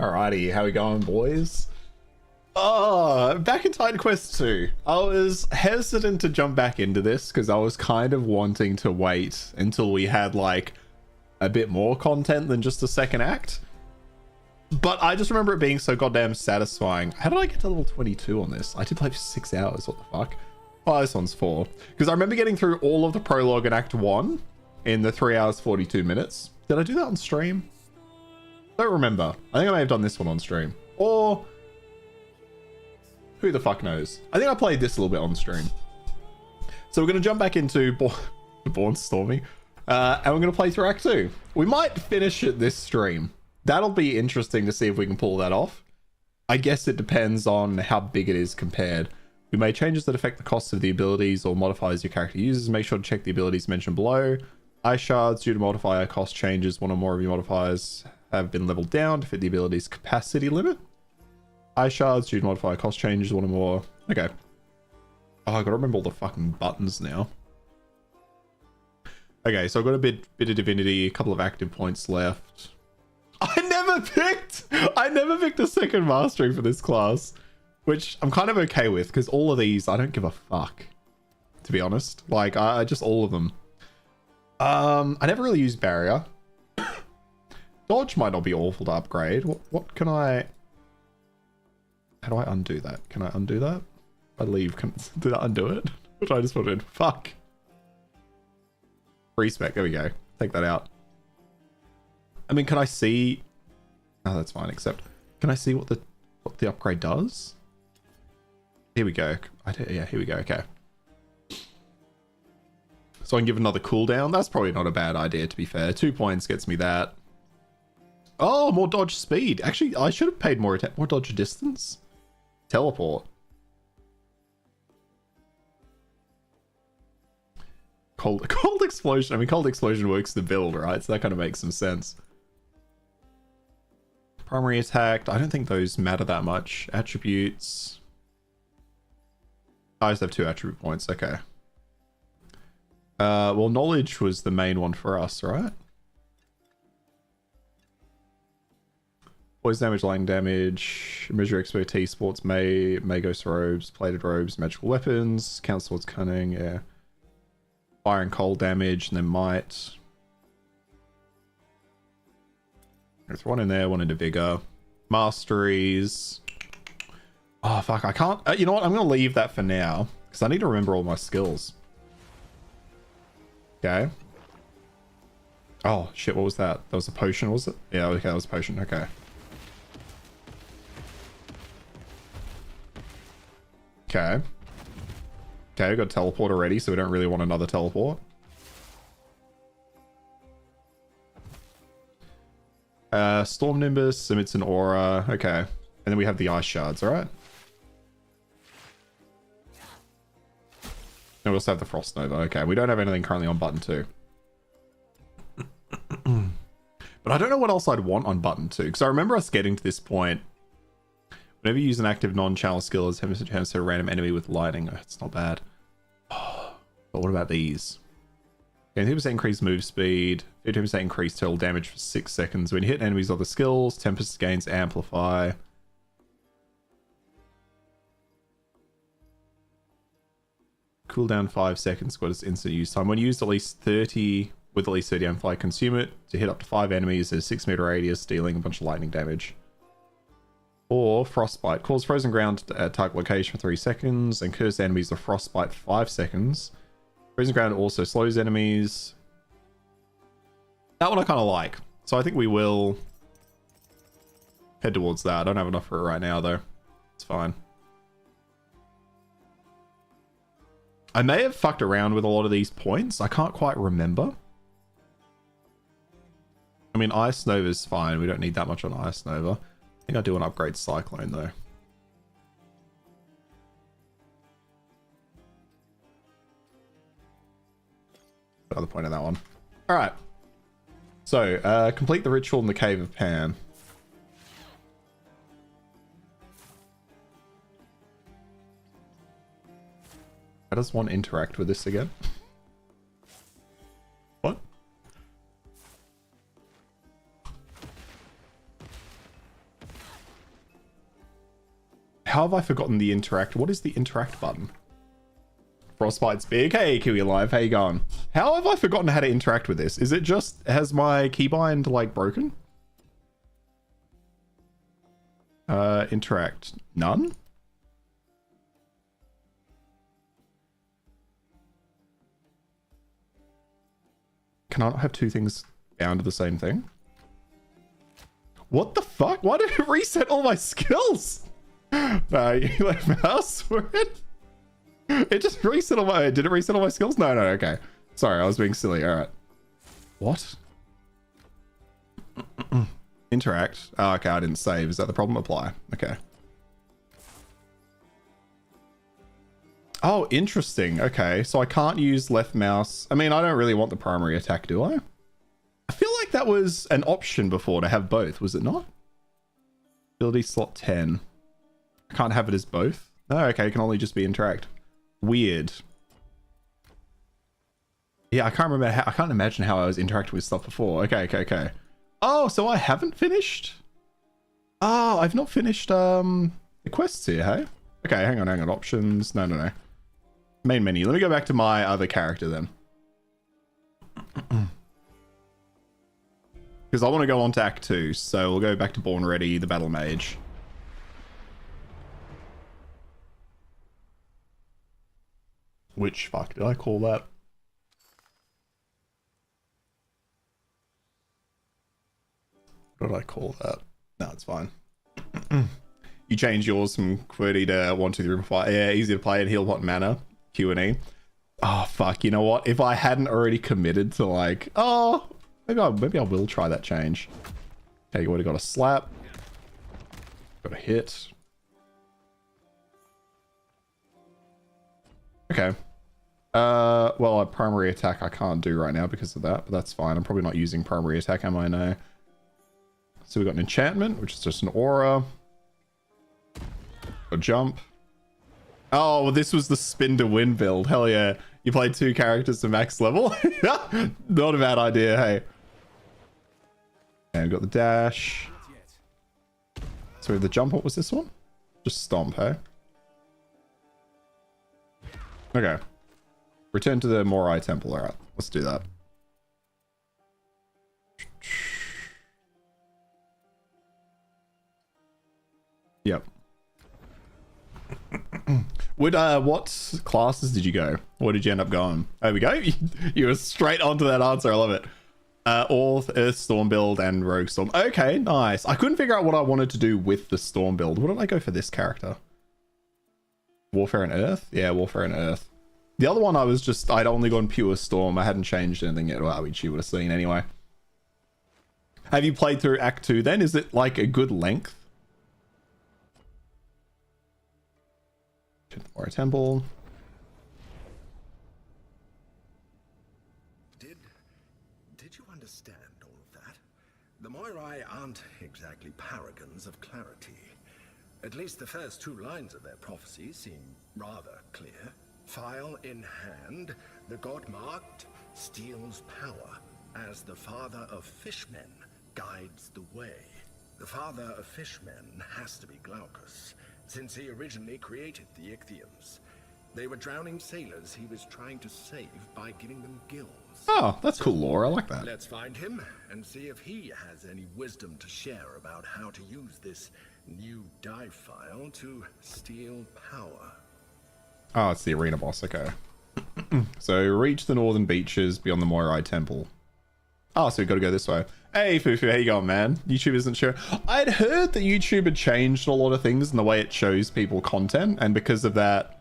Alrighty, how we going, boys? Oh, back in Titan Quest 2. I was hesitant to jump back into this because I was kind of wanting to wait until we had like a bit more content than just the second act. But I just remember it being so goddamn satisfying. How did I get to level 22 on this? I did play for 6 hours, what the fuck? Oh, this one's 4. Because I remember getting through all of the prologue in Act 1 in the 3 hours 42 minutes. Did I do that on stream? Don't remember. I think I may have done this one on stream. Or who the fuck knows? I think I played this a little bit on stream. So we're going to jump back into Born Stormy. And we're going to play through Act 2. We might finish it this stream. That'll be interesting to see if we can pull that off. I guess it depends on how big it is compared. We made changes that affect the cost of the abilities or modifiers your character uses. Make sure to check the abilities mentioned below. Ice shards due to modifier cost changes. One or more of your modifiers have been leveled down to fit the ability's capacity limit. Ice shards due to modifier cost changes. One or more. Okay. Oh, I gotta remember all the fucking buttons now. Okay, so I've got a bit of divinity, a couple of active points left. I never picked a second mastery for this class, which I'm kind of okay with because all of these I don't give a fuck, to be honest. Like I just all of them. I never really used barrier. Dodge might not be awful to upgrade. What can I? How do I undo that? Can I undo that? I leave. Did I undo it? What I just put in? Fuck. Respec. There we go. Take that out. I mean, can I see? Oh, that's fine. Except, can I see what the upgrade does? Here we go. Yeah, here we go. Okay. So I can give another cooldown. That's probably not a bad idea, to be fair. 2 points gets me that. Oh, more dodge speed. Actually, I should have paid more dodge distance. Teleport. Cold explosion. I mean, cold explosion works the build, right? So that kind of makes some sense. Primary attack. I don't think those matter that much. Attributes. I just have 2 attribute points. Okay. Well, knowledge was the main one for us, right? Poison damage, lightning damage, measure expertise, sports, magos robes, plated robes, magical weapons, count swords, cunning, yeah. Fire and cold damage, and then might. There's one in there, one into vigor. Masteries. Oh, fuck, I can't. You know what? I'm going to leave that for now, because I need to remember all my skills. Okay. Oh, shit, what was that? That was a potion, was it? Yeah, okay, that was a potion, okay. Okay. Okay, we got a teleport already, so we don't really want another teleport. Storm Nimbus emits an aura. Okay. And then we have the ice shards, alright? And we also have the Frost Nova. Okay, we don't have anything currently on button 2. But I don't know what else I'd want on button 2, because I remember us getting to this point. Whenever you use an active non-channel skill, it's a chance to a random enemy with lightning. Oh, it's not bad. But what about these? Okay, 50% increased move speed, 50% increased total damage for 6 seconds. When you hit enemies with other skills, Tempest gains amplify. Cooldown 5 seconds, got its instant use time. When used at least 30, with at least 30 amplify, consume it to hit up to 5 enemies at a 6-meter radius, dealing a bunch of lightning damage. Or Frostbite. Cause frozen ground at target location for 3 seconds, and curse enemies with Frostbite for 5 seconds. Frozen ground also slows enemies. That one I kind of like. So I think we will head towards that. I don't have enough for it right now, though. It's fine. I may have fucked around with a lot of these points. I can't quite remember. I mean, Ice Nova is fine. We don't need that much on Ice Nova. I think I do want to upgrade Cyclone, though. Another point in that one. Alright. So, complete the ritual in the Cave of Pan. How does one interact with this again? What? How have I forgotten the interact? What is the interact button? Frostbite's big. Hey, Kiwi Live, how you going? How have I forgotten how to interact with this? Is it just, has my keybind like broken? Interact. None? Can I not have two things bound to the same thing? What the fuck? Why did it reset all my skills? You left mouse for it? It just reset all my... Did it reset all my skills? No, okay. Sorry, I was being silly. All right. What? Interact. Oh, okay, I didn't save. Is that the problem? Apply. Okay. Oh, interesting. Okay, so I can't use left mouse. I mean, I don't really want the primary attack, do I? I feel like that was an option before to have both, was it not? Ability slot 10. I can't have it as both. Oh, okay, it can only just be interact. Weird. Yeah, I can't remember how, I can't imagine how I was interacting with stuff before. Okay. Oh, so I haven't finished? Oh, I've not finished the quests here, hey? Okay, hang on. Options. No. Main menu. Let me go back to my other character then. Because I want to go on to Act 2, so we'll go back to Born Ready, the Battle Mage. Which fuck did I call that? What did I call that? No, it's fine. You change yours from QWERTY to 1, 2, 3, 4, 5. Yeah, easy to play and heal what mana. Q&E. Oh, fuck. You know what? If I hadn't already committed to like... Oh, maybe I will try that change. Okay, you already got a slap. Got a hit. Okay. Well, a primary attack I can't do right now because of that, but that's fine. I'm probably not using primary attack, am I? No. So we got an enchantment, which is just an aura. A jump. Oh, well, this was the spin to win build. Hell yeah. You played 2 characters to max level. Not a bad idea, hey. And we've got the dash. So we have the jump. What was this one? Just stomp, hey? Okay. Return to the Morai Temple. All right, let's do that. Yep. What classes did you go? What did you end up going? There we go. You were straight onto that answer. I love it. Orth, Earth Storm build, and Rogue Storm. Okay, nice. I couldn't figure out what I wanted to do with the Storm build. What did I go for this character? Warfare and Earth? Yeah, Warfare and Earth. The other one I'd only gone pure Storm. I hadn't changed anything yet, which you would have seen anyway. Have you played through Act 2 then? Is it like a good length? Or a temple. Did you understand all of that? The Moirai aren't exactly paragons of clarity. At least the first 2 lines of their prophecy seem rather clear. File in hand, the god marked steals power as the father of fishmen guides the way. The father of fishmen has to be Glaucus, since he originally created the Ichthyans. They were drowning sailors he was trying to save by giving them gills. Oh, that's cool lore. I like that. Let's find him and see if he has any wisdom to share about how to use this new dive file to steal power. Oh, it's the arena boss. Okay. So reach the northern beaches beyond the Moirai Temple. Oh, so we got to go this way. Hey, Fufu, how you going, man? YouTube isn't sure. I'd heard that YouTube had changed a lot of things in the way it shows people content, and because of that,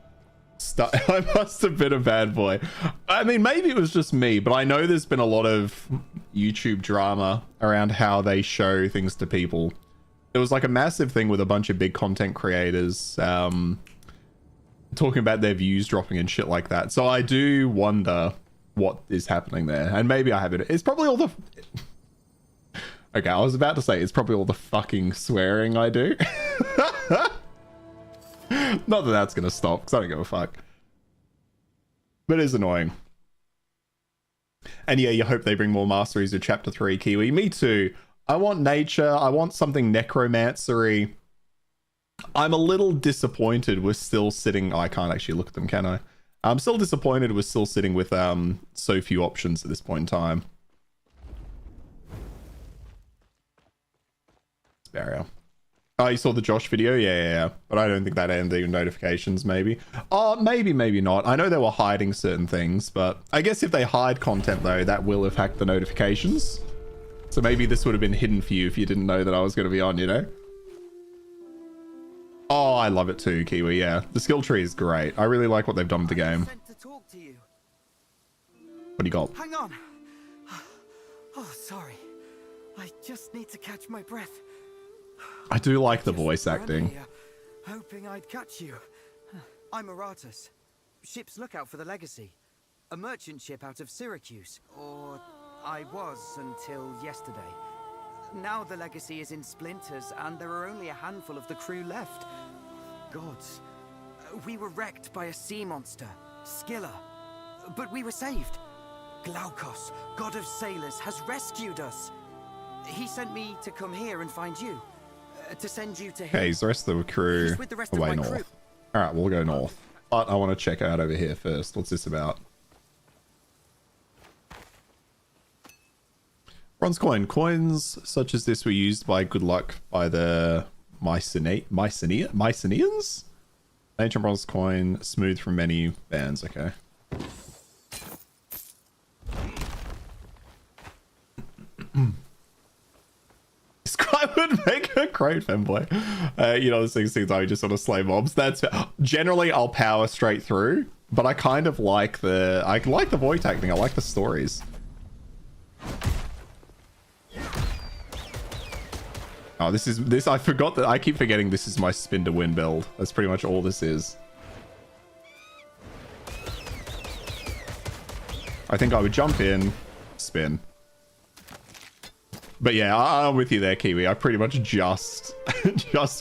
I must have been a bad boy. I mean, maybe it was just me, but I know there's been a lot of YouTube drama around how they show things to people. There was like a massive thing with a bunch of big content creators talking about their views dropping and shit like that. So I do wonder what is happening there, and maybe I have it. It's probably all the... Okay, I was about to say it's probably all the fucking swearing I do. Not that that's gonna stop, because I don't give a fuck. But it is annoying. And yeah, you hope they bring more masteries of Chapter 3, Kiwi. Me too. I want nature. I want something necromancery. I'm a little disappointed we're still sitting. Oh, I can't actually look at them, can I? I'm still disappointed we're still sitting with so few options at this point in time. Barrier. Oh, you saw the Josh video? Yeah. But I don't think that ended notifications, maybe. Oh, maybe not. I know they were hiding certain things, but I guess if they hide content, though, that will affect the notifications. So maybe this would have been hidden for you if you didn't know that I was going to be on, you know? Oh, I love it too, Kiwi, yeah. The skill tree is great. I really like what they've done with the game. What do you got? Hang on. Oh, sorry. I just need to catch my breath. I do like the voice acting. Here, hoping I'd catch you. I'm Aratus, ship's lookout for the Legacy. A merchant ship out of Syracuse. Or I was until yesterday. Now the Legacy is in splinters and there are only a handful of the crew left. Gods. We were wrecked by a sea monster, Skilla. But we were saved. Glaukos, god of sailors, has rescued us. He sent me to come here and find you. To send you to him. Okay, is the rest of the crew away north? Alright, we'll go north. But I want to check out over here first. What's this about? Bronze coin. Coins such as this were used by good luck by the Mycenaeans? Ancient bronze coin, smooth from many bands. Okay. Scribe would make a great fanboy. You know, things I just sort of slay mobs. That's generally I'll power straight through, but I kind of like the voice acting. I like the stories. Oh, this. I forgot that. I keep forgetting this is my spin to win build. That's pretty much all this is. I think I would jump in, spin. But yeah, I'm with you there, Kiwi. I pretty much just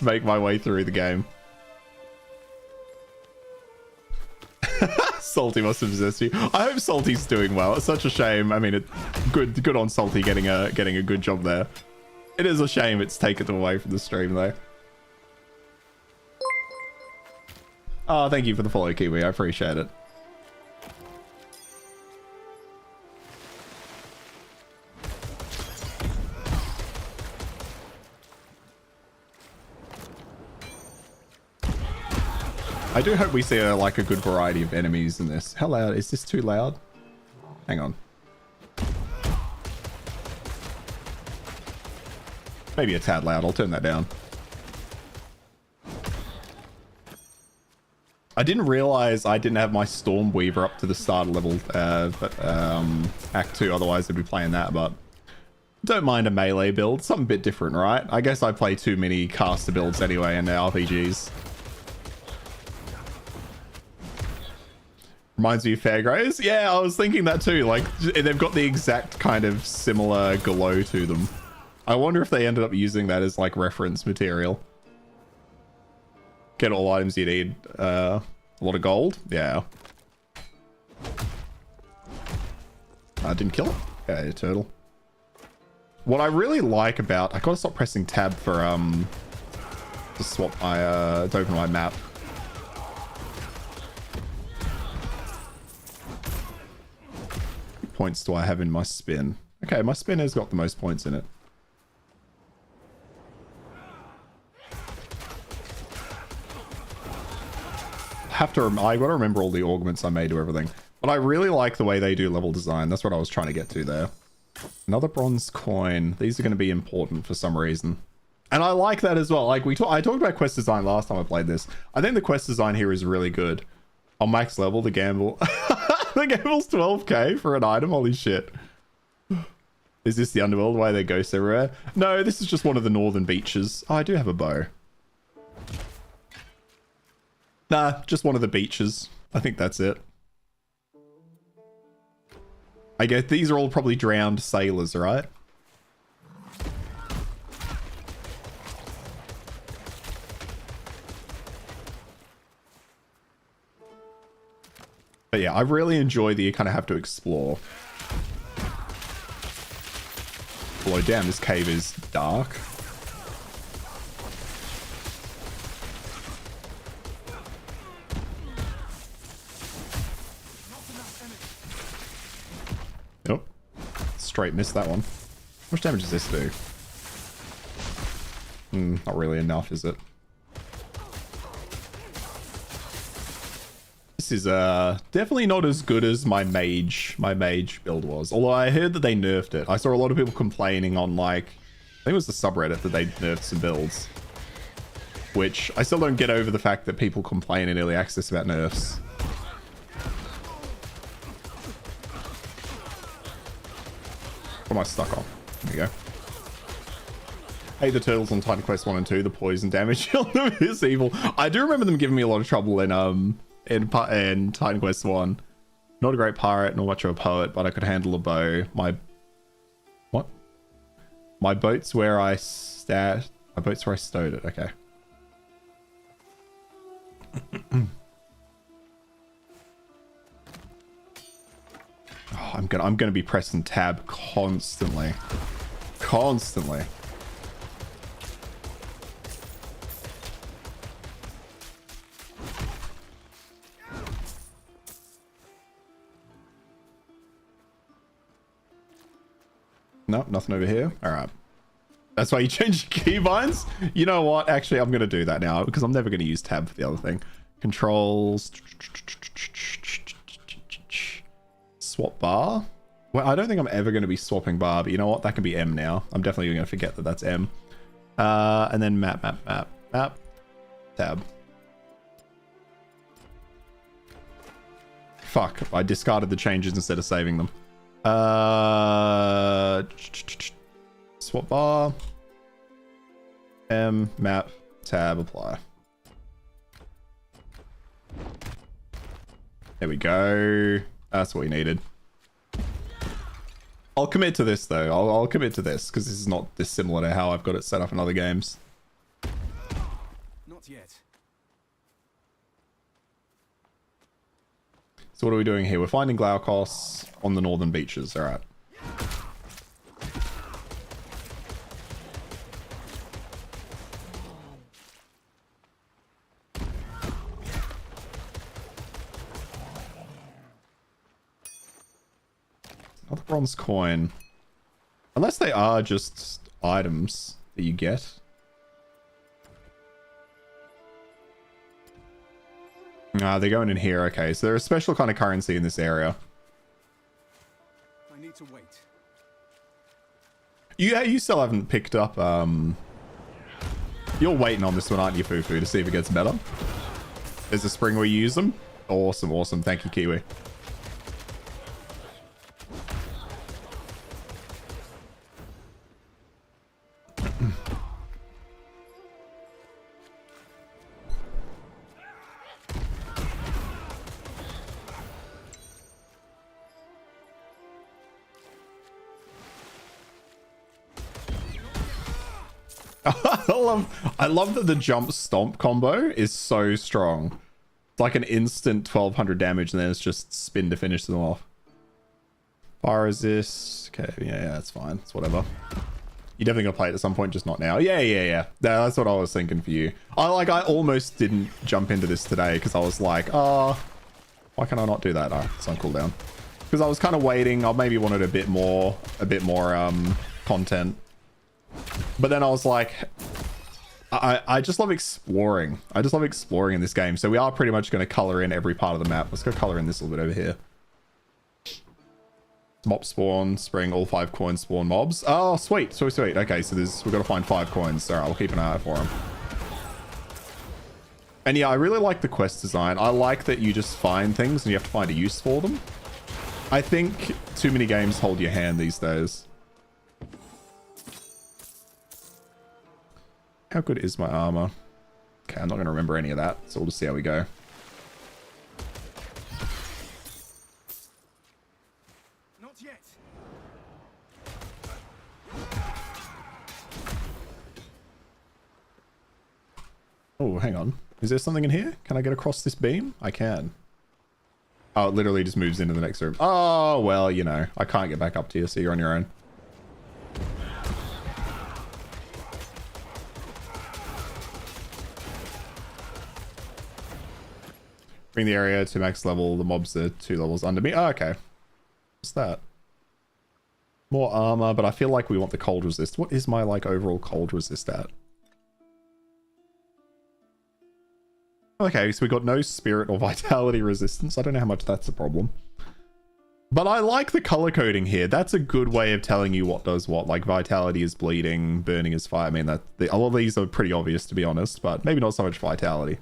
make my way through the game. Salty must have possessed you. I hope Salty's doing well. It's such a shame. I mean, good on Salty getting a good job there. It is a shame it's taken them away from the stream though. Oh, thank you for the follow, Kiwi. I appreciate it. I do hope we see like a good variety of enemies in this. How loud? Is this too loud? Hang on. Maybe a tad loud. I'll turn that down. I didn't realize I didn't have my Stormweaver up to the start level Act 2. Otherwise, I'd be playing that, but don't mind a melee build. Something a bit different, right? I guess I play too many caster builds anyway in the RPGs. Reminds me of Fairgraves. Yeah, I was thinking that too. Like, they've got the exact kind of similar glow to them. I wonder if they ended up using that as like reference material. Get all items you need. A lot of gold. Yeah. I didn't kill it. Okay, turtle. What I really like about... I gotta stop pressing tab for to swap my to open my map. Points do I have in my spin? Okay, my spin has got the most points in it. I gotta remember all the augments I made to everything. But I really like the way they do level design. That's what I was trying to get to there. Another bronze coin. These are going to be important for some reason. And I like that as well. Like I talked about quest design last time I played this. I think the quest design here is really good. On max level, the gamble... The gamble's 12k for an item. Holy shit. Is this the underworld where they ghosts everywhere? No, this is just one of the northern beaches. Oh, I do have a bow. Nah, just one of the beaches. I think that's it. I guess these are all probably drowned sailors, right? But yeah, I really enjoy that you kind of have to explore. Oh, damn, this cave is dark. straight missed that one. How much damage does this do? Not really enough, is it? This is definitely not as good as my mage build was. Although I heard that they nerfed it. I saw a lot of people complaining on, like, I think it was the subreddit that they nerfed some builds. Which I still don't get over the fact that people complain in early access about nerfs. What am I stuck on? There we go. Hey, the turtles on Titan Quest 1 and 2, the poison damage on them is evil. I do remember them giving me a lot of trouble in Titan Quest 1. Not a great pirate, nor much of a poet, but I could handle a bow. My boat's where I stowed it. Okay. Oh, I'm gonna be pressing tab constantly. Nope, nothing over here. All right. That's why you change your keybinds? You know what? Actually, I'm going to do that now because I'm never going to use tab for the other thing. Controls. Swap bar. Well, I don't think I'm ever going to be swapping bar, but you know what? That can be M now. I'm definitely going to forget that that's M. And then map. Tab. Fuck. I discarded the changes instead of saving them. Swap bar, M, map, tab, apply. There we go. That's what we needed. I'll commit to this though. I'll commit to this because this is not dissimilar to how I've got it set up in other games. Not yet. So what are we doing here? We're finding Glaukos on the northern beaches. All right. Another bronze coin. Unless they are just items that you get. Ah, they're going in here. Okay, so they're a special kind of currency in this area. I need to wait. You still haven't picked up, You're waiting on this one, aren't you, Fufu, to see if it gets better? There's a spring where you use them. Awesome. Thank you, Kiwi. I love that the jump stomp combo is so strong. It's like an instant 1200 damage and then it's just spin to finish them off. Fire resist. Okay, yeah, that's fine. It's whatever. You're definitely gonna play it at some point, just not now. Yeah. That's what I was thinking for you. I almost didn't jump into this today because I was like, oh, why can I not do that? Oh, it's on cooldown. Because I was kind of waiting. I maybe wanted a bit more content. But then I was like, I just love exploring. I just love exploring in this game. So we are pretty much going to color in every part of the map. Let's go color in this a little bit over here. Mob spawn, spring, all 5 coins spawn mobs. Oh, sweet. Okay, so we've got to find 5 coins. All right, we'll keep an eye out for them. And yeah, I really like the quest design. I like that you just find things and you have to find a use for them. I think too many games hold your hand these days. How good is my armor? Okay, I'm not going to remember any of that, so we'll just see how we go. Not yet. Oh, hang on. Is there something in here? Can I get across this beam? I can. Oh, it literally just moves into the next room. Oh, well, you know, I can't get back up to you, so you're on your own. Bring the area to max level. The mobs are 2 levels under me. Oh, okay. What's that? More armor, but I feel like we want the cold resist. What is my like overall cold resist at? Okay, so we got no spirit or vitality resistance. I don't know how much that's a problem. But I like the color coding here. That's a good way of telling you what does what. Like vitality is bleeding, burning is fire. I mean, a lot of these are pretty obvious to be honest, but maybe not so much vitality.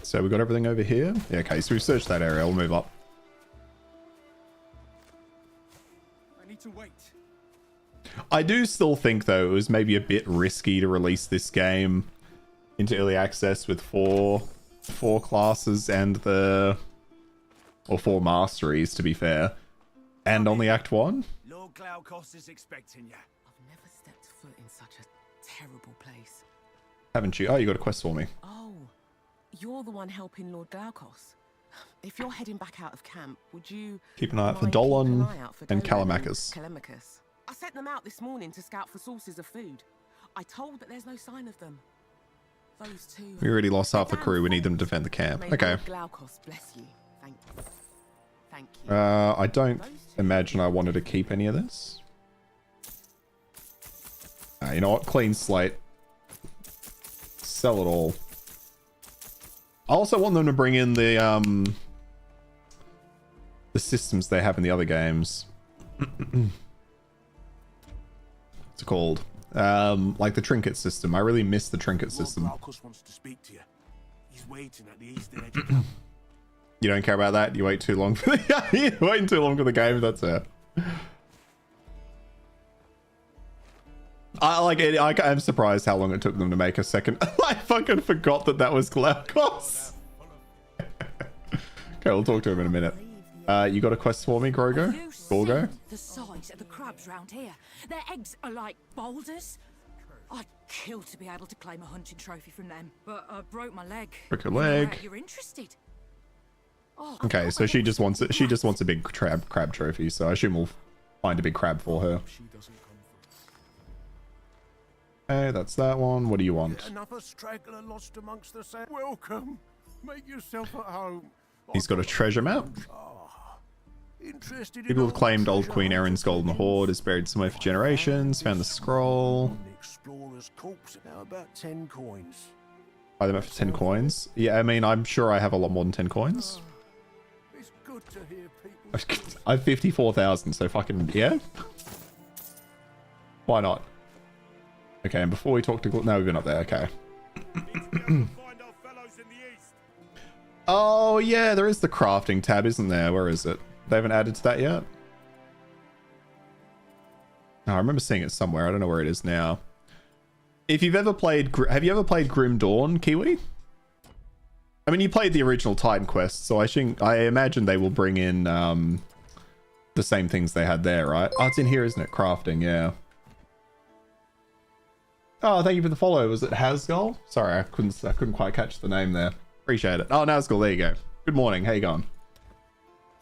So we got everything over here. Yeah, okay, so we've searched that area. We'll move up. I need to wait. I do still think, though, it was maybe a bit risky to release this game into early access with four classes and four masteries, to be fair, and only Act 1. Lord Glaukos is expecting you. I've never stepped foot in such a terrible place. Haven't you? Oh, you got a quest for me. Oh, you're the one helping Lord Glaukos. If you're heading back out of camp, would you Keep an eye out for mind keeping Dolon an eye out for and Dolan Callimachus. Callimachus? I sent them out this morning to scout for sources of food. I told that there's no sign of them. Those two. We already lost half the crew. We need them to defend the camp. May Okay. Lord Glaukos bless you. Thank you. Thank you. I don't imagine I wanted to keep any of this. You know what? Clean slate. Sell it all. I also want them to bring in the systems they have in the other games. What's it called? Like the trinket system. I really miss the trinket system. Glaukos wants to speak to you. He's waiting at the eastern edge of camp. You don't care about that? You wait too long for the you're waiting too long for the game, that's it. I like it. I'm surprised how long it took them to make a second. I fucking forgot that was Glaukos. Okay, we'll talk to him in a minute. You got a quest for me, Grogo? Gorgo? The size of the crabs round here. Their eggs are like boulders. I'd kill to be able to claim a hunting trophy from them, but I broke my leg. Broke your leg. You're interested? Oh, Okay, so she just wants it. She just wants a big crab trophy. So I assume we'll find a big crab for her. She doesn't come Okay, that's that one. What do you want? Another straggler lost amongst the sand. Welcome. Make yourself at home. He's got a treasure map. Interested in People have old claimed old treasure Queen Erin's hunter's golden legends? hoard is buried somewhere for generations. Found the scroll. The explorer's corpse. How about 10 coins? Buy them up for 10 coins. Yeah, I mean, I'm sure I have a lot more than 10 coins. It's good to hear people. I have 54,000, so fucking, yeah? Why not? Okay, and before we talk to... No, we've been up there, okay. Oh, yeah, there is the crafting tab, isn't there? Where is it? They haven't added to that yet? No, I remember seeing it somewhere. I don't know where it is now. If you've ever played... Have you ever played Grim Dawn, Kiwi? I mean, you played the original Titan Quest, so I imagine they will bring in the same things they had there, right? Oh, it's in here, isn't it? Crafting, yeah. Oh, thank you for the follow. Was it Hasgul? Sorry, I couldn't quite catch the name there. Appreciate it. Oh, Nazgul, there you go. Good morning. How you going?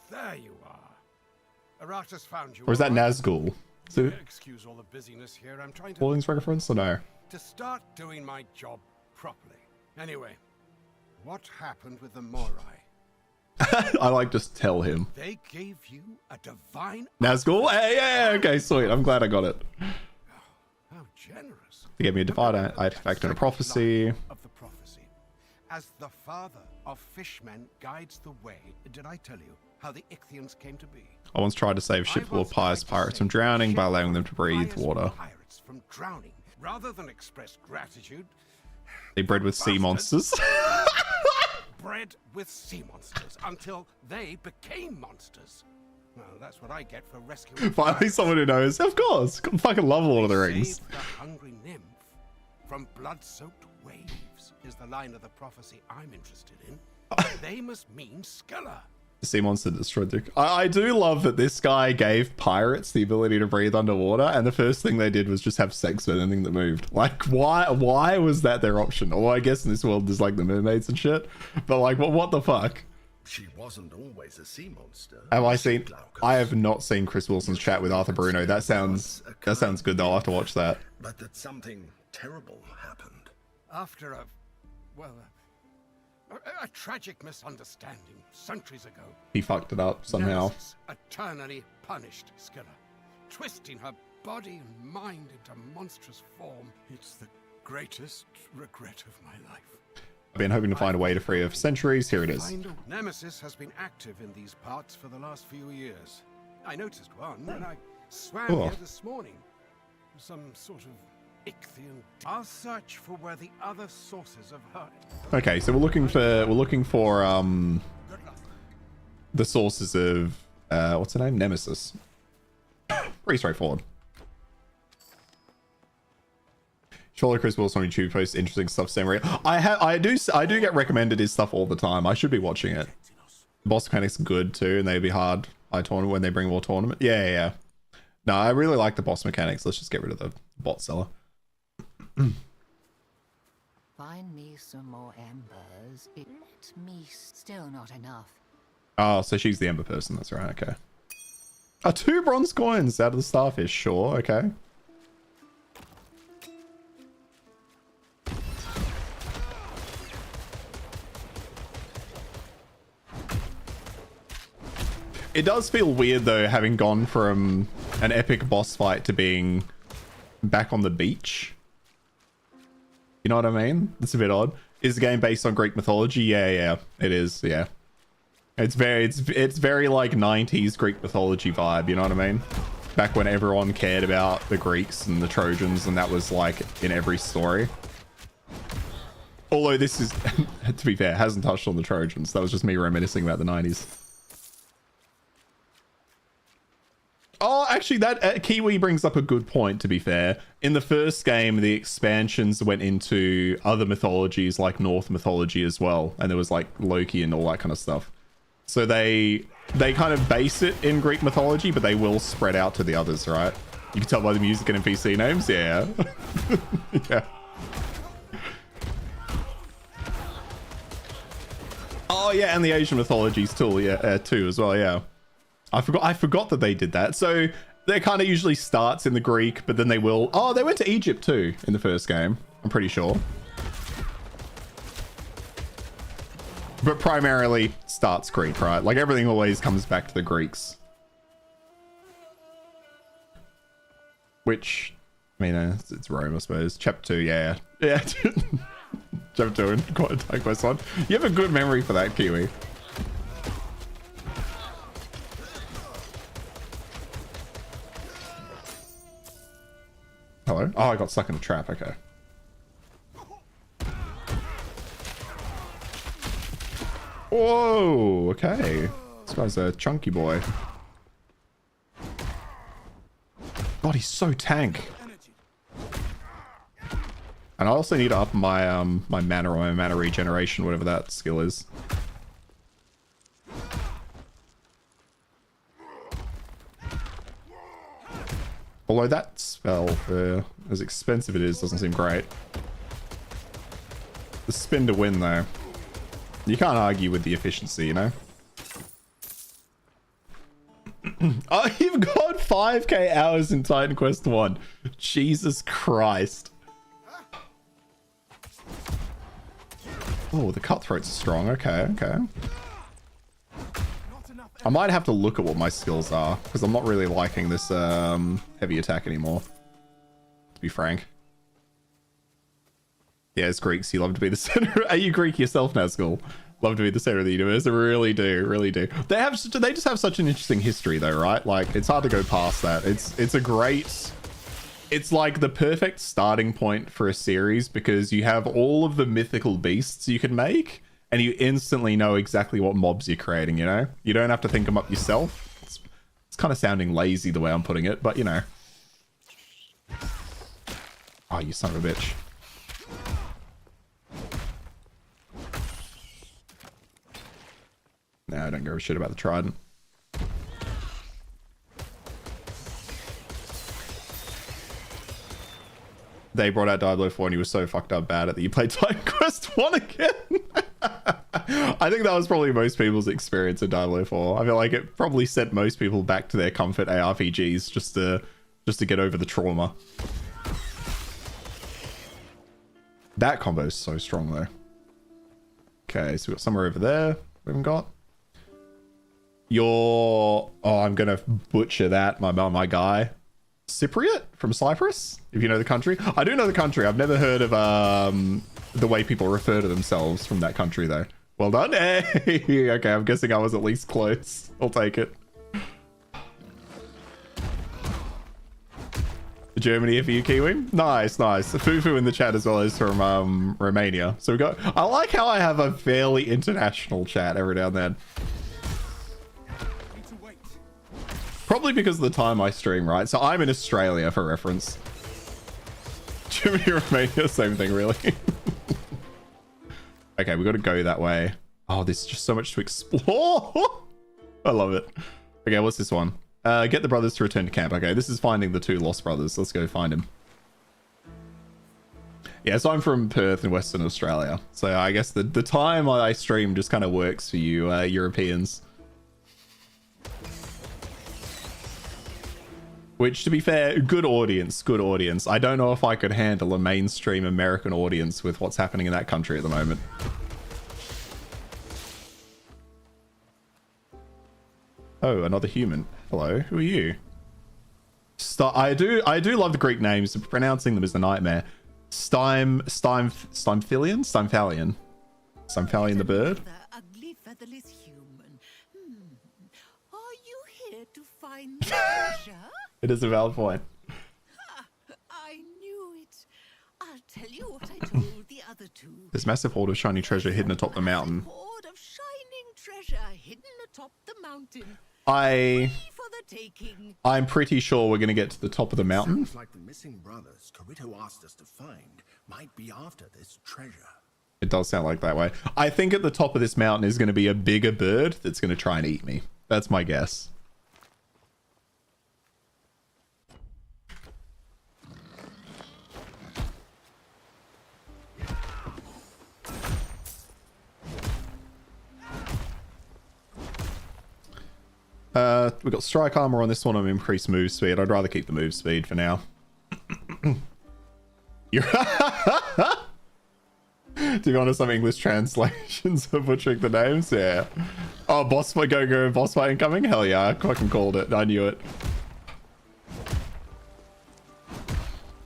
There you are. Aratus found you. Or is that all right? Nazgul? Is it Excuse all the busyness here. I'm trying Balling's reference or no? to start doing my job properly. Anyway, what happened with the Morai? I like just tell him. They gave you a divine. Nazgul? Hey, yeah, okay, sweet. I'm glad I got it. How generous. They gave me a divine artifact and a prophecy. Of the prophecy. As the father of fishmen guides the way, did I tell you how the Ichthians came to be? I once tried to save ship full of pious pirates from drowning by allowing them to breathe water. Pirates from drowning, rather than express gratitude. They bred with sea monsters. Bred with sea monsters until they became monsters. Well, that's what I get for rescuing. Finally, someone who knows. Of course. I fucking love Lord of the Rings. Saved the hungry nymph from blood-soaked waves is the line of the prophecy I'm interested in. They must mean Scylla. The sea monster destroyed the... I do love that this guy gave pirates the ability to breathe underwater, and the first thing they did was just have sex with anything that moved. Like, why was that their option? Or I guess in this world there's like the mermaids and shit. But like, what the fuck? She wasn't always a sea monster. Have I was she, seen? Glaucus? I have not seen Chris Wilson's chat with Arthur Bruno. That sounds good though. I'll have to watch that. But that something terrible happened. After a tragic misunderstanding centuries ago, He fucked it up somehow. Nemesis eternally punished Scylla, twisting her body and mind into monstrous form. It's the greatest regret of my life. I've been hoping to find a way to free her for centuries. Here it is. Nemesis has been active in these parts for the last few years. I noticed one when I swam Oh. here this morning. Some sort of ichthyon. I'll search for where the other sources of her. Okay, so we're looking for Good luck. the sources of what's her name? Nemesis. Pretty straightforward. Surely Chris Wilson on YouTube posts interesting stuff. Same way. I do get recommended his stuff all the time. I should be watching it. Boss mechanic's good too, and they'd be hard. Tournament when they bring more tournament. Yeah. No, I really like the boss mechanics. Let's just get rid of the bot seller. Find me some more embers. Let me still not enough. Oh, so she's the Ember person. That's right. Okay. 2 bronze coins out of the starfish. Sure. Okay. It does feel weird though, having gone from an epic boss fight to being back on the beach. You know what I mean? It's a bit odd. Is the game based on Greek mythology? Yeah, it is. Yeah, it's very like 90s Greek mythology vibe. You know what I mean? Back when everyone cared about the Greeks and the Trojans, and that was like in every story. Although this is, to be fair, hasn't touched on the Trojans. That was just me reminiscing about the 90s. Oh, actually, that Kiwi brings up a good point, to be fair. In the first game, the expansions went into other mythologies, like Norse mythology as well. And there was, like, Loki and all that kind of stuff. So they kind of base it in Greek mythology, but they will spread out to the others, right? You can tell by the music and NPC names? Yeah. Yeah. Oh, yeah, and the Asian mythologies too, too as well, yeah. I forgot that they did that. So they kind of usually starts in the Greek, but then they will... Oh, they went to Egypt too in the first game. I'm pretty sure. But primarily starts Greek, right? Like everything always comes back to the Greeks. Which, I mean, it's Rome, I suppose. Chapter 2, yeah. Yeah. Chapter 2 and Quest 1. You have a good memory for that, Kiwi. Hello? Oh, I got stuck in a trap. Okay. Whoa. Okay. This guy's a chunky boy. God, he's so tank. And I also need to up my my mana or my mana regeneration, whatever that skill is. Although that spell, for as expensive it is, doesn't seem great. The spin to win, though. You can't argue with the efficiency, you know? Oh, you've got 5k hours in Titan Quest 1. Jesus Christ. Oh, the cutthroats are strong. Okay. I might have to look at what my skills are, because I'm not really liking this heavy attack anymore, to be frank. Yeah, it's Greeks. You love to be the center. Are you Greek yourself, Nazgul? Love to be the center of the universe. I really do. They just have such an interesting history, though, right? Like, it's hard to go past that. It's like the perfect starting point for a series, because you have all of the mythical beasts you can make, and you instantly know exactly what mobs you're creating, you know? You don't have to think them up yourself. It's kind of sounding lazy the way I'm putting it, but you know. Oh, you son of a bitch. No, I don't give a shit about the trident. They brought out Diablo 4 and he was so fucked up bad at that you played Titan Quest 1 again. I think that was probably most people's experience in Diablo 4. I feel like it probably sent most people back to their comfort ARPGs just to get over the trauma. That combo is so strong though. Okay, so we got somewhere over there we haven't got. Oh, I'm gonna butcher that, my guy. Cypriot from Cyprus, if you know the country. I do know the country. I've never heard of the way people refer to themselves from that country though. Well done. Hey, okay, I'm guessing I was at least close. I'll take it. Germany for you, Kiwi. Nice, nice. Fufu in the chat as well as from Romania. So we got. I like how I have a fairly international chat every now and then. Probably because of the time I stream, right? So I'm in Australia for reference. Germany, Romania, same thing, really. Okay, we got to go that way. Oh, there's just so much to explore. I love it. Okay, what's this one? Get the brothers to return to camp. Okay, this is finding the 2 lost brothers. Let's go find him. Yeah, so I'm from Perth in Western Australia. So I guess the time I stream just kind of works for you Europeans. Which, to be fair, good audience, good audience. I don't know if I could handle a mainstream American audience with what's happening in that country at the moment. Oh, another human. Hello, who are you? I do love the Greek names. Pronouncing them is a nightmare. Stymphalian the bird. Ugly featherless human. Are you here to find treasure? It is a valid point. I knew it. I'll tell you what I told the other 2. There's massive hoard of shiny treasure hidden atop the mountain. Hoard of shining treasure hidden atop the mountain. For the taking. I'm pretty sure we're going to get to the top of the mountain. Sounds like the missing brothers Corito asked us to find might be after this treasure. It does sound like that way. I think at the top of this mountain is going to be a bigger bird that's going to try and eat me. That's my guess. We've got strike armor on this one and increased move speed. I'd rather keep the move speed for now. You're to be honest, some English translations are butchering the names. Yeah. Oh, boss fight, go, boss fight incoming. Hell yeah, I fucking called it. I knew it.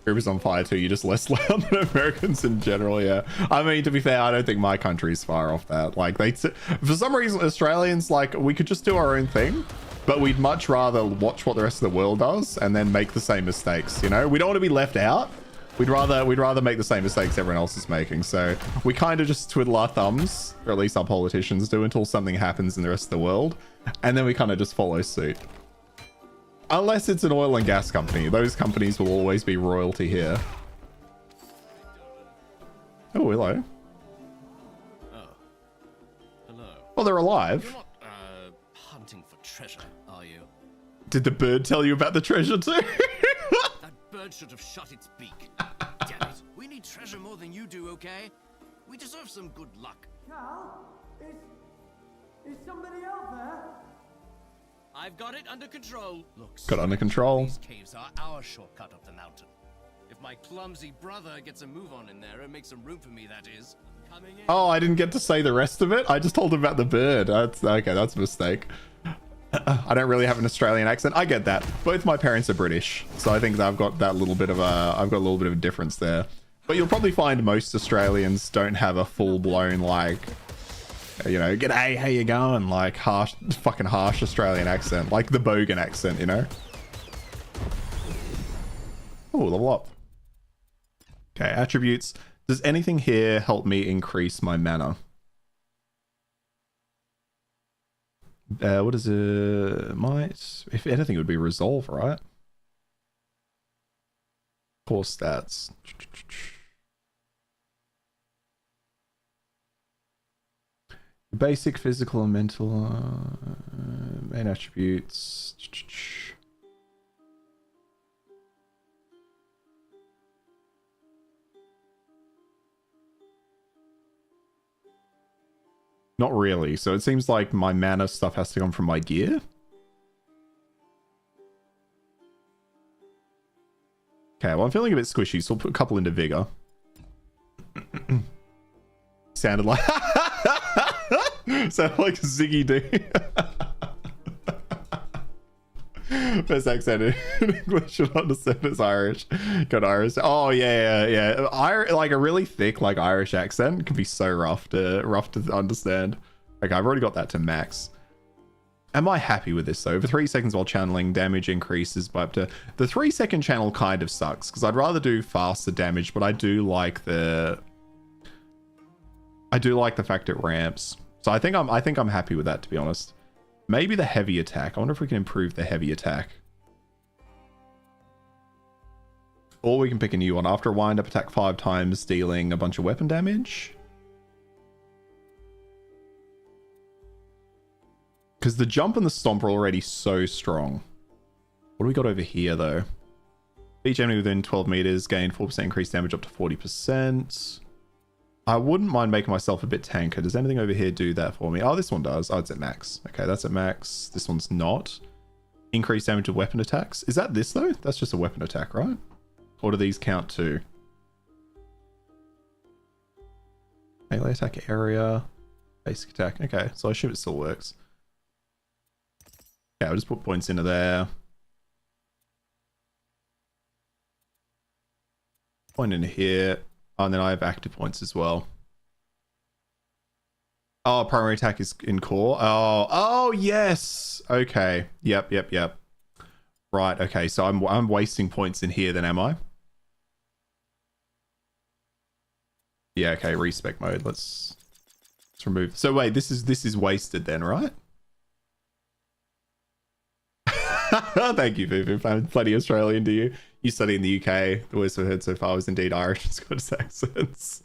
Ruby's on fire too. You're just less loud than Americans in general. Yeah. I mean, to be fair, I don't think my country's far off that. Like, for some reason, Australians, like, we could just do our own thing, but we'd much rather watch what the rest of the world does and then make the same mistakes. You know, we don't want to be left out. We'd rather make the same mistakes everyone else is making. So we kind of just twiddle our thumbs, or at least our politicians do, until something happens in the rest of the world, and then we kind of just follow suit. Unless it's an oil and gas company. Those companies will always be royalty here. Oh, hello. Oh. Hello. Well, they're alive. You're not, hunting for treasure, are you? Did the bird tell you about the treasure too? That bird should have shut its beak. Damn it. We need treasure more than you do, okay? We deserve some good luck. Cal? Is somebody out there? I've got it under control. Look, Got under control. These caves are our shortcut up the mountain. If my clumsy brother gets a move on in there and makes some room for me, that is. Coming in. Oh, I didn't get to say the rest of it. I just told him about the bird. That's okay. That's a mistake. I don't really have an Australian accent. I get that. Both my parents are British, so I think I've got that little bit of a difference there. But you'll probably find most Australians don't have a full-blown, like, you know, g'day, how you going? Like fucking harsh Australian accent, like the Bogan accent, you know. Oh, level up. Okay, attributes. Does anything here help me increase my mana? What is it? Might, if anything, it would be resolve, right? Core stats. Basic physical and mental main attributes. Not really. So it seems like my mana stuff has to come from my gear. Okay, well, I'm feeling a bit squishy, so we'll put a couple into Vigor. Sounded like... Sounded like Ziggy D. Best accent in English, you'll understand it's Irish. Got Irish. Oh, yeah. Like a really thick, like, Irish accent can be so rough to understand. Okay, I've already got that to max. Am I happy with this, though? For 3 seconds while channeling, damage increases by up to... The 3-second channel kind of sucks, because I'd rather do faster damage, but I do like the fact it ramps. So I think I'm happy with that, to be honest. Maybe the heavy attack. I wonder if we can improve the heavy attack. Or we can pick a new one. After a wind-up, attack 5 times, dealing a bunch of weapon damage. Because the jump and the stomp are already so strong. What do we got over here, though? Each enemy within 12 meters gain 4% increased damage up to 40%. I wouldn't mind making myself a bit tanker. Does anything over here do that for me? Oh, this one does. Oh, it's at max. Okay, that's at max. This one's not. Increased damage of weapon attacks. Is that this, though? That's just a weapon attack, right? Or do these count too? Melee attack area. Basic attack. Okay, so I assume it still works. Yeah, I'll just put points into there. Point into here. Oh, and then I have active points as well. Oh, primary attack is in core. Oh, yes. Okay. Yep. Right. Okay. So I'm wasting points in here then, am I? Yeah. Okay. Respec mode. Let's remove. So wait, this is wasted then, right? Thank you, Fufu. I'm bloody Australian, do you? You study in the UK. The worst I've heard so far was indeed Irish and Scottish accents.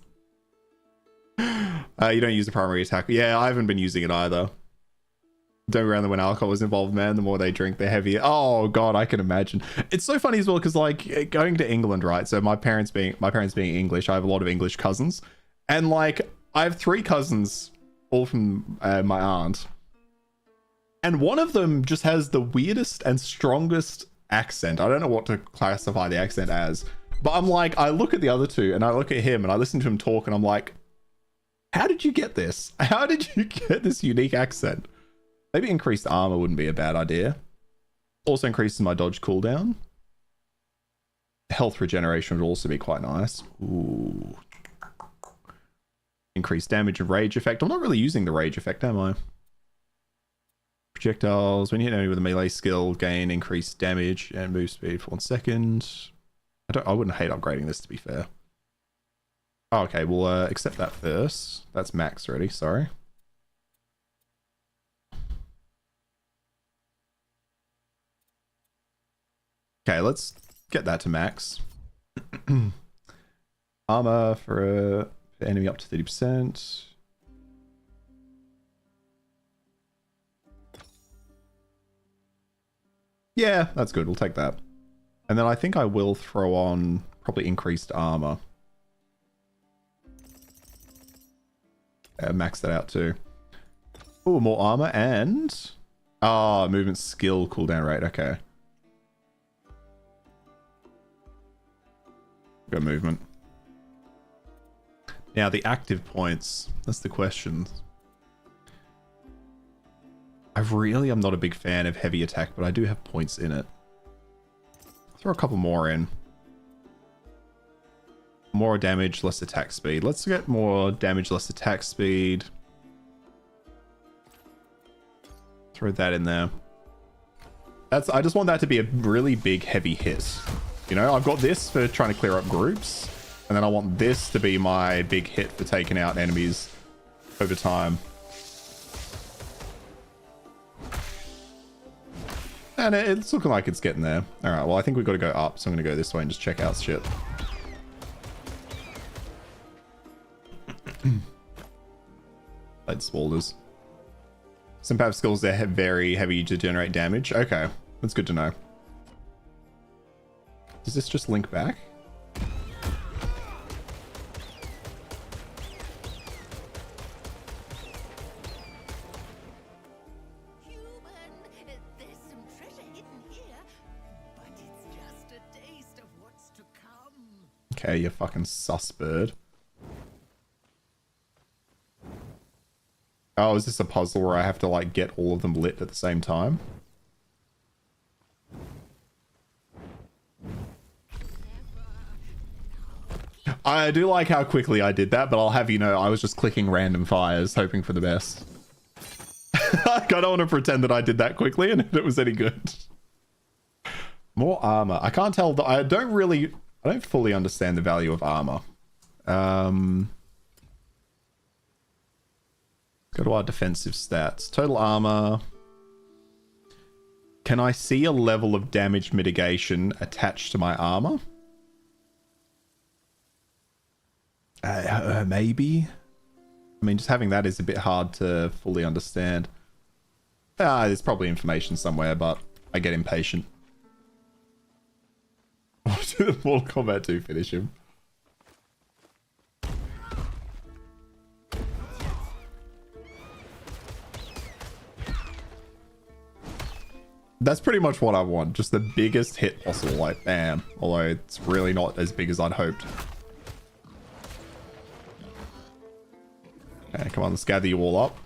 You don't use the primary attack. Yeah, I haven't been using it either. Don't around when alcohol was involved, man. The more they drink, the heavier. Oh god, I can imagine. It's so funny as well because like going to England, right? So my parents being English, I have a lot of English cousins, and like I have 3 cousins, all from my aunt. And one of them just has the weirdest and strongest accent. I don't know what to classify the accent as. But I'm like, I look at the other 2 and I look at him and I listen to him talk and I'm like, how did you get this? How did you get this unique accent? Maybe increased armor wouldn't be a bad idea. Also increases my dodge cooldown. Health regeneration would also be quite nice. Ooh. Increased damage and rage effect. I'm not really using the rage effect, am I? Projectiles. When you hit an enemy with a melee skill, gain increased damage and move speed for 1 second. I wouldn't hate upgrading this, to be fair. Oh, okay, we'll accept that first. That's max already, sorry. Okay, let's get that to max. Armor for a enemy up to 30%. Yeah, that's good. We'll take that. And then I think I will throw on probably increased armor. Max that out too. Oh, more armor and... movement skill cooldown rate. Okay. Go movement. Now the active points. That's the question. I'm not a big fan of heavy attack, but I do have points in it. Throw a couple more in. More damage, less attack speed. Let's get more damage, less attack speed. Throw that in there. I just want that to be a really big heavy hit. You know, I've got this for trying to clear up groups, and then I want this to be my big hit for taking out enemies over time. And it's looking like it's getting there. All right, well, I think we've got to go up, so I'm going to go this way and just check out shit. Blade Spalders. Some passive skills that are very heavy to generate damage. Okay, that's good to know. Does this just link back? Okay, you fucking sus bird. Oh, is this a puzzle where I have to, like, get all of them lit at the same time? I do like how quickly I did that, but I'll have you know, I was just clicking random fires, hoping for the best. I don't want to pretend that I did that quickly and it was any good. More armor. I can't tell. I don't fully understand the value of armor. Go to our defensive stats. Total armor. Can I see a level of damage mitigation attached to my armor? Maybe. I mean, just having that is a bit hard to fully understand. There's probably information somewhere, but I get impatient. Mortal Kombat 2 finish him. That's pretty much what I want. Just the biggest hit possible, like bam. Although it's really not as big as I'd hoped. Okay, come on, let's gather you all up.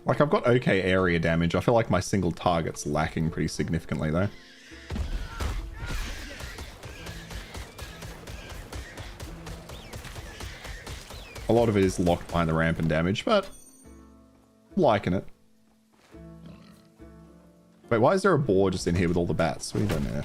Like, I've got okay area damage. I feel like my single target's lacking pretty significantly, though. A lot of it is locked behind the ramp and damage, but I'm liking it. Wait, why is there a boar just in here with all the bats? What are you doing there?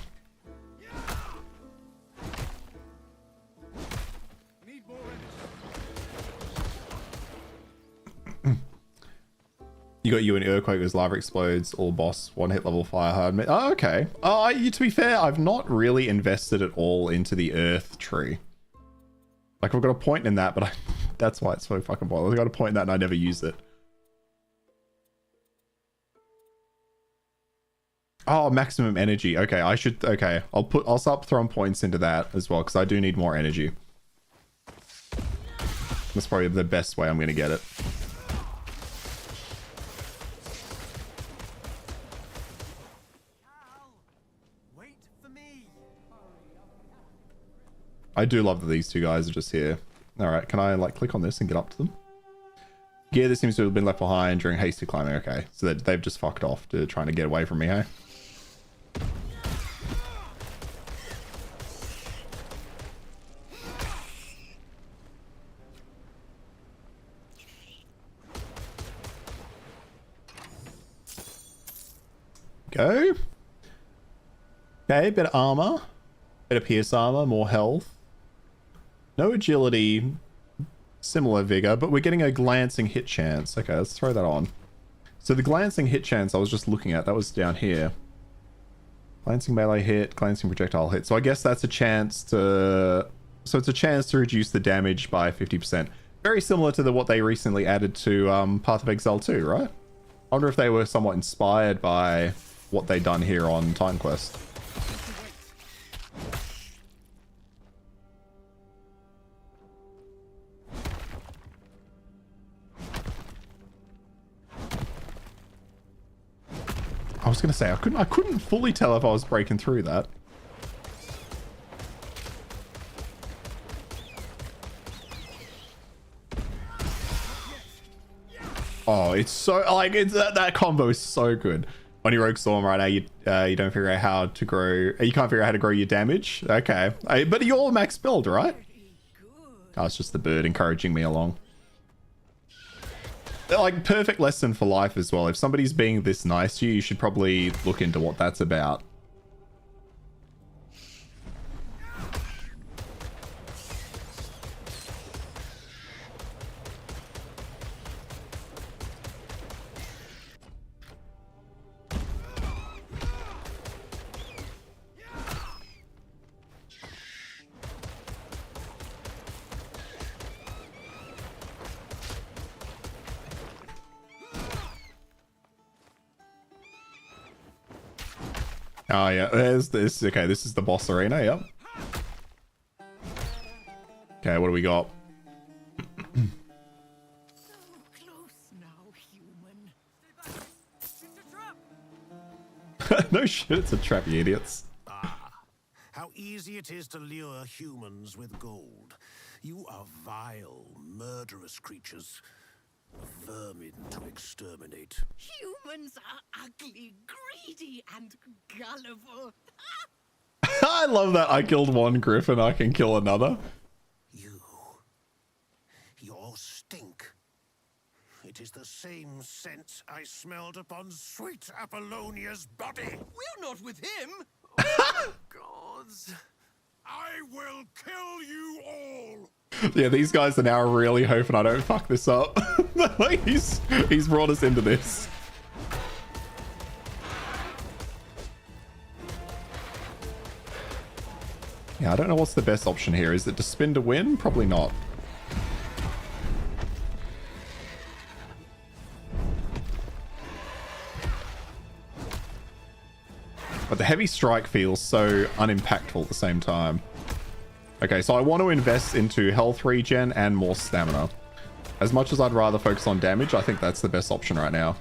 You got you an earthquake as lava explodes, all boss, one hit level fire hard. Oh, okay. To be fair, I've not really invested at all into the earth tree. Like, I've got a point in that, but that's why it's so fucking bothered. I've got a point in that and I never used it. Oh, maximum energy. Okay, okay. I'll start throwing points into that as well, because I do need more energy. That's probably the best way I'm going to get it. I do love that these two guys are just here. Alright, can I like click on this and get up to them? Gear that seems to have been left behind during hasty climbing. Okay, so they've just fucked off to trying to get away from me, hey? Go. Okay, bit of armor. Bit of pierce armor, more health. No agility, similar vigor, but we're getting a glancing hit chance. Okay, let's throw that on. So the glancing hit chance I was just looking at, that was down here. Glancing melee hit, glancing projectile hit. So I guess that's a chance to... So it's a chance to reduce the damage by 50%. Very similar to what they recently added to Path of Exile 2, right? I wonder if they were somewhat inspired by what they'd done here on Titan Quest. I was gonna say I couldn't fully tell if I was breaking through that. Oh, it's so like that combo is so good. On your Rogue Storm right now, you don't figure out how to grow. You can't figure out how to grow your damage. Okay, but you're all max build, right? Oh, it's just the bird encouraging me along. Like, perfect lesson for life as well. If somebody's being this nice to you, you should probably look into what that's about. Oh yeah, there's this. Okay, this is the boss arena, yep. Okay, what do we got? No shit, it's a trap, you idiots. How easy it is to lure humans with gold. You are vile, murderous creatures. Vermin to exterminate. Humans are ugly, greedy, and gullible. I love that I killed one griffin, I can kill another. Your stink. It is the same scent I smelled upon sweet Apollonia's body. We're not with him. Gods. I will kill you all. Yeah, these guys are now really hoping I don't fuck this up. Like he's brought us into this. Yeah, I don't know what's the best option here. Is it to spin to win? Probably not. But the heavy strike feels so unimpactful at the same time. Okay, so I want to invest into health regen and more stamina. As much as I'd rather focus on damage, I think that's the best option right now.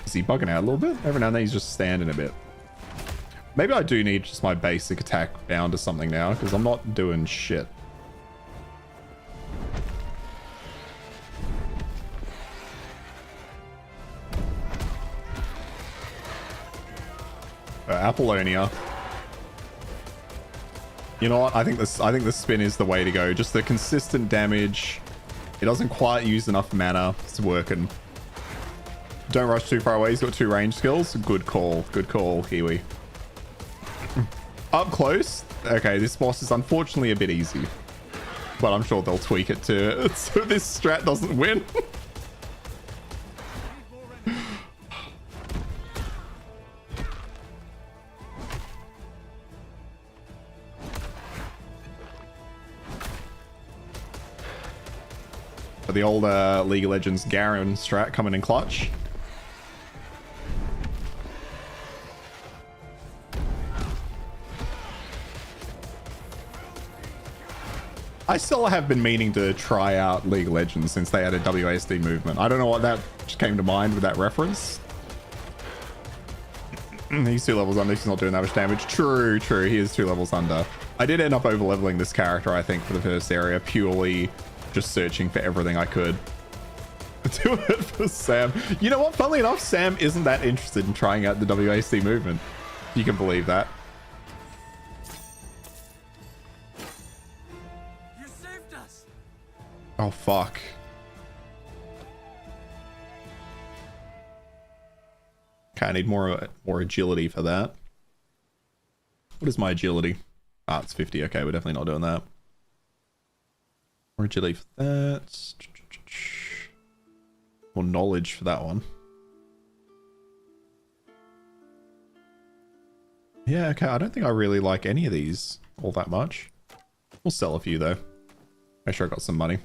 Is he bugging out a little bit? Every now and then he's just standing a bit. Maybe I do need just my basic attack bound to something now, because I'm not doing shit. Apollonia. You know what? I think the spin is the way to go. Just the consistent damage. It doesn't quite use enough mana. It's working. Don't rush too far away. He's got 2 range skills. Good call. Good call, Kiwi. Up close. Okay, this boss is unfortunately a bit easy. But I'm sure they'll tweak it to so this strat doesn't win. But the old League of Legends Garen strat coming in clutch. I still have been meaning to try out League of Legends since they had a WASD movement. I don't know what that just came to mind with that reference. He's 2 levels under. He's not doing that much damage. True, true. He is 2 levels under. I did end up over-leveling this character, I think, for the first area, purely just searching for everything I could. Do it for Sam. You know what? Funnily enough, Sam isn't that interested in trying out the WASD movement. You can believe that. Oh, fuck. Okay, I need more agility for that. What is my agility? Ah, it's 50. Okay, we're definitely not doing that. More agility for that. More knowledge for that one. Yeah, okay, I don't think I really like any of these all that much. We'll sell a few, though. Make sure I got some money.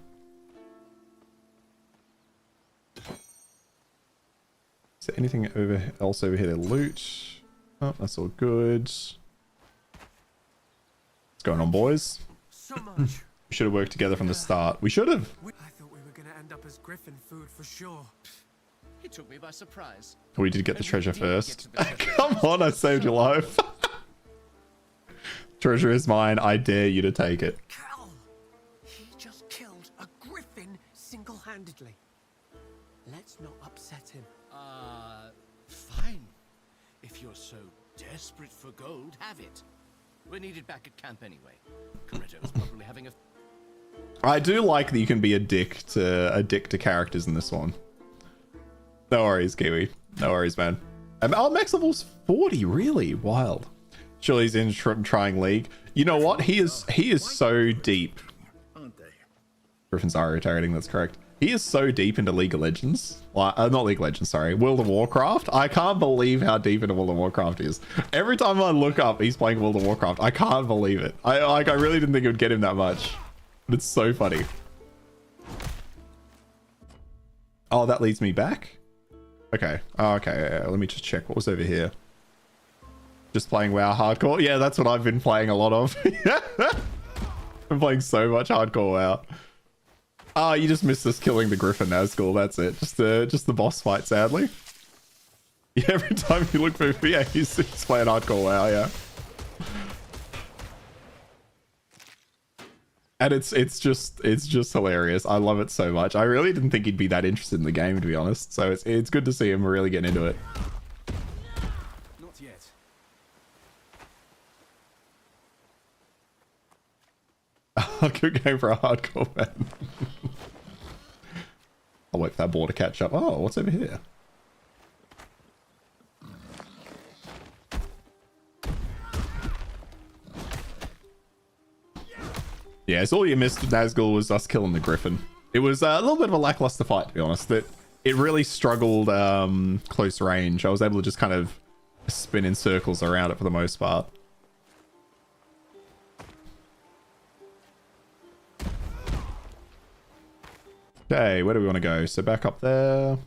Is there anything else over here to loot? Oh, that's all good. What's going on, boys? So much. We should have worked together from the start. We should have. I thought we were gonna end up as Griffin food for sure. It took me by surprise. We did get the treasure first. Come on, I saved your life. Treasure is mine. I dare you to take it. Cal! He just killed a Griffin single-handedly. Let's not upset him. Fine. If you're so desperate for gold, have it. We're needed back at camp anyway. Corretto's probably having a... I do like that you can be a dick to characters in this one. No worries, Kiwi. No worries, man. Oh, max level's 40. Really wild. Surely he's in trying League. You know what? He is so deep. Griffins are irritating. That's correct. He is so deep into League of Legends. Well, not League of Legends, sorry. World of Warcraft. I can't believe how deep into World of Warcraft he is. Every time I look up, he's playing World of Warcraft. I can't believe it. I really didn't think it would get him that much. But it's so funny. Oh, that leads me back? Okay. Oh, okay. Let me just check what was over here. Just playing WoW hardcore. Yeah, that's what I've been playing a lot of. I'm playing so much hardcore WoW. Ah, you just missed us killing the Griffin Nazgul. That's it. Just the boss fight, sadly. Yeah, every time you look for me, yeah, he's playing hardcore WoW, yeah. And it's just hilarious. I love it so much. I really didn't think he'd be that interested in the game, to be honest. So it's good to see him really getting into it. Not yet. Good game for a hardcore fan. I'll wait for that ball to catch up. Oh, what's over here? Yeah, so all you missed with Nazgul was us killing the Griffin. It was a little bit of a lackluster fight, to be honest. It really struggled close range. I was able to just kind of spin in circles around it for the most part. Okay, where do we want to go? So back up there.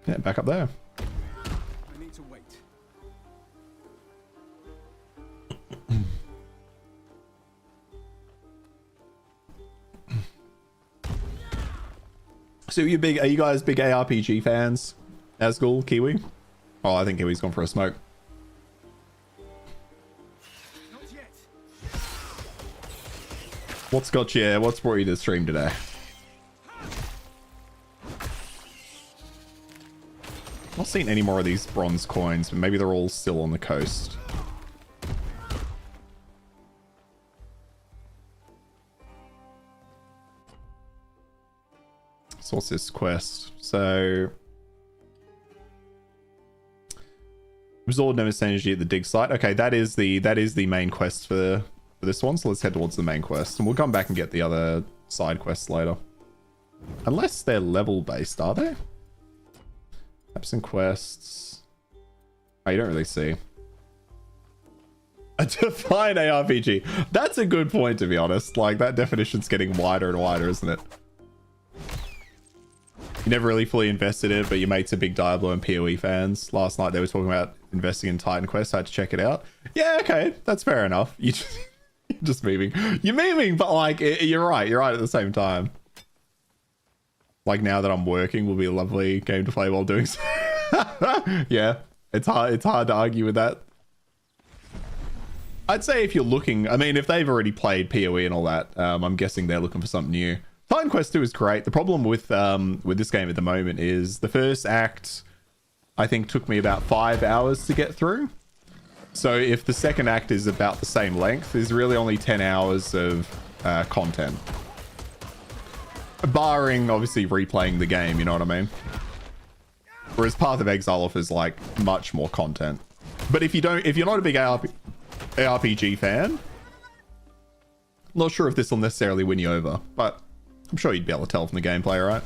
Yeah, back up there. I need to wait. So are you guys big ARPG fans? Nazgul, Kiwi? Oh, I think Kiwi's gone for a smoke. Not yet. What's got you? What's brought you to the stream today? Not seen any more of these bronze coins, but maybe they're all still on the coast. So what's this quest? So absorb Nemesis energy at the dig site. Okay, that is the main quest for this one. So let's head towards the main quest, and we'll come back and get the other side quests later. Unless they're level based, are they? Absent quests. Oh, you don't really see. A defined ARPG. That's a good point, to be honest. Like, that definition's getting wider and wider, isn't it? You never really fully invested in it, but your mates are big Diablo and PoE fans. Last night they were talking about investing in Titan Quest. I had to check it out. Yeah, okay, that's fair enough. You're just memeing. You're memeing, but like, you're right. You're right at the same time. Like, now that I'm working will be a lovely game to play while doing so. Yeah, it's hard to argue with that. I'd say if you're looking, I mean, if they've already played PoE and all that, I'm guessing they're looking for something new. Titan Quest 2 is great. The problem with this game at the moment is the first act, I think, took me about 5 hours to get through. So if the second act is about the same length, there's really only 10 hours of content. Barring, obviously, replaying the game, you know what I mean? Whereas Path of Exile offers, like, much more content. But if you're not a big ARPG fan, not sure if this will necessarily win you over, but I'm sure you'd be able to tell from the gameplay, right?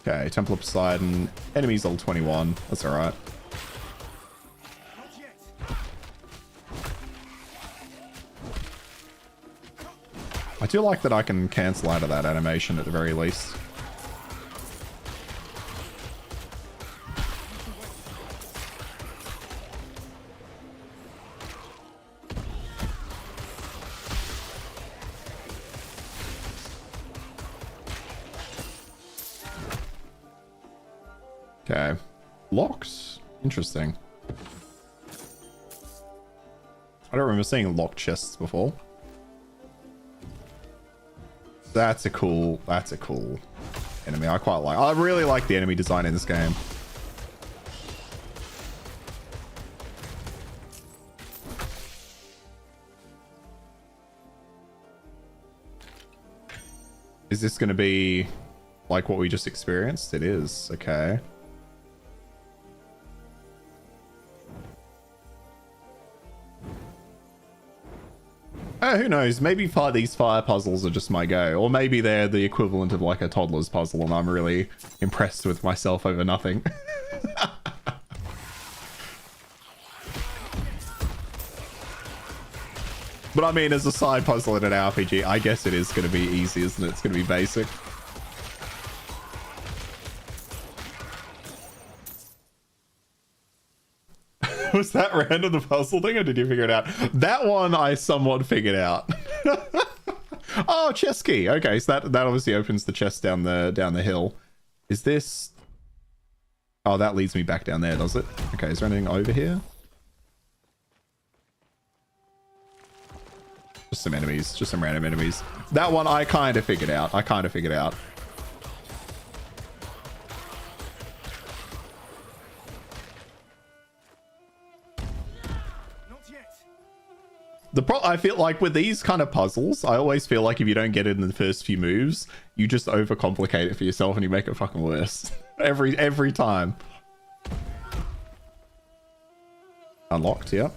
Okay, Temple of Poseidon. Enemies level 21. That's alright. I do like that I can cancel out of that animation at the very least. Okay. Locks? Interesting. I don't remember seeing locked chests before. That's a cool enemy. I really like the enemy design in this game. Is this going to be like what we just experienced? It is. Okay. Who knows? Maybe these fire puzzles are just my go. Or maybe they're the equivalent of like a toddler's puzzle and I'm really impressed with myself over nothing. But I mean, as a side puzzle in an RPG, I guess it is going to be easy, isn't it? It's going to be basic. Was that random, the puzzle thing, or did you figure it out? That one I somewhat figured out. Oh, chest key. Okay, so that obviously opens the chest down the hill. Is this... Oh, that leads me back down there, does it? Okay, is there anything over here? Just some enemies. Just some random enemies. That one I kind of figured out. Not yet. I feel like with these kind of puzzles, I always feel like if you don't get it in the first few moves, you just overcomplicate it for yourself and you make it fucking worse. every time. Unlocked, yeah.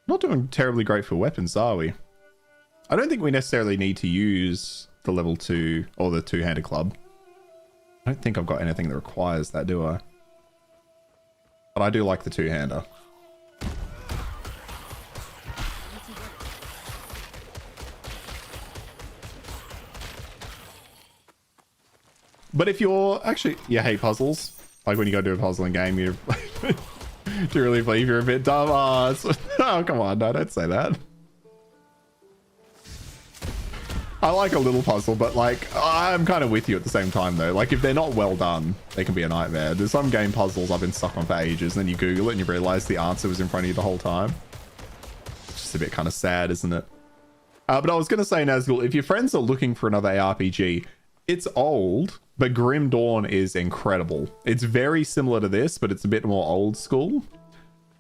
Not doing terribly great for weapons, are we? I don't think we necessarily need to use the level 2 or the two-handed club. I don't think I've got anything that requires that, do I? But I do like the two-hander. But if you're actually, you hate puzzles, like when you go do a puzzling game, you do you really believe you're a bit dumb? Oh, come on, no, don't say that. I like a little puzzle, but like, I'm kind of with you at the same time though. Like if they're not well done, they can be a nightmare. There's some game puzzles I've been stuck on for ages, and then you Google it and you realize the answer was in front of you the whole time. It's just a bit kind of sad, isn't it? But I was going to say, Nazgul, if your friends are looking for another ARPG, it's old, but Grim Dawn is incredible. It's very similar to this, but it's a bit more old school.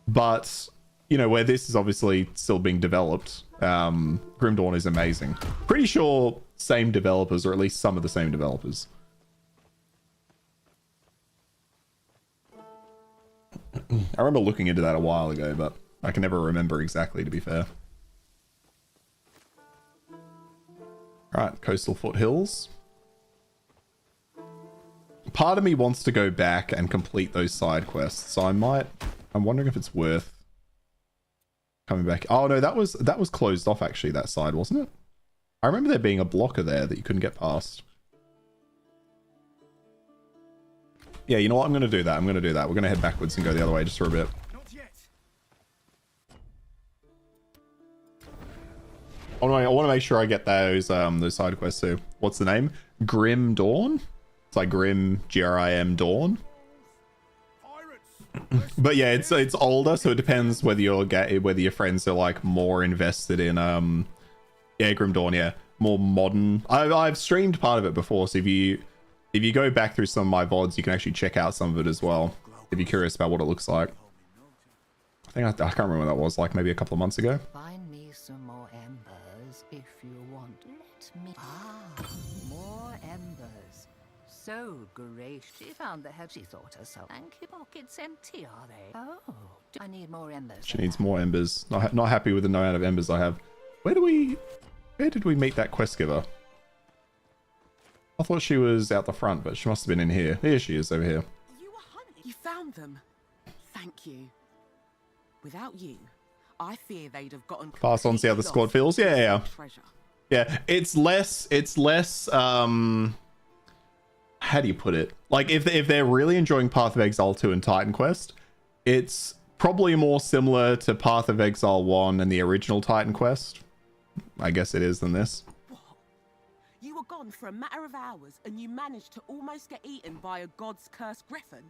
But, you know, where this is obviously still being developed, Grim Dawn is amazing. Pretty sure same developers, or at least some of the same developers. I remember looking into that a while ago, but I can never remember exactly, to be fair. Alright, Coastal Foothills. Part of me wants to go back and complete those side quests, so I'm wondering if it's worth coming back. Oh no, that was closed off actually, that side, wasn't it? I remember there being a blocker there that you couldn't get past. Yeah, you know what? I'm going to do that. We're going to head backwards and go the other way just for a bit. Not yet. I want to make sure I get those side quests too. What's the name? Grim Dawn? It's like Grim, G-R-I-M, Dawn. But yeah, it's older, so it depends whether your friends are like more invested in yeah, Grim Dawn, yeah, more modern. I've streamed part of it before, so if you go back through some of my VODs, you can actually check out some of it as well if you're curious about what it looks like. I can't remember when that was, like maybe a couple of months ago. Find me some more embers if you want. Let me. More embers. So gracious. She found the head. She thought herself. Thank you. Pockets empty, are they? Oh, I need more embers. She needs more embers. Not happy with the amount of embers I have. Where did we meet that quest giver? I thought she was out the front, but she must have been in here. Here she is, over here. You were hunting. You found them. Thank you. Without you, I fear they'd have gotten. Pass on, see how the squad feels. Yeah. Yeah, it's less how do you put it? Like if they're really enjoying Path of Exile 2 and Titan Quest, it's probably more similar to Path of Exile 1 and the original Titan Quest. I guess it is than this. What? You were gone for a matter of hours and you managed to almost get eaten by a god's cursed griffin.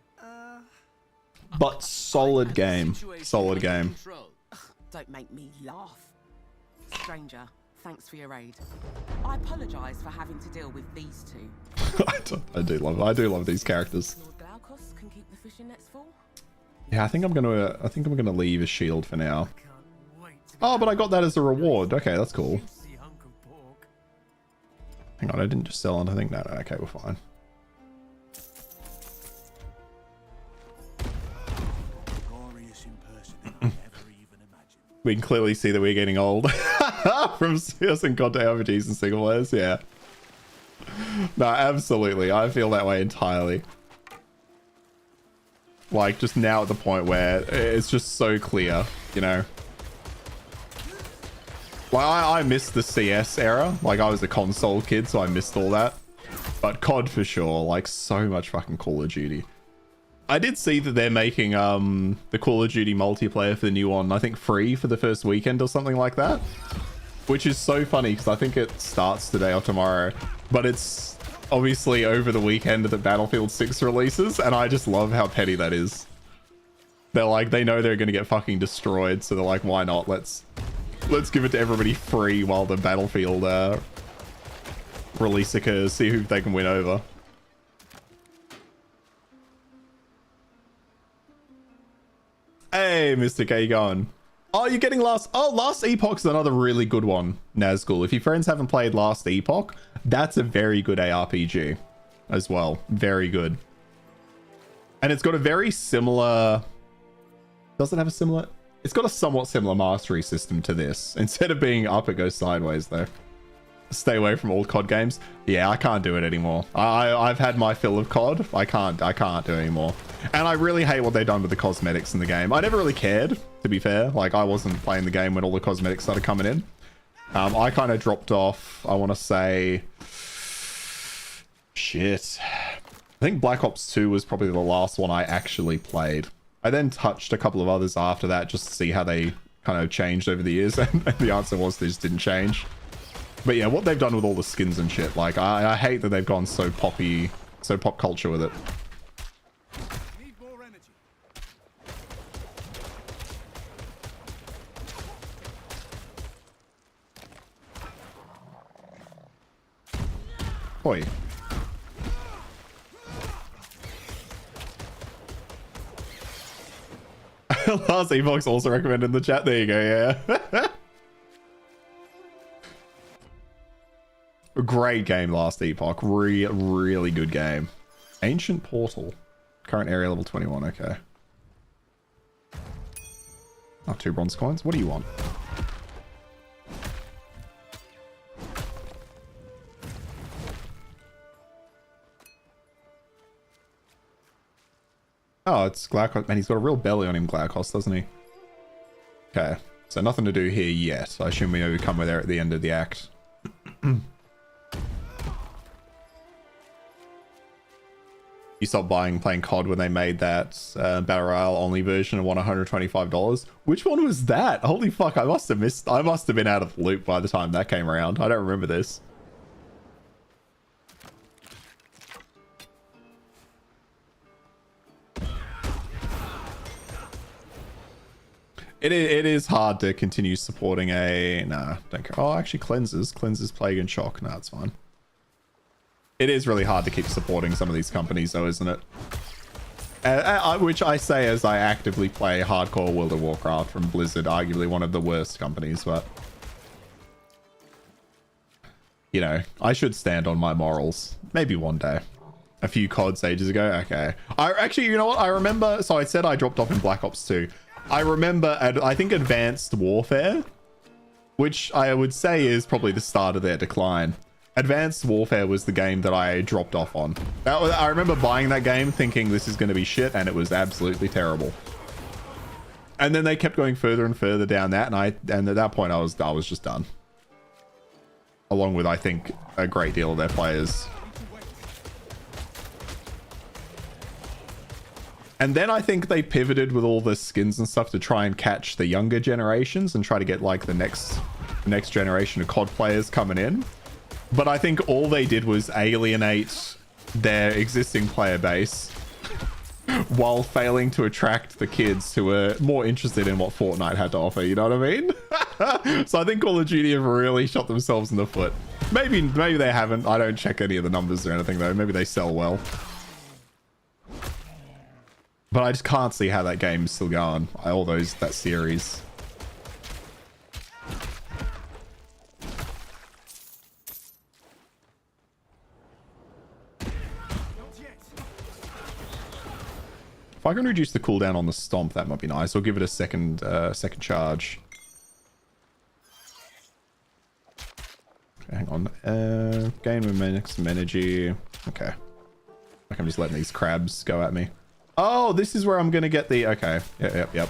But solid game. Solid game. Don't make me laugh. Stranger, thanks for your aid. I apologize for having to deal with these two. I do love these characters. Lord Glaucus can keep the fishing nets full. Yeah, I think I'm gonna leave a shield for now. Oh, but I got that as a reward. Okay, that's cool. Hang on, I didn't just sell anything. No, okay, we're fine. We can clearly see that we're getting old from seriously content RPGs and single players. Yeah. No, absolutely. I feel that way entirely. Like just now at the point where it's just so clear, you know. Like, I missed the CS era. Like, I was a console kid, so I missed all that. But COD for sure. Like, so much fucking Call of Duty. I did see that they're making the Call of Duty multiplayer for the new one, I think free for the first weekend or something like that. Which is so funny, because I think it starts today or tomorrow. But it's obviously over the weekend that Battlefield 6 releases, and I just love how petty that is. They're like, they know they're going to get fucking destroyed, so they're like, why not? Let's give it to everybody free while the Battlefield release occurs, see who they can win over. Hey, Mr. K, going? Oh, you're getting Last Epoch's another really good one, Nazgul. If your friends haven't played Last Epoch, that's a very good ARPG as well. Very good. And it's got a very similar... Does it have a similar... It's got a somewhat similar mastery system to this. Instead of being up, it goes sideways, though. Stay away from old COD games. Yeah, I can't do it anymore. I've had my fill of COD. I can't do it anymore. And I really hate what they've done with the cosmetics in the game. I never really cared, to be fair. Like, I wasn't playing the game when all the cosmetics started coming in. I kind of dropped off, I want to say... Shit. I think Black Ops 2 was probably the last one I actually played. I then touched a couple of others after that just to see how they kind of changed over the years. And the answer was they just didn't change. But yeah, what they've done with all the skins and shit, like, I hate that they've gone so poppy, so pop culture with it. Need more energy. Oi. Last Evox also recommended in the chat. There you go, yeah. Great game, Last Epoch. Really good game. Ancient Portal. Current area level 21, okay. Oh, 2 bronze coins. What do you want? Oh, it's Glaucos. Man, he's got a real belly on him, Glaucos, doesn't he? Okay. So nothing to do here yet. I assume we overcome with there at the end of the act. You stopped playing COD when they made that Battle Royale only version and won $125. Which one was that? Holy fuck, I must have been out of the loop by the time that came around. I don't remember this. It is hard to continue supporting a... Nah, don't care. Oh, actually, Cleanses, Plague, and Shock. Nah, it's fine. It is really hard to keep supporting some of these companies, though, isn't it? Which I say as I actively play hardcore World of Warcraft from Blizzard, arguably one of the worst companies, but... You know, I should stand on my morals. Maybe one day. A few CODs ages ago? Okay. Actually, you know what? I remember... So I said I dropped off in Black Ops 2. I remember, I think, Advanced Warfare, which I would say is probably the start of their decline. Advanced Warfare was the game that I dropped off on. I remember buying that game thinking this is going to be shit, and it was absolutely terrible. And then they kept going further and further down that, and at that point I was just done. Along with, I think, a great deal of their players. And then I think they pivoted with all the skins and stuff to try and catch the younger generations and try to get like the next generation of COD players coming in. But I think all they did was alienate their existing player base while failing to attract the kids who were more interested in what Fortnite had to offer, you know what I mean? So I think Call of Duty have really shot themselves in the foot. Maybe they haven't. I don't check any of the numbers or anything though. Maybe they sell well. But I just can't see how that game's still going. That series. If I can reduce the cooldown on the stomp, that might be nice. Or give it a second charge. Okay, hang on. Gain some energy. Okay. Like I'm just letting these crabs go at me. Oh, this is where I'm going to get the... Okay. Yep.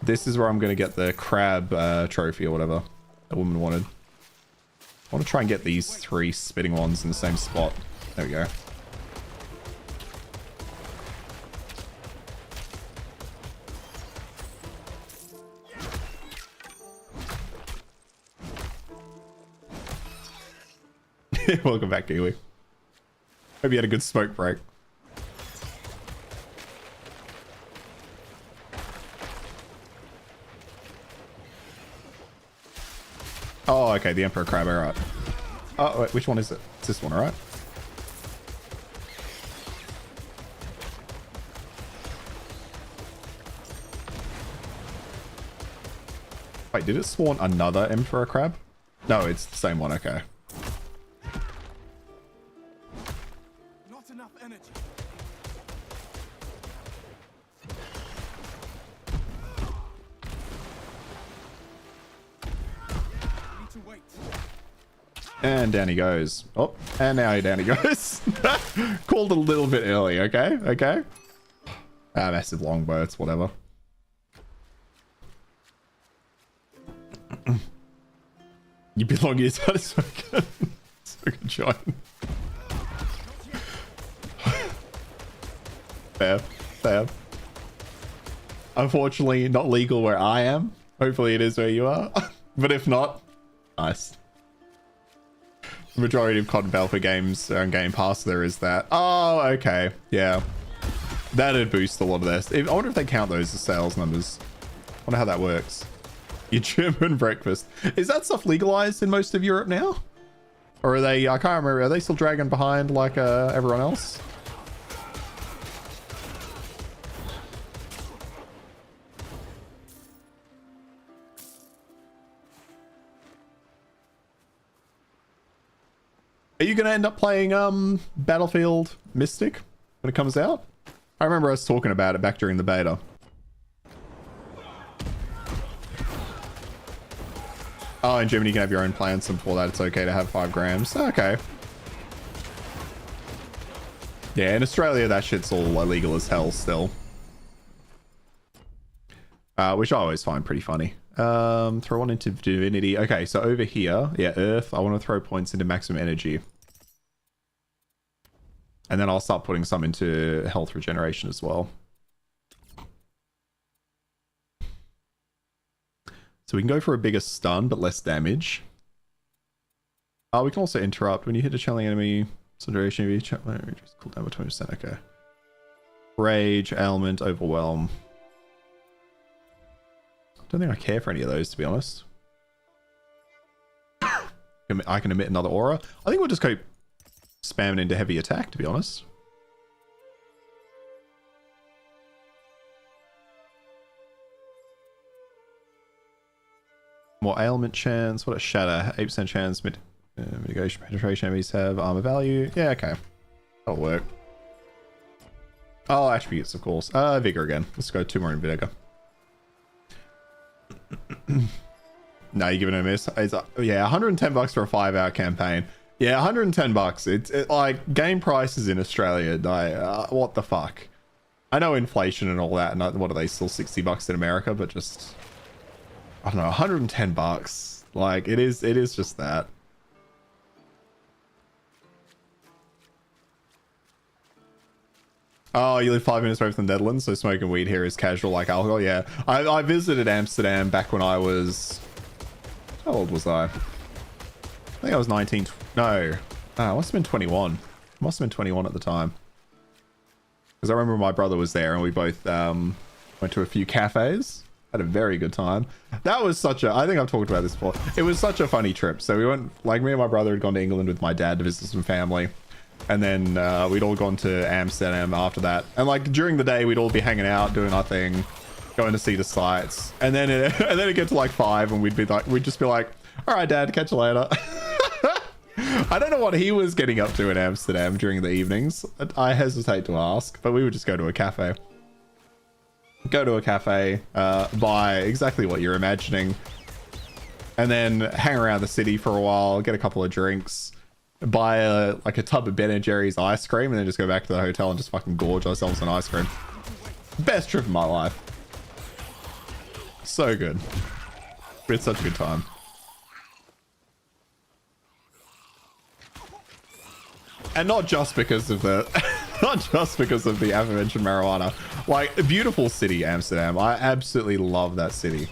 this is where I'm going to get the crab trophy or whatever the woman wanted. I want to try and get these 3 spitting ones in the same spot. There we go. Welcome back, Kiwi. Hope you had a good smoke break. Oh, okay, the Emperor Crab, alright. Oh, wait, which one is it? It's this one, alright? Wait, did it spawn another Emperor Crab? No, it's the same one, okay. Not enough energy. Need to wait. And down he goes. Oh, and now down he goes. Called a little bit early, okay? Okay. Ah, massive longbow, it's whatever. You belong here, so so good. So good join. Fair, fair. Unfortunately, not legal where I am. Hopefully it is where you are. But if not, nice. The majority of COD Belfer games on Game Pass, there is that. Oh, okay. Yeah. That'd boost a lot of this. I wonder if they count those as sales numbers. I wonder how that works. Your German breakfast. Is that stuff legalized in most of Europe now? Or are they, I can't remember, are they still dragging behind like everyone else? Are you going to end up playing Battlefield Mystic when it comes out? I remember us talking about it back during the beta. Oh, in Germany you can have your own plants, and before that it's okay to have 5 grams. Okay. Yeah, in Australia that shit's all illegal as hell still. Which I always find pretty funny. Throw one into Divinity. Okay, so over here, yeah, Earth, I want to throw points into maximum energy. And then I'll start putting some into health regeneration as well. So we can go for a bigger stun, but less damage. We can also interrupt. When you hit a challenging enemy, some duration of each cool down by 20%. Okay. Rage, ailment, overwhelm. Don't think I care for any of those, to be honest. I can emit another aura. I think we'll just go spamming into heavy attack, to be honest. More ailment chance. What a shatter. 8% chance. Mitigation penetration enemies have armor value. Yeah, okay. That'll work. Oh, attributes, of course. Vigor again. Let's go 2 more in Vigor. No, you're giving it a miss. It's, yeah, 110 bucks for a 5-hour campaign. Yeah, 110 bucks. It's like game prices in Australia. What the fuck? I know inflation and all that. And what are they still 60 bucks in America? But just, I don't know, 110 bucks. Like it is just that. Oh, you live 5 minutes away from the Netherlands, so smoking weed here is casual like alcohol. Yeah, I visited Amsterdam back when I was, how old was I? I think I was 19. No, I must have been 21. Must have been 21 at the time. Because I remember my brother was there and we both went to a few cafes. Had a very good time. That was such a, I think I've talked about this before. It was such a funny trip. So we went, like me and my brother had gone to England with my dad to visit some family. And then we'd all gone to Amsterdam after that. And like during the day, we'd all be hanging out, doing our thing, going to see the sights. And then it'd get to like 5 and we'd just be like, all right, Dad, catch you later. I don't know what he was getting up to in Amsterdam during the evenings. I hesitate to ask, but we would just go to a cafe. Go to a cafe, buy exactly what you're imagining, and then hang around the city for a while, get a couple of drinks, buy like a tub of Ben & Jerry's ice cream, and then just go back to the hotel and just fucking gorge ourselves on ice cream. Best trip of my life. So good. We had such a good time. And not just because of the not just because of the aforementioned marijuana. Like, a beautiful city, Amsterdam. I absolutely love that city.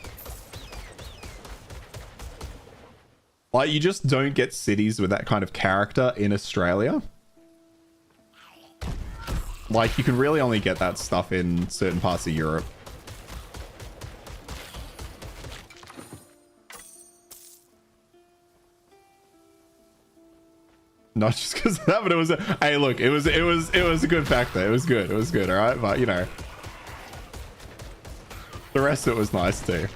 Like, you just don't get cities with that kind of character in Australia. Like, you can really only get that stuff in certain parts of Europe. Not just because of that, but it was hey, look, it was a good factor. It was good, all right? But, you know, the rest of it was nice too.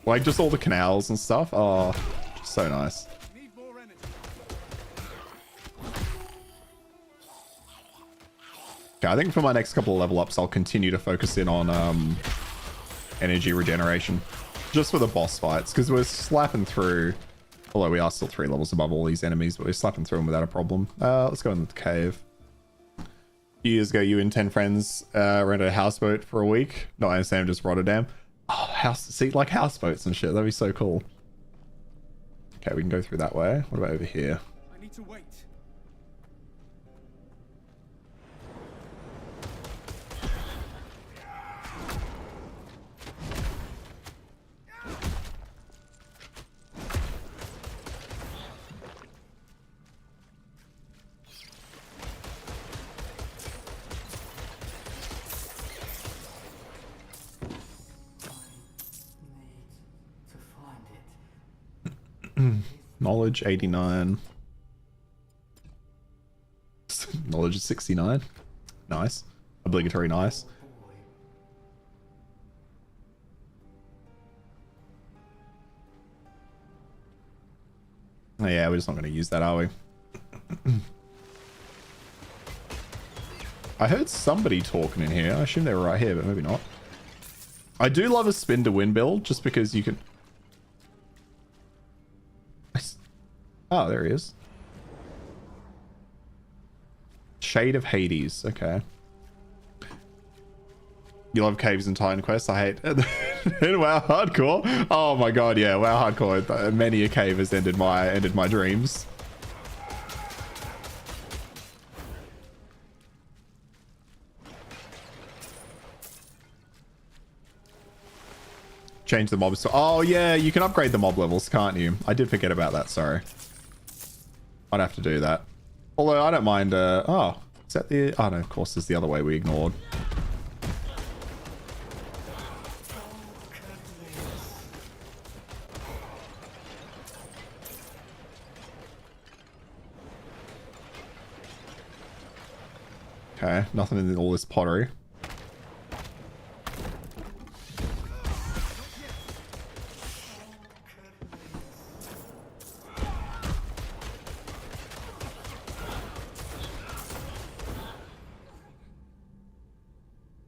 Like, just all the canals and stuff. Oh, just so nice. Okay, I think for my next couple of level ups, I'll continue to focus in on energy regeneration. Just for the boss fights, because we're slapping through... Although we are still 3 levels above all these enemies, but we're slapping through them without a problem. Let's go in the cave. A few years ago, you and 10 friends rented a houseboat for a week. Not Amsterdam, just Rotterdam. Oh, see, like houseboats and shit. That'd be so cool. Okay, we can go through that way. What about over here? I need to wait. Knowledge 89. Knowledge is 69. Nice. Obligatory nice. Oh yeah, we're just not going to use that, are we? I heard somebody talking in here. I assume they were right here, but maybe not. I do love a spin to win build, just because you can... Oh, there he is. Shade of Hades. Okay. You love caves and Titan Quest? I hate WoW Hardcore. Oh my god, yeah, WoW Hardcore. Many a cave has ended my dreams. Change the mobs. Oh yeah, you can upgrade the mob levels, can't you? I did forget about that. Sorry. I'd have to do that. Although I don't mind. Oh, is that the? Oh no, of course, there's the other way we ignored. Okay, nothing in all this pottery.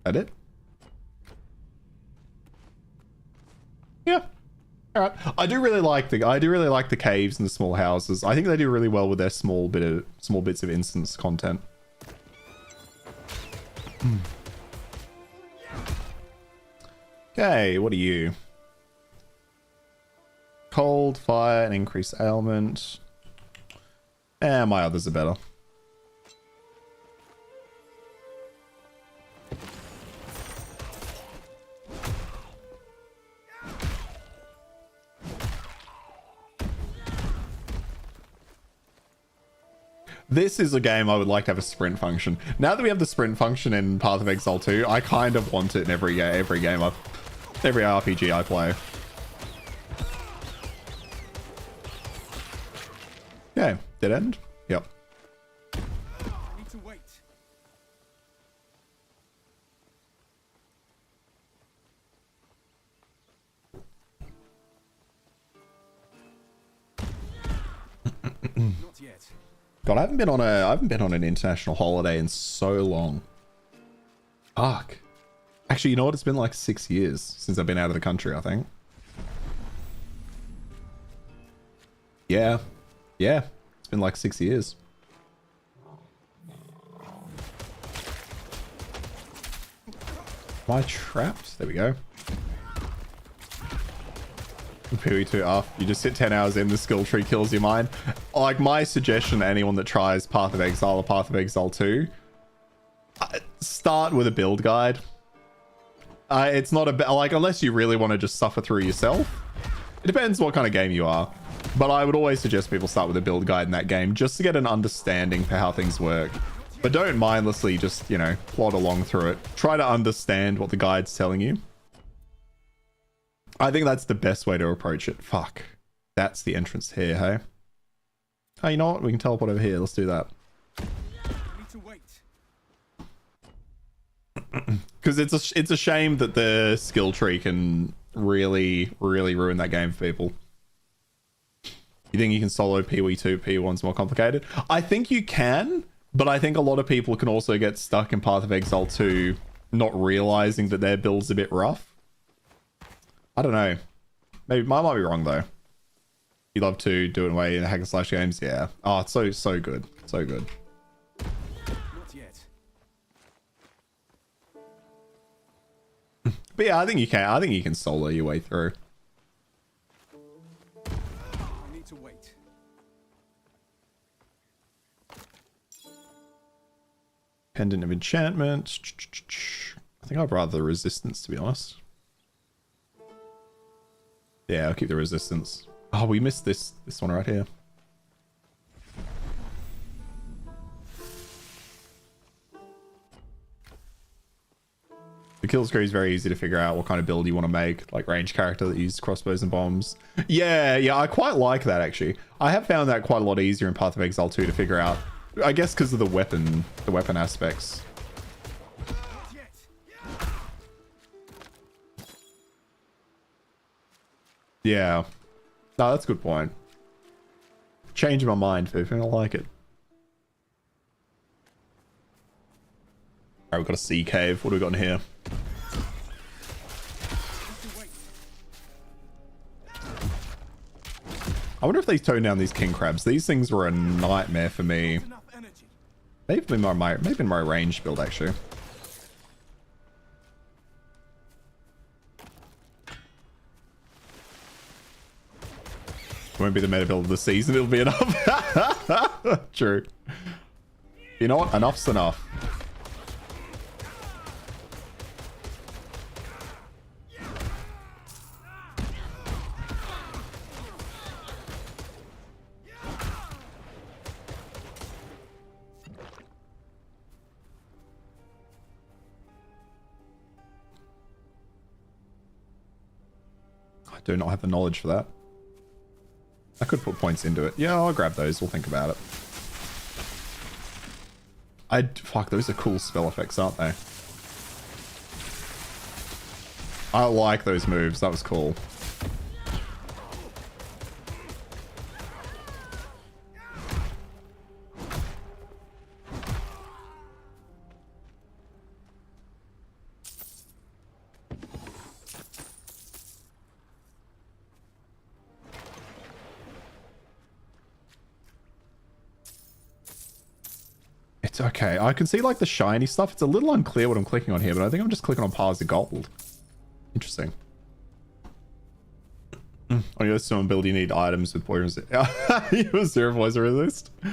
That it? Yeah. All right. I do really like the caves and the small houses. I think they do really well with their small bits of instance content. Okay, what are you? Cold, fire, and increased ailment. Eh, my others are better. This is a game I would like to have a sprint function. Now that we have the sprint function in Path of Exile 2, I kind of want it in every game, every RPG I play. Okay, dead end? Yep. I need to wait. Not yet. God, I haven't been on an international holiday in so long. Fuck. Actually, you know what? It's been like 6 years since I've been out of the country, I think. Yeah. Yeah. It's been like 6 years. Come Am I trapped? There we go. PoE2 off. You just sit 10 hours in, the skill tree kills your mind. Like, my suggestion to anyone that tries Path of Exile or Path of Exile 2, start with a build guide. It's not a... Like, unless you really want to just suffer through yourself. It depends what kind of game you are. But I would always suggest people start with a build guide in that game, just to get an understanding for how things work. But don't mindlessly just, you know, plod along through it. Try to understand what the guide's telling you. I think that's the best way to approach it. Fuck. That's the entrance here, hey? Oh, you know what? We can teleport over here. Let's do that. Because it's a shame that the skill tree can really ruin that game for people. You think you can solo PoE2, PoE1's more complicated? I think you can, but I think a lot of people can also get stuck in Path of Exile 2 not realizing that their build's a bit rough. I don't know. Maybe I might be wrong though. You love to do it away in hack and slash games, yeah. Oh, it's so good, so good. Not yet. But yeah, I think you can. I think you can solo your way through. I need to wait. Pendant of Enchantment. I think I'd rather the Resistance, to be honest. Yeah, I'll keep the Resistance. Oh, we missed this one right here. The kill screen is very easy to figure out what kind of build you want to make, like range character that uses crossbows and bombs. Yeah, I quite like that actually. I have found that quite a lot easier in Path of Exile 2 to figure out. I guess because of the weapon aspects. Yeah. No, that's a good point. Changing my mind, Fifi. I like it. Alright, we've got a sea cave. What do we got in here? I wonder if they tone down these king crabs. These things were a nightmare for me. Maybe my ranged build, actually. Won't be the meta build of the season, it'll be enough. True. You know what? Enough's enough. I do not have the knowledge for that. I could put points into it. Yeah, I'll grab those. We'll think about it. Fuck, those are cool spell effects, aren't they? I like those moves. That was cool. It's okay. I can see like the shiny stuff. It's a little unclear what I'm clicking on here, but I think I'm just clicking on piles of gold. Interesting. On your stone build, you need items with poison. You have 0 poison resist. A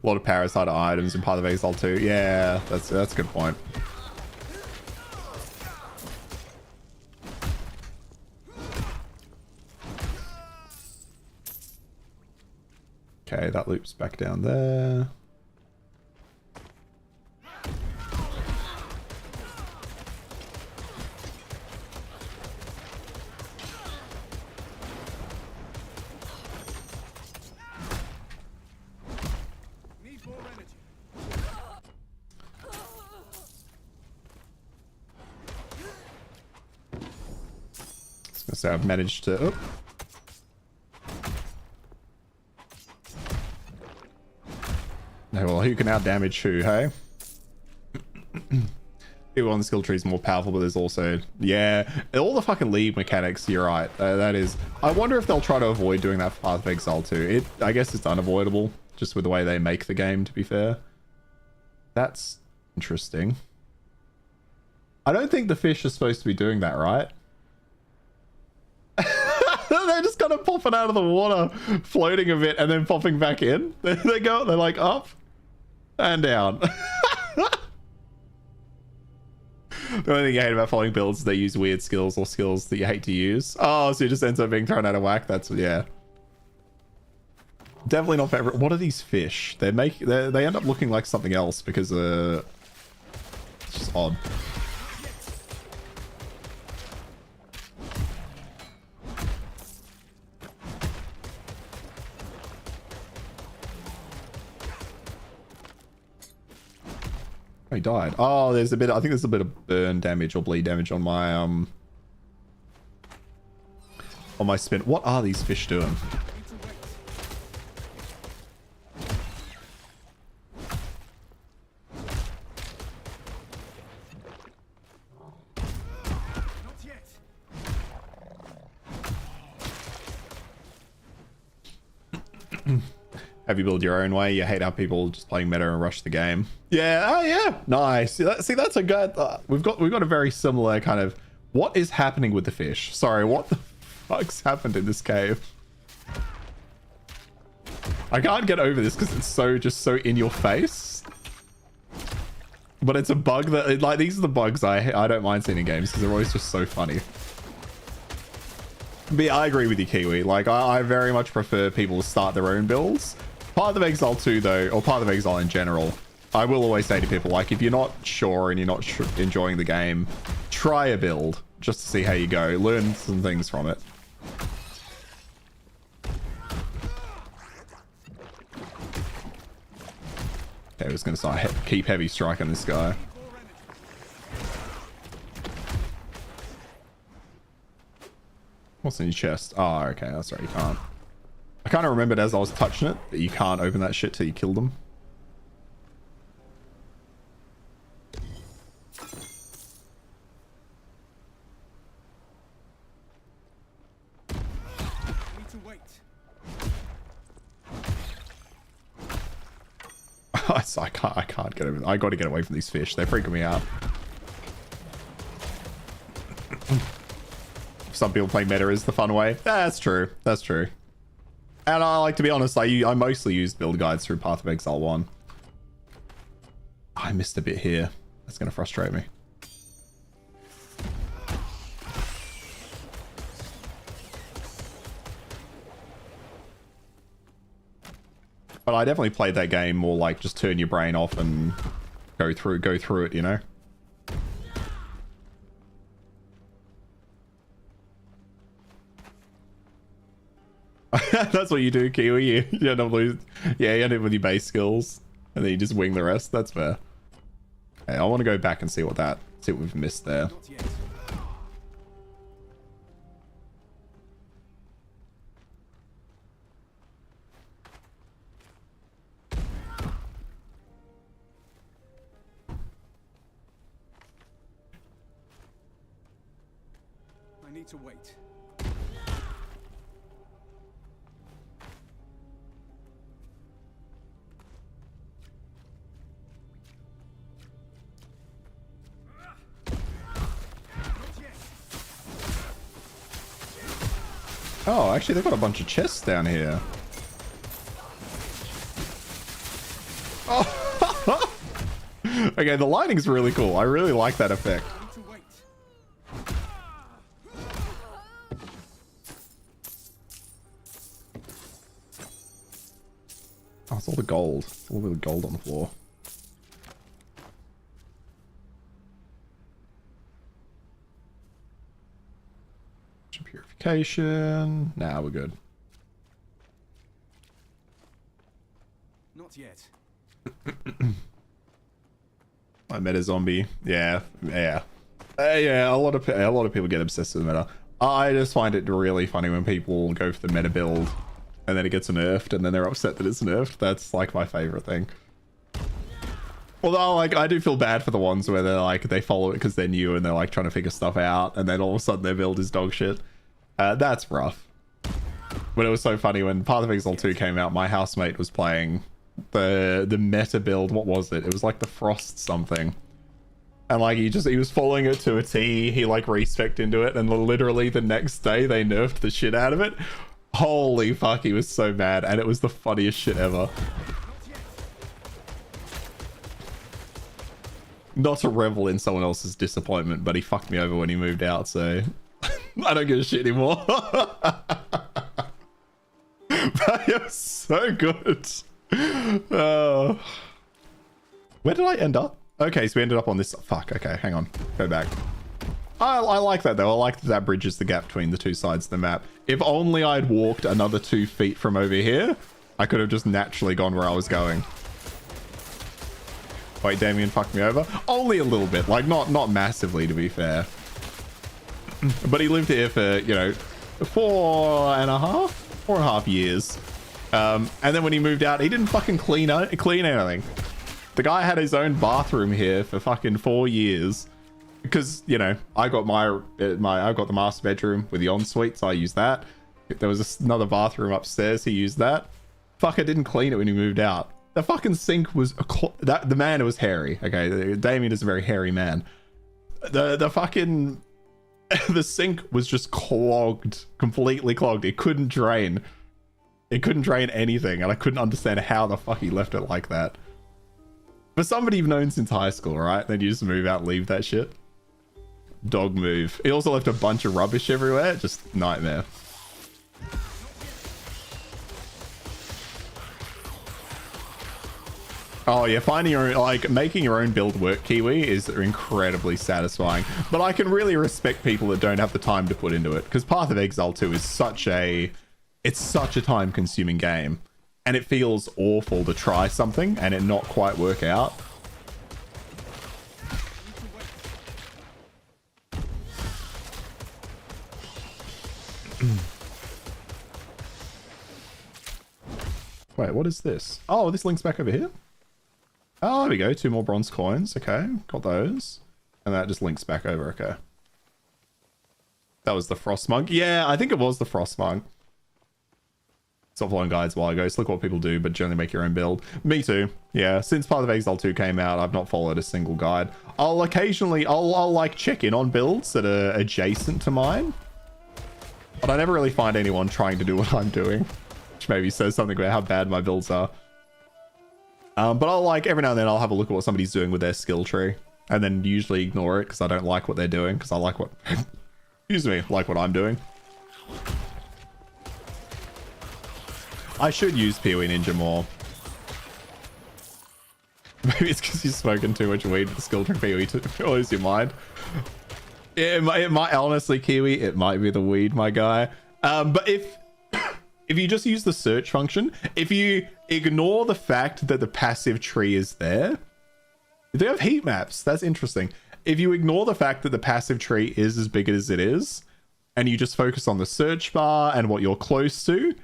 lot of parasite items in Path of Exile 2. Yeah, that's a good point. Okay, that loops back down there. So I've managed to... Oh. No, well, who can out-damage who, hey? People on the skill tree is more powerful, but there's also... Yeah, all the fucking league mechanics, you're right. That is... I wonder if they'll try to avoid doing that for Path of Exile 2. I guess it's unavoidable, just with the way they make the game, to be fair. That's interesting. I don't think the fish is supposed to be doing that, right? They're just kind of popping out of the water, floating a bit, and then popping back in. They go, they're like up and down. The only thing I hate about following builds is they use weird skills or skills that you hate to use. Oh, so it just ends up being thrown out of whack. That's, yeah. Definitely not favorite. What are these fish? They end up looking like something else because it's just odd. He died. Oh, there's a bit. I think there's a bit of burn damage or bleed damage on my spin. What are these fish doing? Have you build your own way? You hate how people just playing meta and rush the game. Yeah, oh yeah, nice. See, that's a good. We've got a very similar kind of. What is happening with the fish? Sorry, what the fuck's happened in this cave? I can't get over this because it's so in your face. But it's a bug that like these are the bugs I don't mind seeing in games because they're always just so funny. But yeah, I agree with you, Kiwi. Like I very much prefer people to start their own builds. Path of Exile 2 though, or Path of Exile in general, I will always say to people, like, if you're not sure and you're not enjoying the game, try a build just to see how you go. Learn some things from it. Okay, I was going to say, keep heavy strike on this guy. What's in your chest? Oh, okay, that's right, you can't. I kind of remembered as I was touching it that you can't open that shit till you kill them. I can't get over. I got to get away from these fish. They're freaking me out. Some people play meta is the fun way. That's true. That's true. And I like to be honest, I mostly used build guides through Path of Exile 1. I missed a bit here. That's going to frustrate me. But I definitely played that game more like just turn your brain off and go through it, you know? That's what you do, Kiwi. You end up losing. Yeah, you end up with your base skills, and then you just wing the rest. That's fair. Hey, I want to go back and see what we've missed there. I need to wait. Oh, actually, they've got a bunch of chests down here. Oh. Okay, the lighting's really cool. I really like that effect. Oh, it's all the gold. All the gold on the floor. Purification. Nah, we're good. Not yet. I meta zombie. Yeah. Yeah, a lot of people get obsessed with meta. I just find it really funny when people go for the meta build and then it gets nerfed and then they're upset that it's nerfed. That's like my favorite thing. Although, like, I do feel bad for the ones where they're like, they follow it because they're new and they're like trying to figure stuff out and then all of a sudden their build is dog shit. That's rough. But it was so funny when Path of Exile 2 came out, my housemate was playing the meta build. What was it? It was like the Frost something. And like he was following it to a T. He like respec'd into it, and literally the next day they nerfed the shit out of it. Holy fuck, he was so mad, and it was the funniest shit ever. Not to revel in someone else's disappointment, but he fucked me over when he moved out, so I don't give a shit anymore. But it was so good. Where did I end up? Okay, so we ended up on this. Fuck, okay, hang on. Go back. I like that, though. I like that that bridges the gap between the two sides of the map. If only I'd walked another 2 feet from over here, I could have just naturally gone where I was going. Wait, Damien fucked me over? Only a little bit. Like, not massively, to be fair. But he lived here for, you know, 4.5 years. And then when he moved out, he didn't fucking clean anything. The guy had his own bathroom here for fucking 4 years. Because, you know, I got I got the master bedroom with the ensuite, so I used that. If there was another bathroom upstairs, he used that. Fucker didn't clean it when he moved out. The fucking sink was the man was hairy. Okay, Damien is a very hairy man. The fucking the sink was just clogged, completely clogged. It couldn't drain. It couldn't drain anything, and I couldn't understand how the fuck he left it like that. For somebody you've known since high school, right? Then you just move out, leave that shit. Dog move. He also left a bunch of rubbish everywhere. Just nightmare. Oh yeah, finding your own, like making your own build work, Kiwi, is incredibly satisfying. But I can really respect people that don't have the time to put into it, because Path of Exile 2 is such a time-consuming game, and it feels awful to try something and it not quite work out. Wait, what is this? Oh, this links back over here. Oh, there we go. 2 more bronze coins. Okay, got those. And that just links back over. Okay. That was the Frost Monk. Yeah, I think it was the Frost Monk. Stopped following guides a while ago. So look what people do, but generally make your own build. Me too. Yeah, since Path of Exile 2 came out, I've not followed a single guide. I'll occasionally, I'll like check in on builds that are adjacent to mine. But I never really find anyone trying to do what I'm doing. Which maybe says something about how bad my builds are. But I'll like, every now and then I'll have a look at what somebody's doing with their skill tree. And then usually ignore it because I don't like what they're doing. Because I like what, excuse me, like what I'm doing. I should use PoE Ninja more. Maybe it's because you're smoking too much weed with the skill tree PoE to lose your mind. It might honestly, Kiwi, it might be the weed, my guy. But if you just use the search function, if you ignore the fact that the passive tree is there, they have heat maps. That's interesting. If you ignore the fact that the passive tree is as big as it is, and you just focus on the search bar and what you're close to,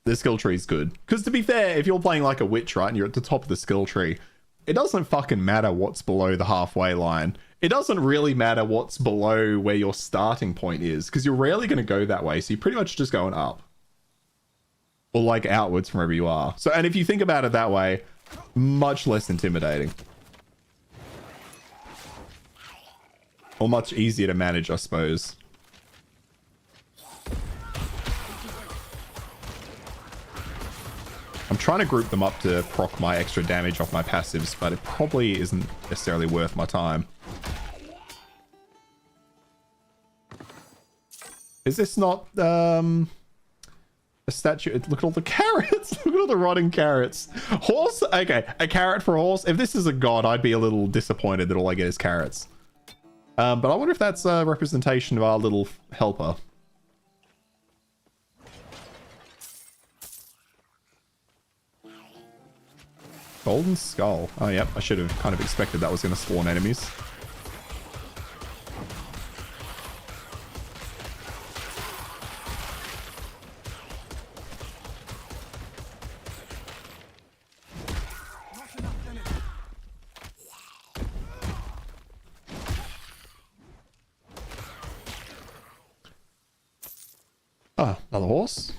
the skill tree is good. Because to be fair, if you're playing like a witch, right, and you're at the top of the skill tree, it doesn't fucking matter what's below the halfway line. It doesn't really matter what's below where your starting point is, because you're rarely going to go that way. So you're pretty much just going up. Or like outwards from wherever you are. So, and if you think about it that way, much less intimidating. Or much easier to manage, I suppose. I'm trying to group them up to proc my extra damage off my passives, but it probably isn't necessarily worth my time. Is this not, a statue? Look at all the carrots. Look at all the rotting carrots. Horse? Okay, a carrot for a horse. If this is a god, I'd be a little disappointed that all I get is carrots. But I wonder if that's a representation of our little helper. Golden skull. Oh, yep. I should have kind of expected that was going to spawn enemies. Ah, another horse.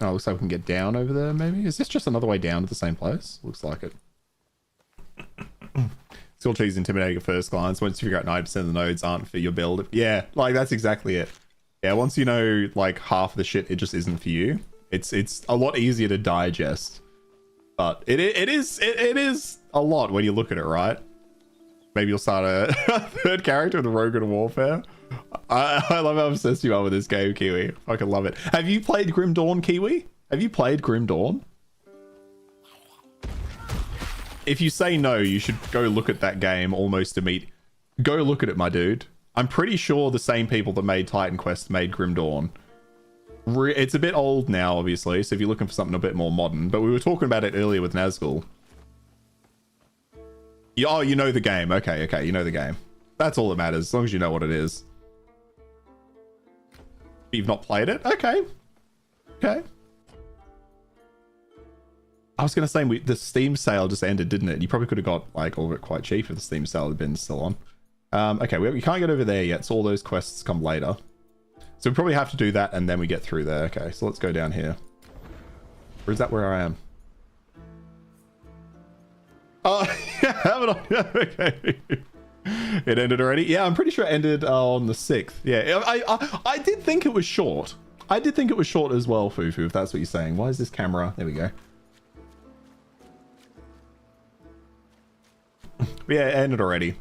Oh, looks like we can get down over there, maybe? Is this just another way down to the same place? Looks like it. Still cheese intimidating at first glance. Once you figure out 90% of the nodes aren't for your build. Yeah, like that's exactly it. Yeah, once you know like half the shit, it just isn't for you. It's a lot easier to digest. But it is a lot when you look at it, right? Maybe you'll start a third character with Rogan Warfare. I love how obsessed you are with this game, Kiwi. I fucking love it. Have you played Grim Dawn, Kiwi? Have you played Grim Dawn? If you say no, you should go look at that game almost immediately. Go look at it, my dude. I'm pretty sure the same people that made Titan Quest made Grim Dawn. It's a bit old now, obviously, so if you're looking for something a bit more modern, but we were talking about it earlier with Nazgul. Oh, you know the game. Okay, you know the game. That's all that matters, as long as you know what it is. You've not played it? Okay. I was going to say, the Steam sale just ended, didn't it? You probably could have got like all of it quite cheap if the Steam sale had been still on. Okay, we can't get over there yet, so all those quests come later. So we probably have to do that and then we get through there. Okay, so let's go down here. Or is that where I am? Oh, yeah, okay. It ended already? Yeah, I'm pretty sure it ended on the 6th. Yeah, I did think it was short. I did think it was short as well, Fufu, if that's what you're saying. Why is this camera? There we go. But yeah, it ended already.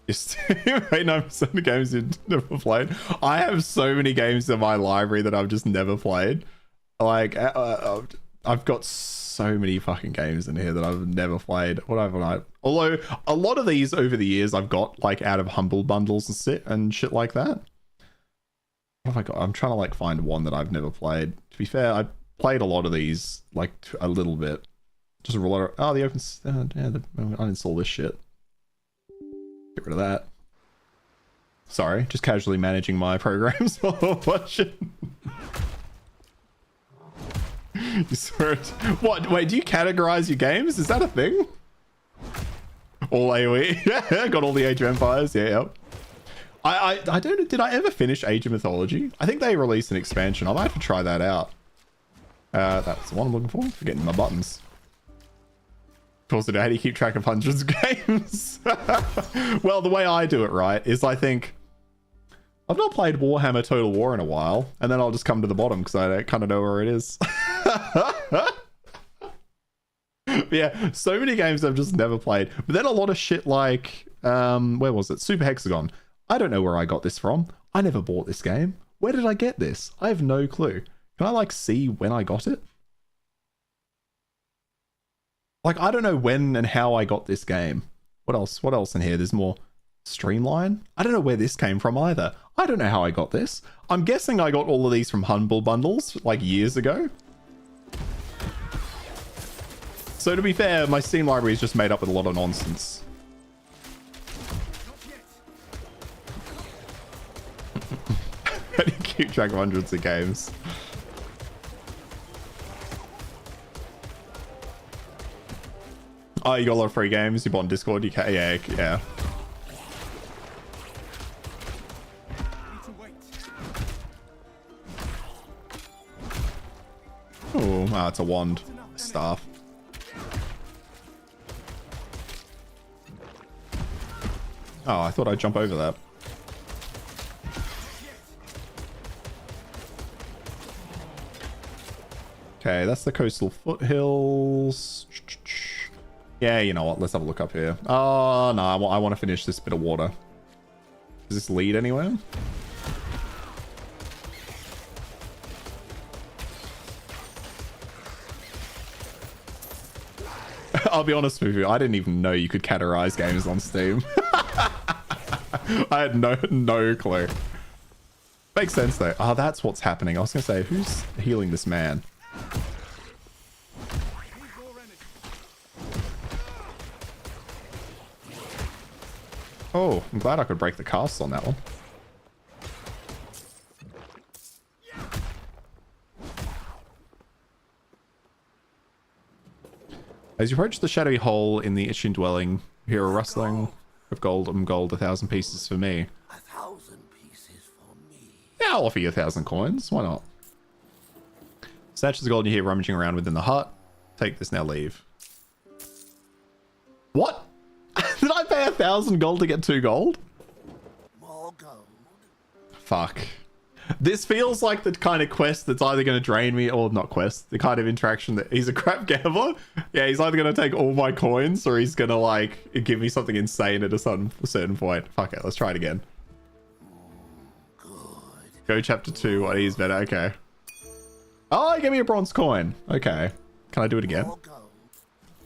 Just 89% of games you've never played. I have so many games in my library that I've just never played. Like, I've got so many fucking games in here that I've never played. What haven't I? Although a lot of these over the years I've got like out of humble bundles and shit like that. What have I got? I'm trying to like find one that I've never played. To be fair, I played a lot of these, like a little bit. Just a lot of, oh, the open, yeah, uninstall this shit. Get rid of that. Sorry, just casually managing my programs. You saw it. What? Wait, do you categorize your games? Is that a thing? All AoE. Yeah, got all the Age of Empires. Yeah, yep. I don't know. Did I ever finish Age of Mythology? I think they released an expansion. I might have to try that out. That's the one I'm looking for. Forgetting my buttons. Also, how do you keep track of hundreds of games? Well, the way I do it, right, is I think I've not played Warhammer Total War in a while, and then I'll just come to the bottom because I kind of know where it is. Yeah, so many games I've just never played. But then a lot of shit like, where was it? Super Hexagon. I don't know where I got this from. I never bought this game. Where did I get this? I have no clue. Can I like see when I got it? Like, I don't know when and how I got this game. What else? What else in here? There's more. Streamline? I don't know where this came from either. I don't know how I got this. I'm guessing I got all of these from Humble Bundles, like years ago. So to be fair, my Steam library is just made up with a lot of nonsense. How do you keep track of hundreds of games? Oh, you got a lot of free games. You bought on Discord. You can, yeah. Oh, it's a wand. Staff. Oh, I thought I'd jump over that. Okay, that's the coastal foothills. Yeah, you know what? Let's have a look up here. Oh, no, I want to finish this bit of water. Does this lead anywhere? I'll be honest with you, I didn't even know you could categorize games on Steam. I had no clue. Makes sense though. Oh, that's what's happening. I was gonna say, who's healing this man? Oh, I'm glad I could break the cast on that one. As you approach the shadowy hole in the Itchin dwelling, you hear a rustling of gold, 1,000 pieces for me. 1,000 pieces for me. Yeah, I'll offer you 1,000 coins. Why not? Snatches of gold you hear rummaging around within the hut. Take this, now leave. 1,000 gold to get 2 gold? More gold. Fuck. This feels like the kind of quest that's either going to drain me, or not quest, the kind of interaction that he's a crap gambler. Yeah, he's either going to take all my coins or he's going to like give me something insane at a certain point. Fuck it, let's try it again. Good. Go chapter 2, what is better? Okay. Oh, give me a bronze coin. Okay. Can I do it again? More gold.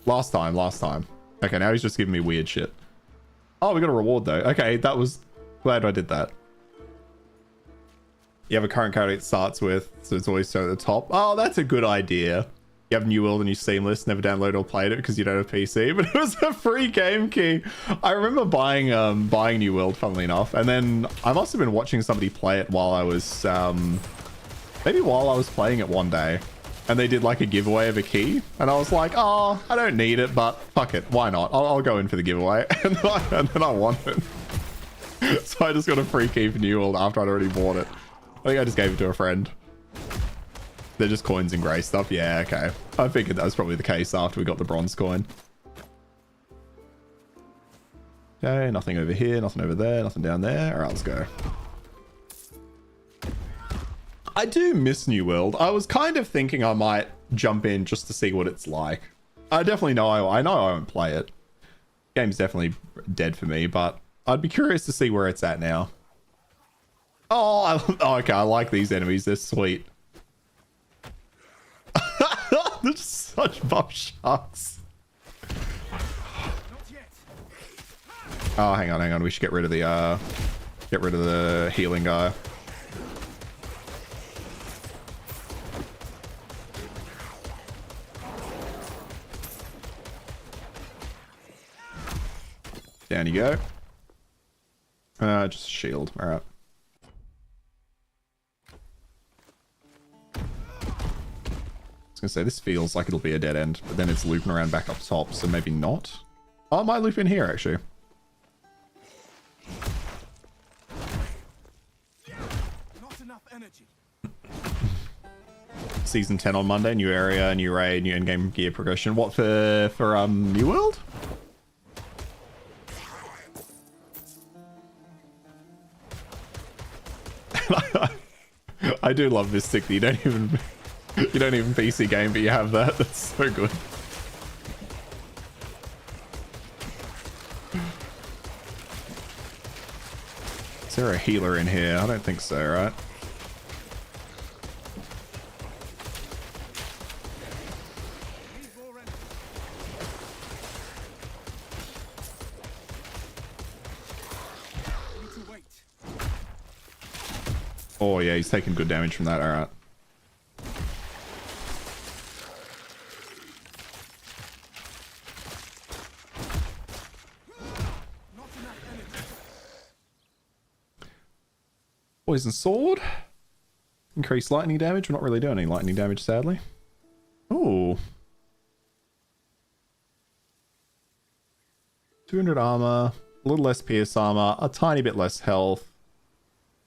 Last time. Okay, now he's just giving me weird shit. Oh, we got a reward though. Okay, that was... Glad I did that. You have a current character it starts with, so it's always so at the top. Oh, that's a good idea. You have New World and you Seamless, never downloaded or played it because you don't have PC, but it was a free game key. I remember buying New World, funnily enough, and then I must have been watching somebody play it while I was, maybe while I was playing it one day, and they did like a giveaway of a key, and I was like, oh, I don't need it, but fuck it, why not? I'll go in for the giveaway, and then I won it. So I just got a free key for New World after I'd already bought it. I think I just gave it to a friend. They're just coins and grey stuff. Yeah, okay. I figured that was probably the case after we got the bronze coin. Okay, nothing over here, nothing over there, nothing down there. All right, let's go. I do miss New World. I was kind of thinking I might jump in just to see what it's like. I definitely know I know I won't play it. Game's definitely dead for me, but I'd be curious to see where it's at now. Oh, okay, I like these enemies. They're sweet. They're just such buff sharks. Oh, hang on. We should get rid of the healing guy. Down you go. Just shield. All right. I was gonna say, this feels like it'll be a dead end, but then it's looping around back up top, so maybe not. Oh, it might loop in here, actually. Not enough energy. Season 10 on Monday, new area, new raid, new endgame gear progression. What for New World? I do love this stick that you don't even PC game, but you have that. That's so good. Is there a healer in here? I don't think so, right? Oh yeah, he's taking good damage from that. All right. Poison sword. Increased lightning damage. We're not really doing any lightning damage, sadly. Oh. 200 armor. A little less pierce armor. A tiny bit less health.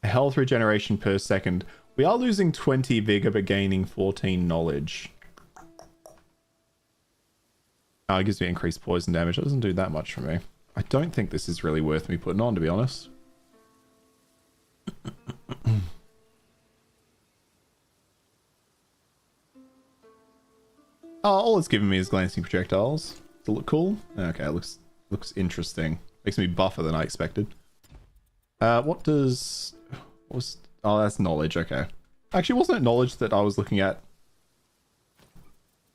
Health regeneration per second. We are losing 20 vigor but gaining 14 knowledge. Oh, it gives me increased poison damage. It doesn't do that much for me. I don't think this is really worth me putting on, to be honest. Oh, all it's giving me is glancing projectiles. Does it look cool? Okay, it looks interesting. Makes me buffer than I expected. What was... Oh, that's knowledge. Okay. Actually, wasn't it knowledge that I was looking at?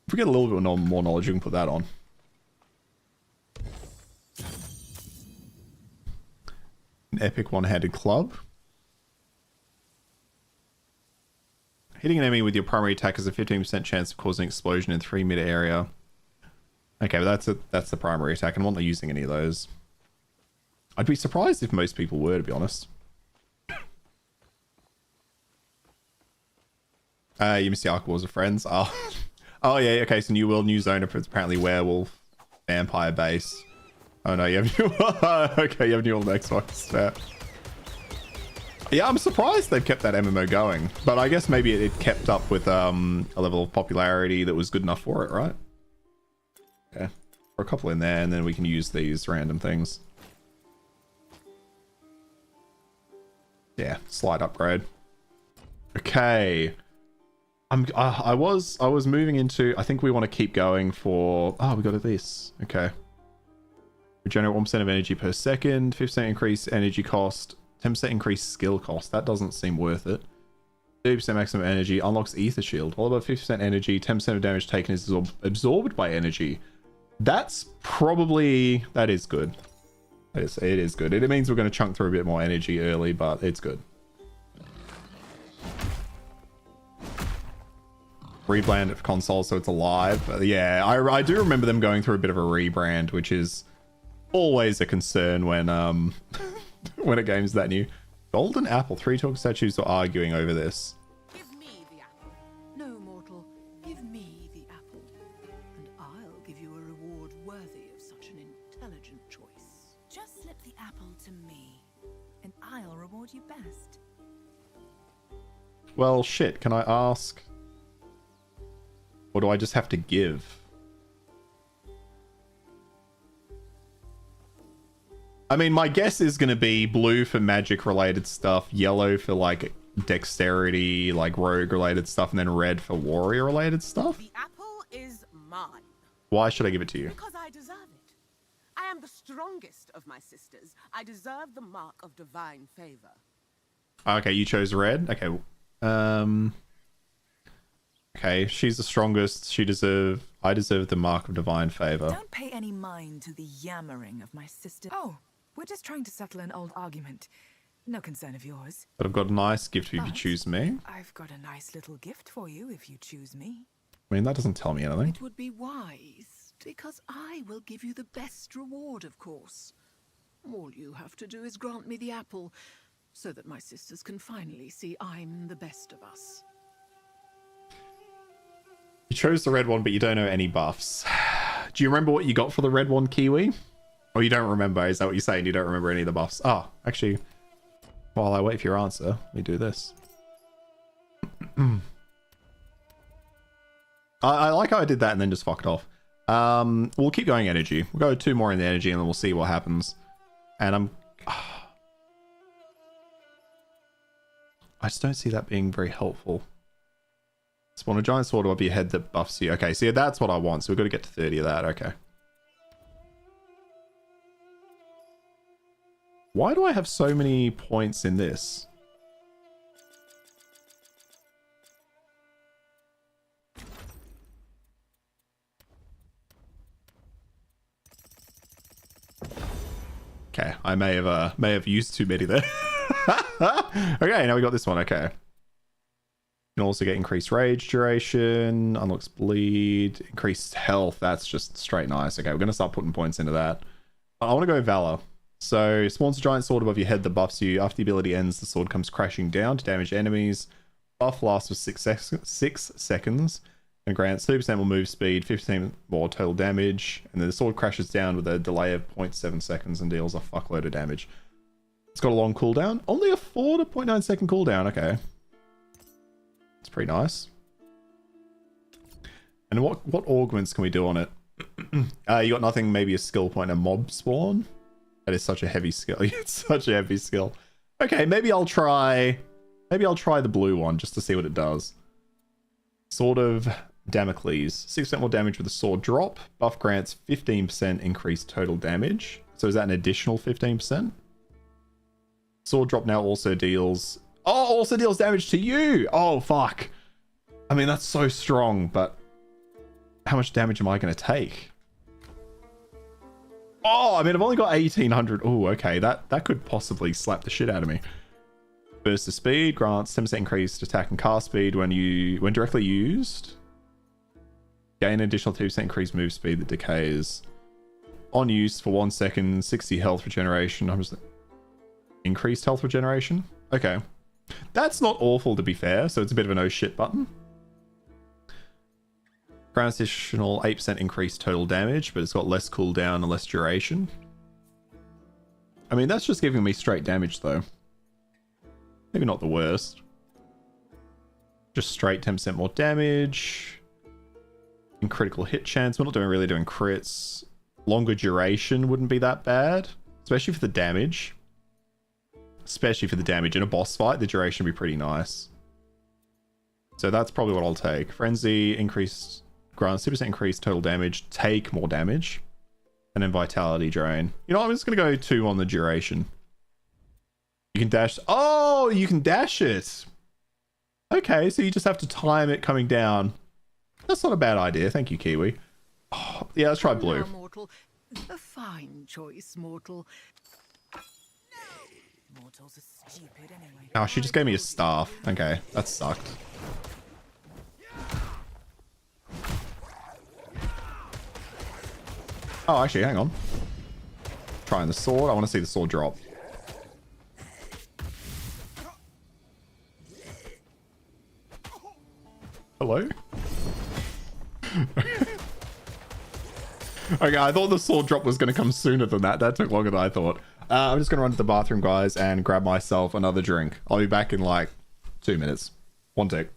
If we get a little bit more knowledge, we can put that on. An epic one-handed club. Hitting an enemy with your primary attack has a 15% chance of causing an explosion in 3 mid area. Okay, but that's the primary attack, and I'm not using any of those. I'd be surprised if most people were, to be honest. You missed the Ark Wars of Friends. Oh. Oh yeah, okay, so New World, New Zone, apparently werewolf, vampire base. Oh no, you have New okay, you have New World on Xbox. Yeah, I'm surprised they've kept that MMO going, but I guess maybe it kept up with a level of popularity that was good enough for it, right? Okay, for a couple in there, and then we can use these random things. Yeah, slight upgrade. Okay. I was moving into, I think we want to keep going for, oh, we got this. Okay. Regenerate 1% of energy per second, 50% increase energy cost, 10% increase skill cost. That doesn't seem worth it. 30% maximum energy, unlocks ether shield. All about 50% energy, 10% of damage taken is absorbed by energy. That's probably, that is good. It is good. It means we're going to chunk through a bit more energy early, but it's good. Rebrand it for console so it's alive. But yeah, I do remember them going through a bit of a rebrand, which is always a concern when when a game's that new. Golden apple. 3 talk statues are arguing over this. Give me the apple. No, mortal. Give me the apple. And I'll give you a reward worthy of such an intelligent choice. Just slip the apple to me, and I'll reward you best. Well, shit. Can I ask? Or do I just have to give? I mean, my guess is going to be blue for magic related stuff, yellow for like dexterity, like rogue related stuff, and then red for warrior related stuff. The apple is mine. Why should I give it to you? Because I deserve it. I am the strongest of my sisters. I deserve the mark of divine favor. Okay, you chose red. Okay. Okay, she's the strongest. I deserve the mark of divine favor. Don't pay any mind to the yammering of my sister. Oh, we're just trying to settle an old argument. No concern of yours. But I've got a nice gift for you if you choose me. I've got a nice little gift for you if you choose me. I mean, that doesn't tell me anything. It would be wise, because I will give you the best reward, of course. All you have to do is grant me the apple, so that my sisters can finally see I'm the best of us. You chose the red one, but you don't know any buffs. Do you remember what you got for the red one, Kiwi? Or you don't remember? Is that what you're saying? You don't remember any of the buffs? Oh, actually, while I wait for your answer, let me do this. I like how I did that and then just fucked off. We'll keep going energy. We'll go 2 more in the energy and then we'll see what happens. And I just don't see that being very helpful. Spawn a giant sword above your head that buffs you. Okay, so yeah, that's what I want. So we've got to get to 30 of that. Okay. Why do I have so many points in this? Okay, I may have used too many there. Okay, now we got this one. Okay. You can also get increased rage duration, unlocks bleed, increased health. That's just straight nice. Okay, we're going to start putting points into that. I want to go Valor. So, spawns a giant sword above your head that buffs you. After the ability ends, the sword comes crashing down to damage enemies. Buff lasts for 6 seconds and grants 30% more move speed, 15% more total damage. And then the sword crashes down with a delay of 0.7 seconds and deals a fuckload of damage. It's got a long cooldown. Only a 4 to 0.9 second cooldown. Okay. It's pretty nice. And what augments can we do on it? You got nothing, maybe a skill point, a mob spawn? That is such a heavy skill. It's such a heavy skill. Okay, maybe I'll try the blue one just to see what it does. Sword of Damocles. 6% more damage with a sword drop. Buff grants 15% increased total damage. So is that an additional 15%? Sword drop now also deals... Oh, also deals damage to you! Oh, fuck. I mean, that's so strong, but... How much damage am I going to take? Oh, I mean, I've only got 1800. Oh, okay. That could possibly slap the shit out of me. Burst of speed grants 10% increased attack and cast speed when directly used. Gain an additional 2% increased move speed that decays. On use for 1 second, 60 health regeneration. I'm just... Increased health regeneration? Okay. That's not awful, to be fair, so it's a bit of an oh shit button. Grants additional 8% increased total damage, but it's got less cooldown and less duration. I mean, that's just giving me straight damage, though. Maybe not the worst. Just straight 10% more damage. And critical hit chance. We're not really doing crits. Longer duration wouldn't be that bad, especially for the damage. especially for the damage. In a boss fight, the duration would be pretty nice. So that's probably what I'll take. Frenzy, increased, grants 2% increased total damage, take more damage. And then Vitality Drain. You know what, I'm just going to go 2 on the duration. You can dash. Oh, you can dash it. Okay, so you just have to time it coming down. That's not a bad idea. Thank you, Kiwi. Oh, yeah, let's try blue. Mortal. A fine choice, mortal. Mortals are stupid anyway. Oh, she just gave me a staff. Okay, that sucked. Oh, actually, hang on. Trying the sword. I want to see the sword drop. Hello? Okay, I thought the sword drop was going to come sooner than that. That took longer than I thought. I'm just going to run to the bathroom, guys, and grab myself another drink. I'll be back in like 2 minutes. One take.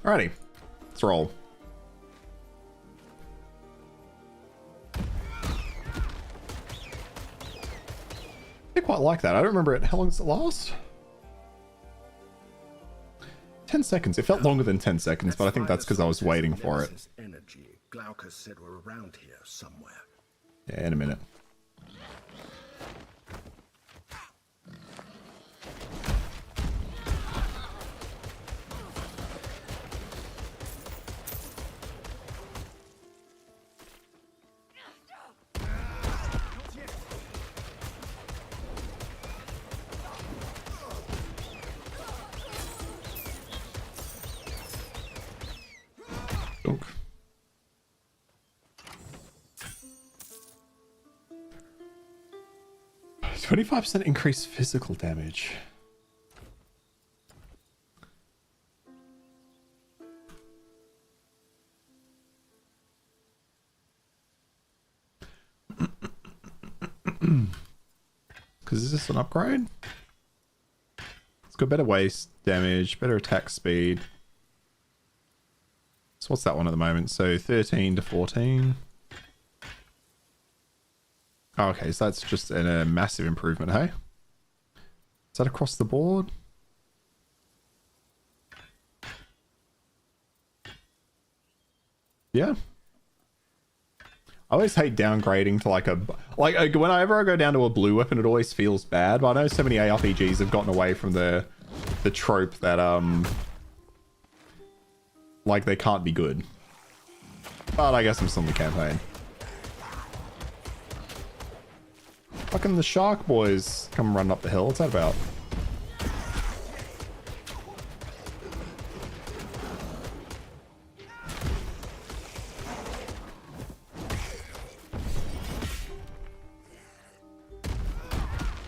Alrighty, let's roll. I quite like that. I don't remember it. How long does it last? 10 seconds. It felt longer than 10 seconds, but I think that's because I was waiting for it. Energy. Glaucus said we're around here somewhere. Yeah, in a minute. Dunk. 25% increased physical damage. Because is this an upgrade? It's got better waste damage, better attack speed. So what's that one at the moment? So 13 to 14. Oh, okay, so that's just a massive improvement, hey? Is that across the board? Yeah. I always hate downgrading to like whenever I go down to a blue weapon, it always feels bad. But I know so many ARPGs have gotten away from the trope that like they can't be good. But I guess I'm still in the campaign. Fucking the shark boys come running up the hill. What's that about?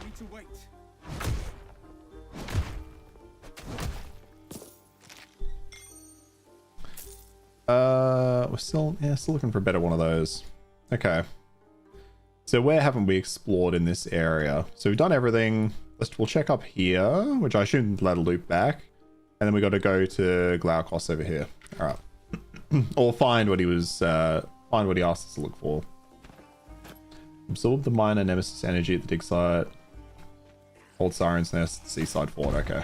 Need to wait. We're still looking for a better one of those. Okay. So where haven't we explored in this area? So we've done everything. We'll check up here, which I shouldn't let a loop back. And then we got to go to Glaukos over here. All right. Or find what he was, find what he asked us to look for. Absorb the minor nemesis energy at the dig site. Hold Siren's Nest, Seaside Fort. Okay.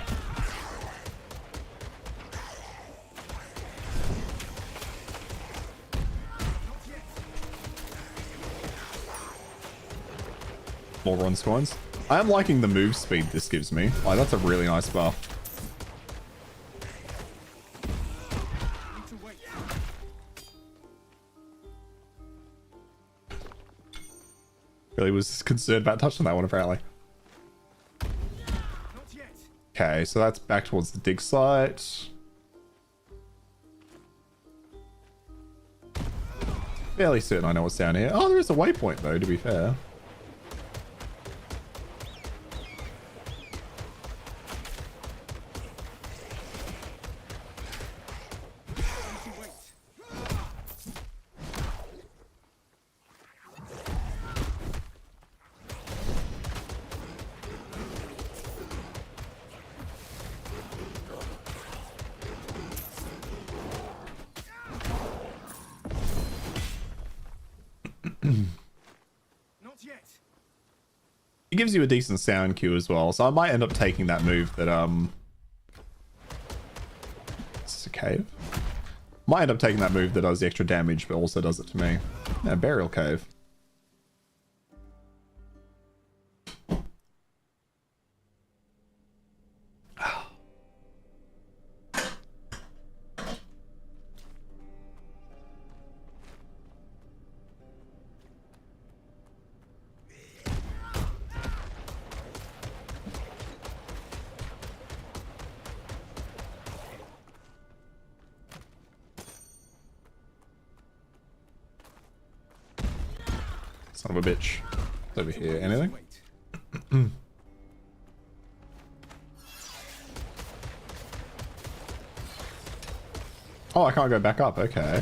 More run squads. I am liking the move speed this gives me. Like, that's a really nice buff. Need to wait. Really was concerned about touching that one apparently. Not yet. Okay, so that's back towards the dig site. Fairly certain I know what's down here. Oh, there is a waypoint though, to be fair. Not yet. It gives you a decent sound cue as well, so I might end up taking that move that Is this a cave? Might end up taking that move that does the extra damage, but also does it to me. Yeah, burial cave. Son of a bitch. It's over here. Anything? Oh, I can't go back up. Okay.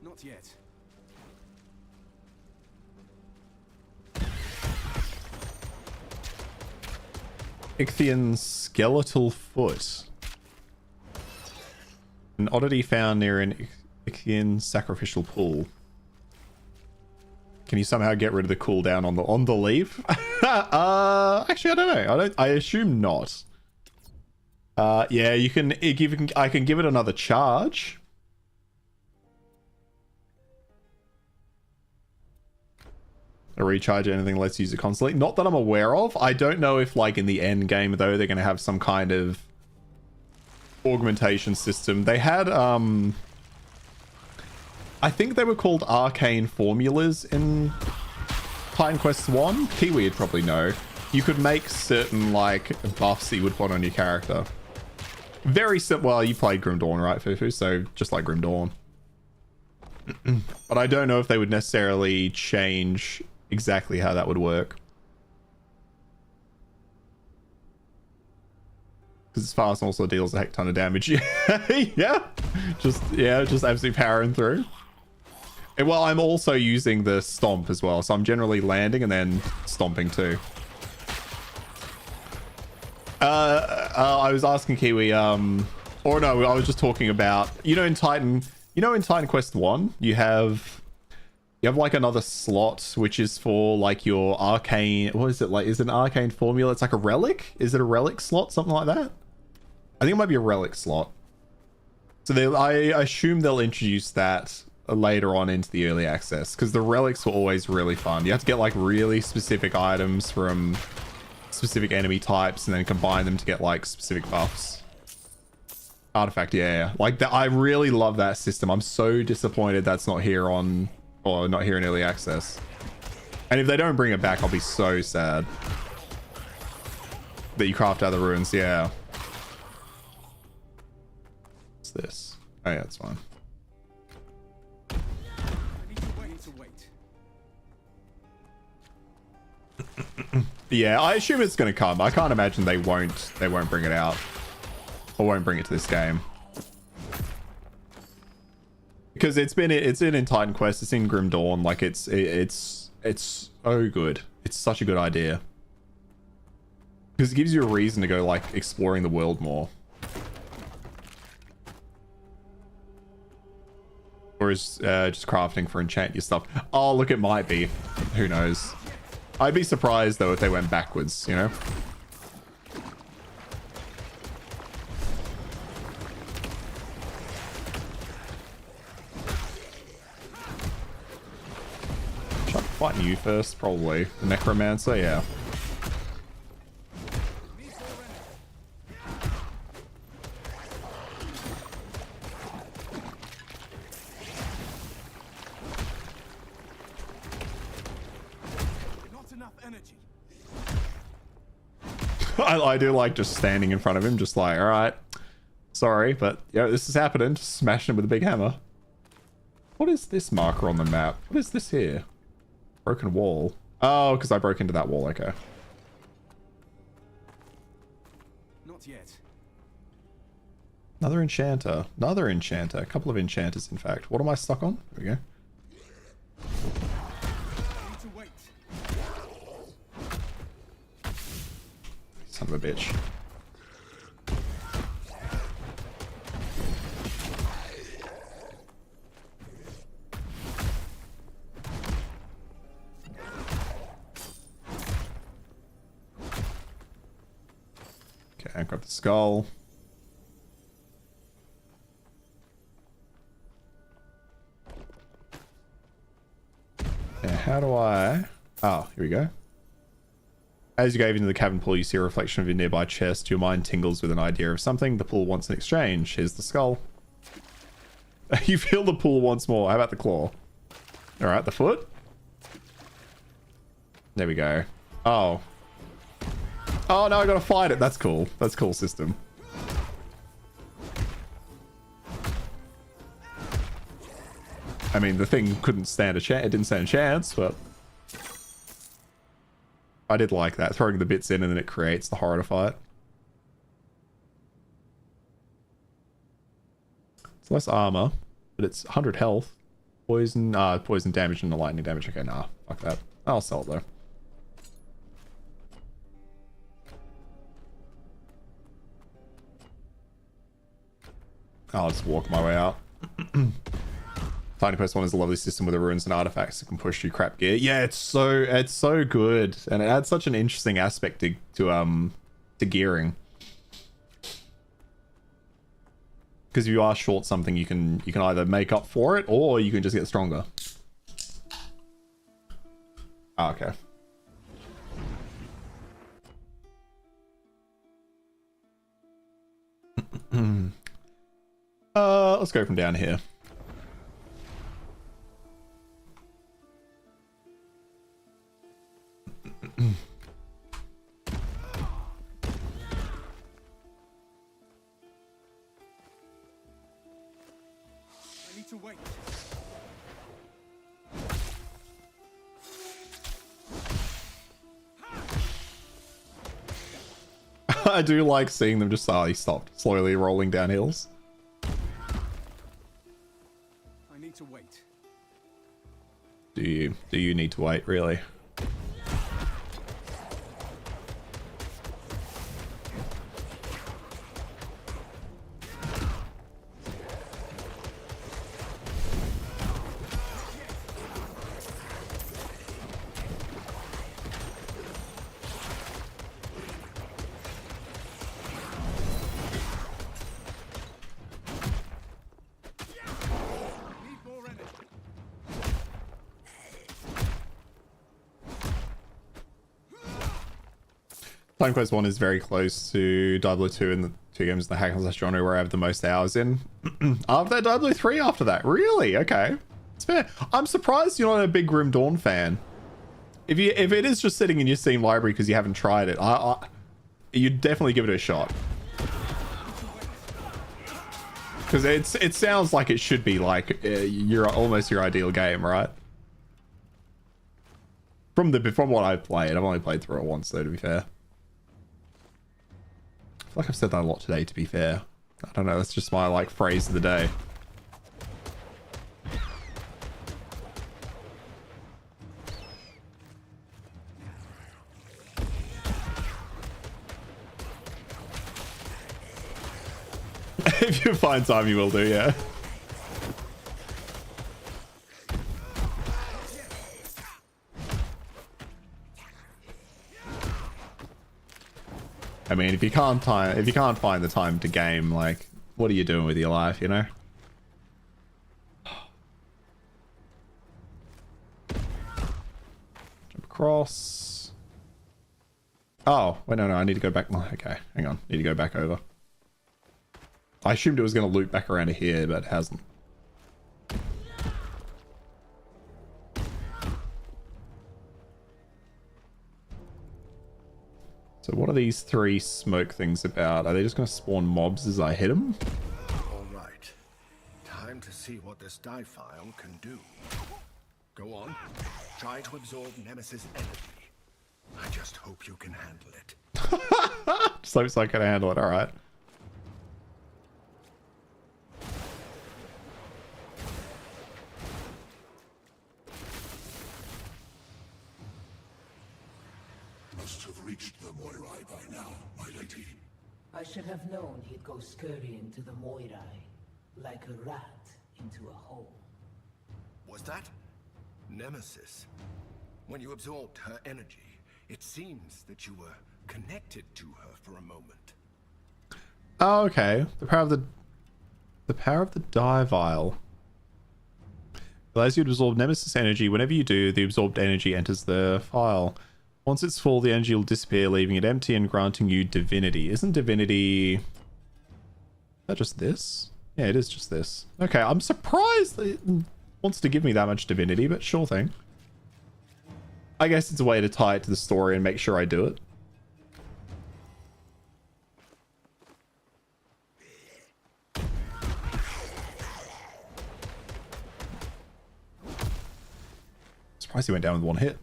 Not yet. Ichthyon's skeletal foot. An oddity found near an Ichthyon's sacrificial pool. Can you somehow get rid of the cooldown on the leaf? Actually, I don't know. I assume not. Yeah, you can. I can give it another charge. A recharge or anything lets you use it constantly. Not that I'm aware of. I don't know if, like, in the end game though, they're going to have some kind of augmentation system. They had I think they were called arcane formulas in Titan Quest 1. Kiwi would probably know. You could make certain, like, buffs that you would want on your character. Very simple. Well, you played Grim Dawn, right, Fufu? So just like Grim Dawn. But I don't know if they would necessarily change exactly how that would work. Because it's fast and also deals a heck ton of damage. Yeah. Just absolutely powering through. And well, I'm also using the stomp as well. So I'm generally landing and then stomping too. I was asking Kiwi, or no, I was just talking about, you know, in Titan, You know, in Titan Quest 1, you have like another slot which is for like your arcane, what is it, like is it an arcane formula? It's like a relic? Is it a relic slot? Something like that? I think it might be a relic slot. So I assume they'll introduce that later on into the early access, because the relics were always really fun. You have to get like really specific items from specific enemy types and then combine them to get like specific buffs. Artifact, yeah. Like that, I really love that system. I'm so disappointed that's not here on, or not here in early access. And if they don't bring it back, I'll be so sad. That you craft out of the ruins, yeah. What's this? Oh yeah, that's fine. I need to wait. Yeah, I assume it's gonna come. I can't imagine they won't bring it out. Or won't bring it to this game. Because it's in Titan Quest, it's in Grim Dawn, like it's so good. It's such a good idea. Because it gives you a reason to go like exploring the world more. Or is just crafting for enchant your stuff. Oh, look, it might be. Who knows? I'd be surprised though if they went backwards, you know? Fighting you first, probably. The Necromancer, yeah. Not enough energy. I do like just standing in front of him, just like, alright. Sorry, but yeah, this is happening. Just smashing him with a big hammer. What is this marker on the map? What is this here? Broken wall. Oh, because I broke into that wall. Okay. Not yet. Another enchanter. Another enchanter. A couple of enchanters, in fact. What am I stuck on? There we go. I need to wait. Son of a bitch. Okay, grab the skull. Yeah, how do I... Oh, here we go. As you gave into the cavern pool, you see a reflection of your nearby chest. Your mind tingles with an idea of something the pool wants in exchange. Here's the skull. You feel the pool wants more. How about the claw? Alright, the foot. There we go. Oh. Oh, no, I gotta fight it. That's cool. That's cool system. I mean, the thing couldn't stand a chance. It didn't stand a chance, but... I did like that. Throwing the bits in and then it creates the horror to fight. It's less armor, but it's 100 health. Poison damage and the lightning damage. Okay, nah. Fuck that. I'll sell it though. I'll just walk my way out. Tiny Quest 1 is a lovely system with the ruins and artifacts that can push you crap gear. Yeah, it's so good, and it adds such an interesting aspect to gearing. Because if you are short something, you can either make up for it or you can just get stronger. Oh, okay. Let's go from down here. I need to wait. I do like seeing them just he stopped slowly rolling down hills. I need to wait. Do you need to wait, really? Time Quest 1 is very close to Diablo 2 in the two games in the hack and slash genre where I have the most hours in. After that, Diablo 3 after that. Really? Okay. It's fair. I'm surprised you're not a big Grim Dawn fan. If it is just sitting in your Steam library because you haven't tried it, you'd definitely give it a shot. Because it sounds like it should be like almost your ideal game, right? From what I've played, I've only played through it once though, to be fair. I feel like I've said that a lot today, to be fair. I don't know, that's just my like phrase of the day. If you find time, you will do, yeah. I mean, if you can't find the time to game, like, what are you doing with your life, you know? Jump across. Oh, wait, no, I need to go back. Okay, hang on. Need to go back over. I assumed it was going to loop back around to here, but it hasn't. So what are these three smoke things about? Are they just going to spawn mobs as I hit them? All right. Time to see what this die file can do. Go on. Try to absorb Nemesis energy. I just hope you can handle it. Just hopes I can handle it. All right. Must have reached the Moirai by now, my lady. I should have known he'd go scurrying to the Moirai, like a rat into a hole. Was that Nemesis? When you absorbed her energy, it seems that you were connected to her for a moment. Oh, okay. The power of the die vial allows you to absorb Nemesis energy. Whenever you do, the absorbed energy enters the file. Once it's full, the energy will disappear, leaving it empty and granting you divinity. Isn't divinity... Is that just this? Yeah, it is just this. Okay, I'm surprised that it wants to give me that much divinity, but sure thing. I guess it's a way to tie it to the story and make sure I do it. Surprised he went down with one hit.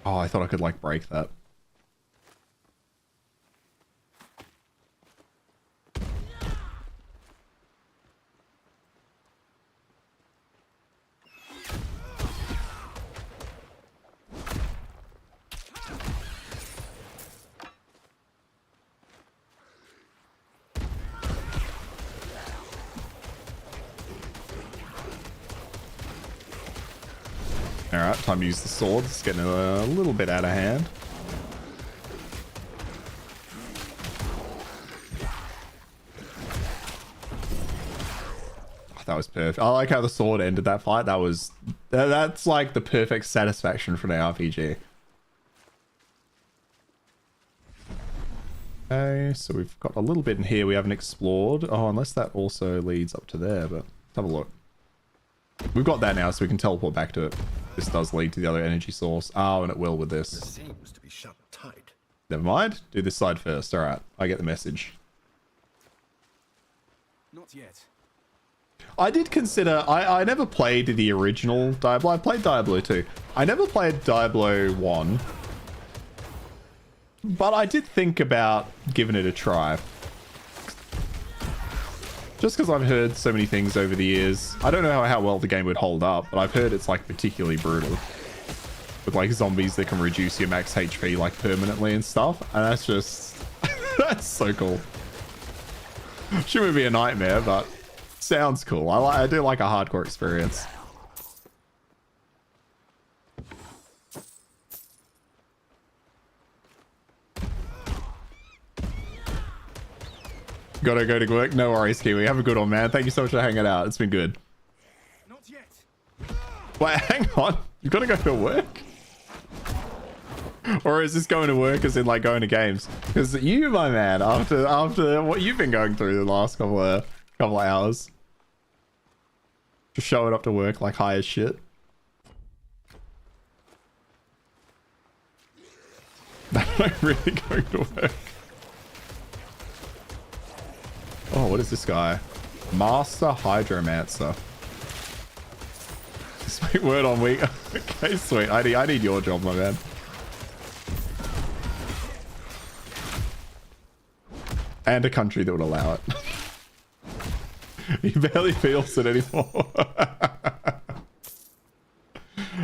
Oh, I thought I could like break that. Alright, time to use the sword. It's getting a little bit out of hand. Oh, that was perfect. I like how the sword ended that fight. That's like the perfect satisfaction for an RPG. Okay, so we've got a little bit in here we haven't explored. Oh, unless that also leads up to there, but let's have a look. We've got that now, so we can teleport back to it. This does lead to the other energy source. Oh, and it will with this. This seems to be shut tight. Never mind. Do this side first. All right. I get the message. Not yet. I did consider... I never played the original Diablo. I played Diablo 2. I never played Diablo 1. But I did think about giving it a try. Just because I've heard so many things over the years. I don't know how well the game would hold up, but I've heard it's like particularly brutal. With like zombies that can reduce your max HP like permanently and stuff. And that's just... that's so cool. Shouldn't be a nightmare, but sounds cool. I do like a hardcore experience. Gotta go to work. No worries, Kiwi. Have a good one, man. Thank you so much for hanging out. It's been good. Not yet. Wait, hang on. You gotta go to work? Or is this going to work as in like going to games? Because you, my man, after what you've been going through the last couple of hours, just showing up to work like high as shit. I'm really going to work. Oh, what is this guy? Master Hydromancer. Sweet word on week. Okay, sweet. I need your job, my man. And a country that would allow it. He barely feels it anymore.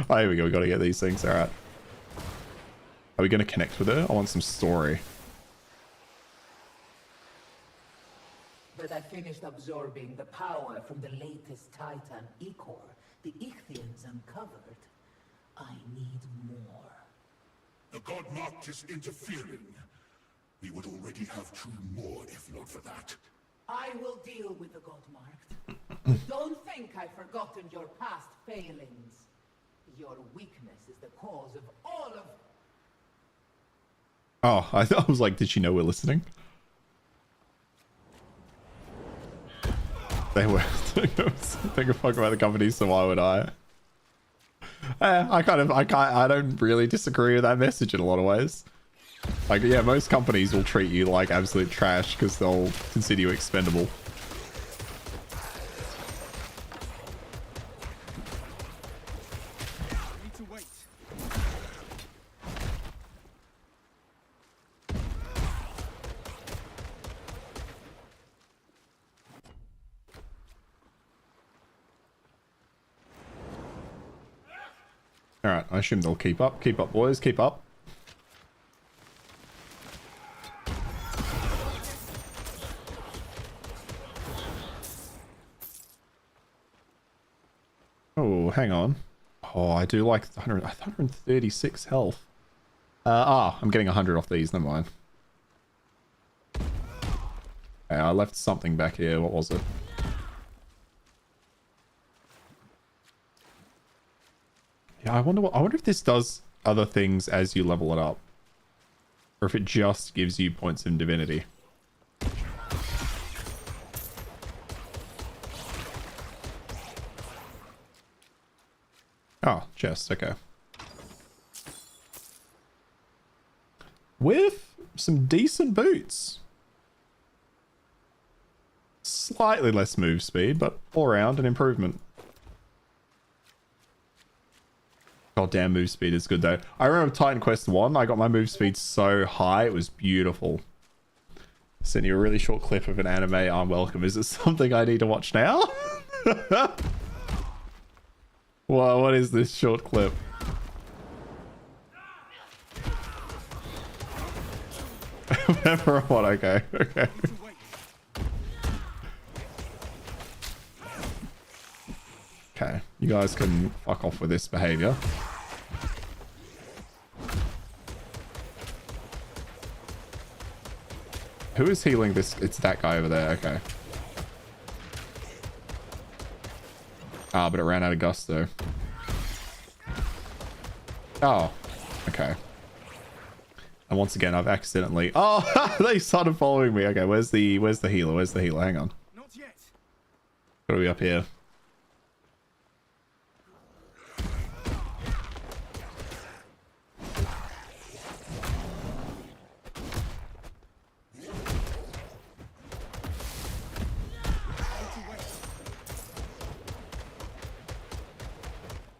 Oh, here we go. We gotta get these things. Alright. Are we gonna connect with her? I want some story. But I finished absorbing the power from the latest Titan Icor the Ichthians uncovered. I need more. The God Marked is interfering. We would already have two more if not for that. I will deal with the God Marked. Don't think I've forgotten your past failings. Your weakness is the cause of all of... Oh, I was like, did she know we're listening? They were think a fuck about the company, so why would I? I don't really disagree with that message in a lot of ways. Like, yeah, most companies will treat you like absolute trash because they'll consider you expendable. I need to wait. Alright, I assume they'll keep up. Keep up, boys. Keep up. Oh, hang on. Oh, I do like 136 health. I'm getting 100 off these. Never mind. Okay, I left something back here. What was it? Yeah, I wonder if this does other things as you level it up. Or if it just gives you points in divinity. Oh, chest, okay. With some decent boots. Slightly less move speed, but all around an improvement. God damn, move speed is good though. I remember Titan Quest 1, I got my move speed so high, it was beautiful. Sent you a really short clip of an anime, I'm welcome. Is it something I need to watch now? Wow, what is this short clip? Whatever, what? Okay, okay. Okay, you guys can fuck off with this behavior. Who is healing this? It's that guy over there, okay. Ah, but it ran out of gusto. Oh, okay. And once again, I've accidentally... Oh, they started following me. Okay, where's the healer? Where's the healer? Hang on. Not yet. Gotta be up here.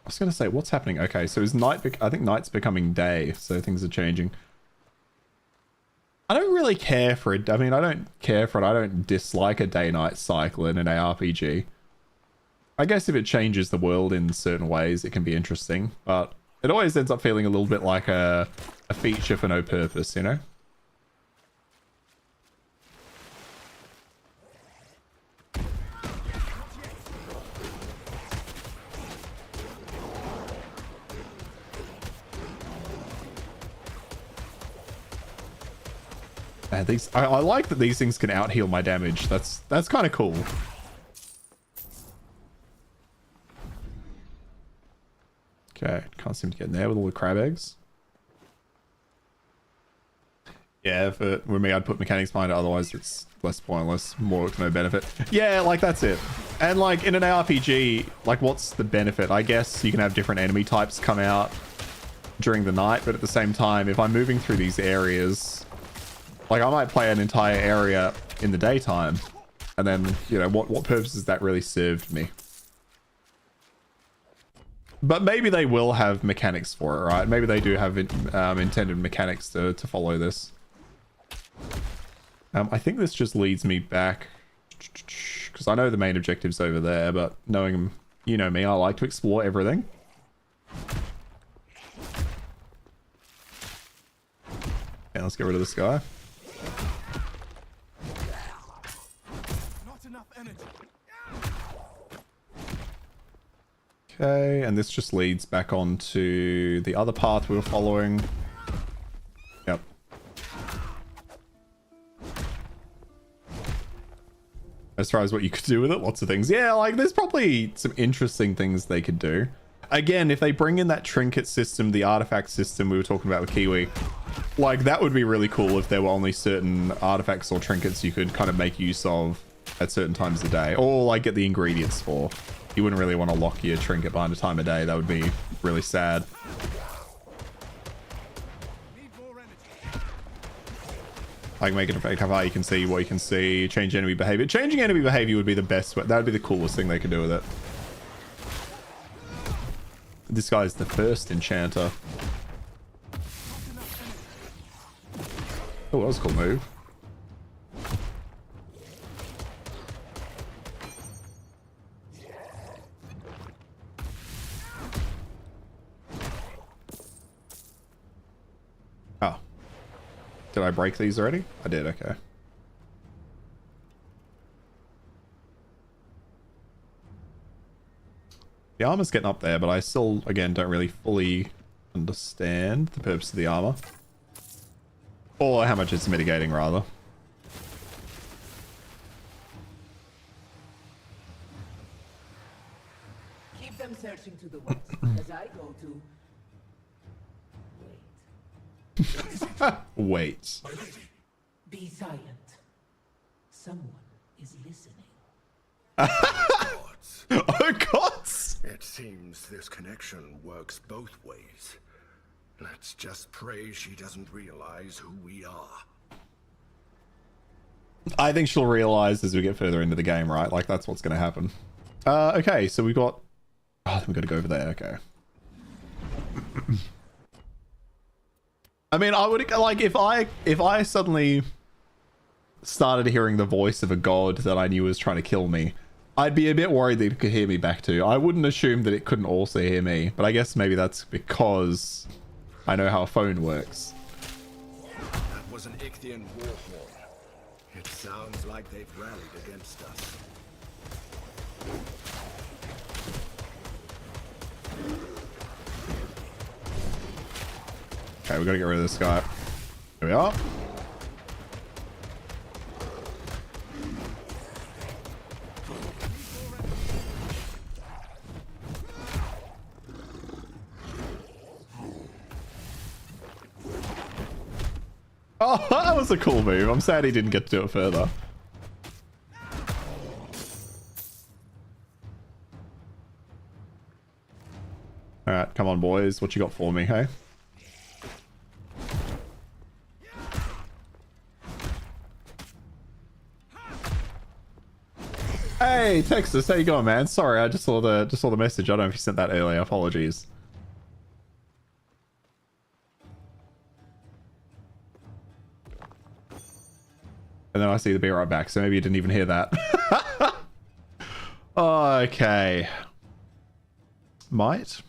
I was gonna say, what's happening? Okay, so is night? I think night's becoming day, so things are changing. I don't really care for it. I mean, I don't care for it. I don't dislike a day-night cycle in an ARPG. I guess if it changes the world in certain ways, it can be interesting, but it always ends up feeling a little bit like a feature for no purpose, you know? And these, I like that these things can out heal my damage. That's kind of cool. Okay, can't seem to get in there with all the crab eggs. Yeah, if it were me, I'd put mechanics behind it. Otherwise, it's less pointless. More to no benefit. Yeah, like, that's it. And, like, in an ARPG, like, what's the benefit? I guess you can have different enemy types come out during the night. But at the same time, if I'm moving through these areas, like, I might play an entire area in the daytime. And then, you know, what purpose has that really served me? But maybe they will have mechanics for it, right? Maybe they do have intended mechanics to follow this. I think this just leads me back, because I know the main objective's over there, but knowing, you know me, I like to explore everything. Yeah, let's get rid of this guy. Not enough energy. Okay, and this just leads back onto the other path we were following. Yep. As far as what you could do with it, lots of things. Yeah, like, there's probably some interesting things they could do. Again, if they bring in that trinket system, the artifact system we were talking about with Kiwi, like, that would be really cool if there were only certain artifacts or trinkets you could kind of make use of at certain times of the day, or, like, get the ingredients for. You wouldn't really want to lock your trinket behind a time of day. That would be really sad. I can make it affect how far you can see, what you can see, change enemy behavior. Changing enemy behavior would be the best. That would be the coolest thing they could do with it. This guy's the first enchanter. Oh, that was a cool move. Oh. Did I break these already? I did, okay. The armor's getting up there, but I still, again, don't really fully understand the purpose of the armor. Or how much it's mitigating, rather. Keep them searching to the west, as I go to... Wait. Be silent. Someone is listening. Oh, God! It seems this connection works both ways. Let's just pray she doesn't realize who we are. I think she'll realize as we get further into the game, right? Like, that's what's going to happen. Okay, so we got... Oh, then we got to go over there, okay. I mean, I would, like, if I suddenly started hearing the voice of a god that I knew was trying to kill me, I'd be a bit worried that it could hear me back too. I wouldn't assume that it couldn't also hear me, but I guess maybe that's because I know how a phone works. That was an Ichthian war horn. It sounds like they've rallied against us. Okay, we gotta get rid of this guy. Here we are. Oh, that was a cool move. I'm sad he didn't get to do it further. Alright, come on, boys. What you got for me, hey? Hey, Texas, how you going, man? Sorry, I just saw the message. I don't know if you sent that earlier. Apologies. And then I see the be right back, so maybe you didn't even hear that. Okay. Might.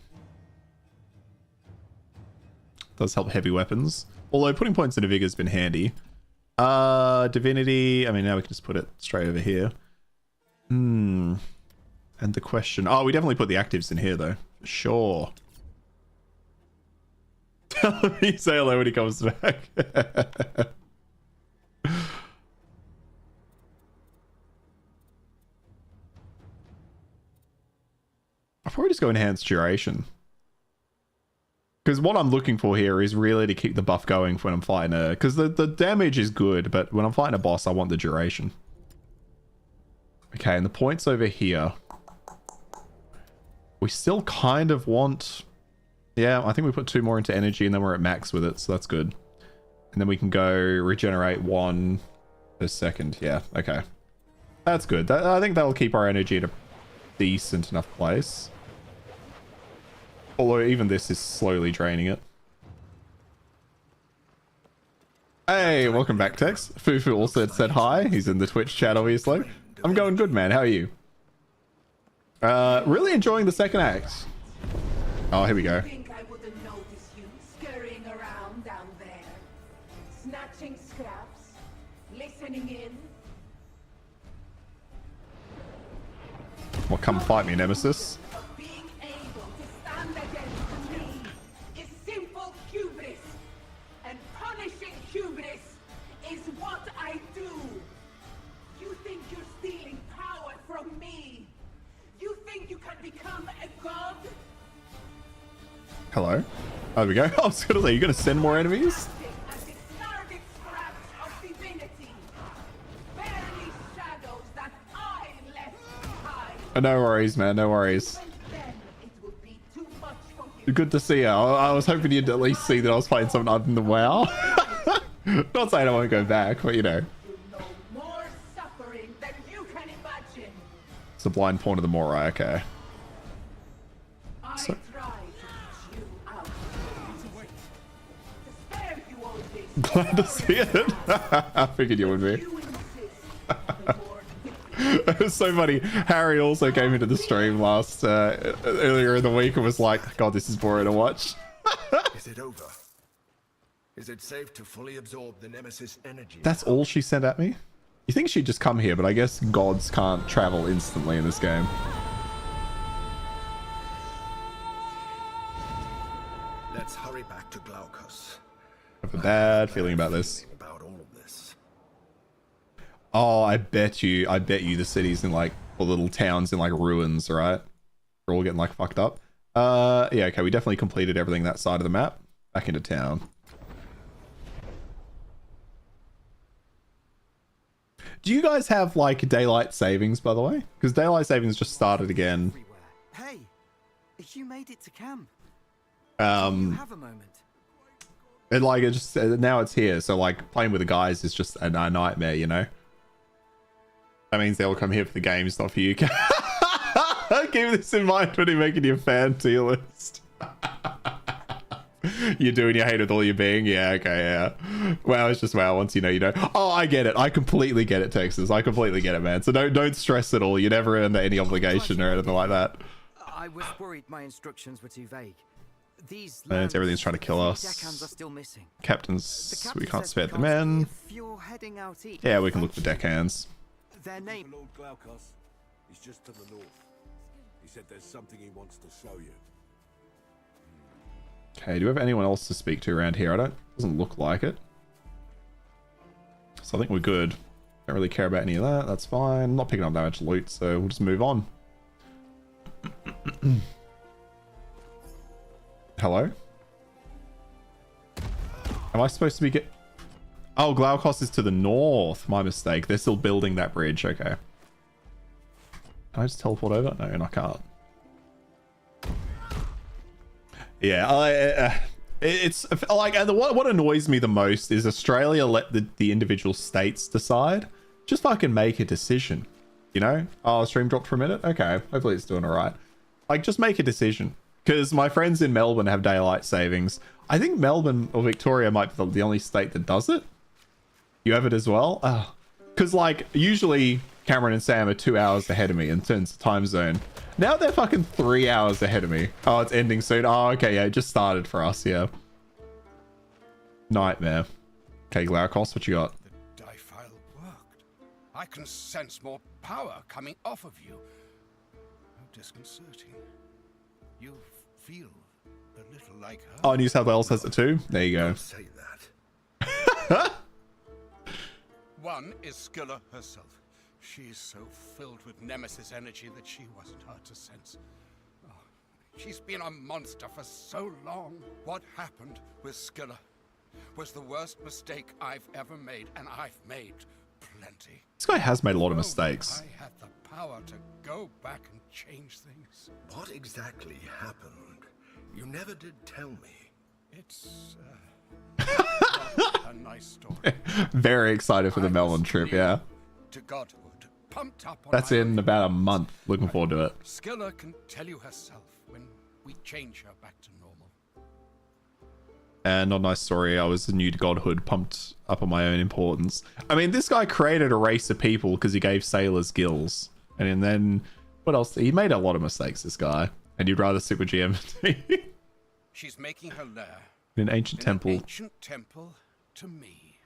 Does help heavy weapons. Although putting points into vigor has been handy. Divinity. I mean, now we can just put it straight over here. And the question. Oh, we definitely put the actives in here, though. For sure. Tell me say hello when he comes back. probably just go enhanced duration. Because what I'm looking for here is really to keep the buff going when I'm fighting a... Because the damage is good, but when I'm fighting a boss, I want the duration. Okay, and the points over here. We still kind of want... Yeah, I think we put 2 more into energy and then we're at max with it, so that's good. And then we can go regenerate 1 per second. Yeah, okay. That's good. I think that'll keep our energy in a decent enough place. Although even this is slowly draining it. Hey, welcome back, Tex. Fufu also said hi. He's in the Twitch chat, obviously. I'm going good, man. How are you? Really enjoying the second act. Oh, here we go. Think I wouldn't notice you scurrying around down there, snatching scraps, listening in. Well, come fight me, Nemesis. Being able to stand against me is simple hubris, and punishing hubris is what I do. You think you're stealing power from me? You think you can become a god? Hello. There we go. I was gonna say, you're gonna send more enemies? No worries, man. No worries. Good to see you. I was hoping you'd at least see that I was playing something other than the WoW. Not saying I won't go back, but you know. It's a blind pawn of the Morai, okay. So. Glad to see it. I figured you would be. It was so funny. Harry also came into the stream last earlier in the week and was like, God, this is boring to watch. Is it over? Is it safe to fully absorb the Nemesis energy? That's all she sent at me? You think she'd just come here, but I guess gods can't travel instantly in this game. Let's hurry back to Glaucus. I have a bad feeling about this. Oh, I bet you the cities in like, or little towns in like ruins, right? They're all getting like fucked up. Yeah, okay, we definitely completed everything that side of the map. Back into town. Do you guys have like daylight savings, by the way? Because daylight savings just started again. Hey, you made it to camp. You have a moment. And like it just now it's here, so like playing with the guys is just a nightmare, you know. That means they'll come here for the games, not for you. Keep this in mind when you're making your fan tier list. You're doing your hate with all your being. Yeah, okay, yeah. Wow, it's just wow. Once you know, you know. Oh, I get it. I completely get it, Texas. I completely get it, man. So don't stress at all. You're never under any obligation or anything like that. I was worried my instructions were too vague. These everything's trying to kill us. deckhands are still missing. Captains, we can't spare the men. Yeah, we can look for deckhands. Their name. Lord Glaucus. He's just to the north. He said there's something he wants to show you. Okay, do we have anyone else to speak to around here? Doesn't look like it. So I think we're good. Don't really care about any of that. That's fine. I'm not picking up that much loot, so we'll just move on. Hello? Am I supposed to be Oh, Glaucus is to the north. My mistake. They're still building that bridge. Okay. Can I just teleport over? No, I can't. Yeah, it's like what annoys me the most is Australia let the individual states decide. Just fucking make a decision, you know? Oh, stream dropped for a minute. Okay, hopefully it's doing all right. Like, just make a decision. Because my friends in Melbourne have daylight savings. I think Melbourne or Victoria might be the only state that does it. You have it as well? Because like usually Cameron and Sam are 2 hours ahead of me in terms of time zone. Now they're fucking 3 hours ahead of me. Oh, it's ending soon. Oh, okay, yeah, it just started for us, yeah. Nightmare. Okay, Glaucus, what you got? The diphile worked. I can sense more power coming off of you. How disconcerting. You feel a little like her. Oh, New South Wales has it too? There you go. Don't say that. One is Scylla herself. She's so filled with Nemesis energy that she wasn't hard to sense. Oh, She's been a monster for so long. What happened with Skilla was the worst mistake I've ever made, and I've made plenty. This guy has made a lot of mistakes. I had the power to go back and change things. What exactly happened? You never did tell me. It's a nice story. Very excited for the melon trip, yeah. To godhood, pumped up on That's my in about a month. Looking forward to it. Skilla can tell you herself when we change her back to normal. And not a nice story. I was new to godhood, pumped up on my own importance. I mean, this guy created a race of people because he gave sailors gills. And then, what else? He made a lot of mistakes, this guy. And you'd rather sit with GMT. She's making her lair in an ancient temple. An ancient temple to me.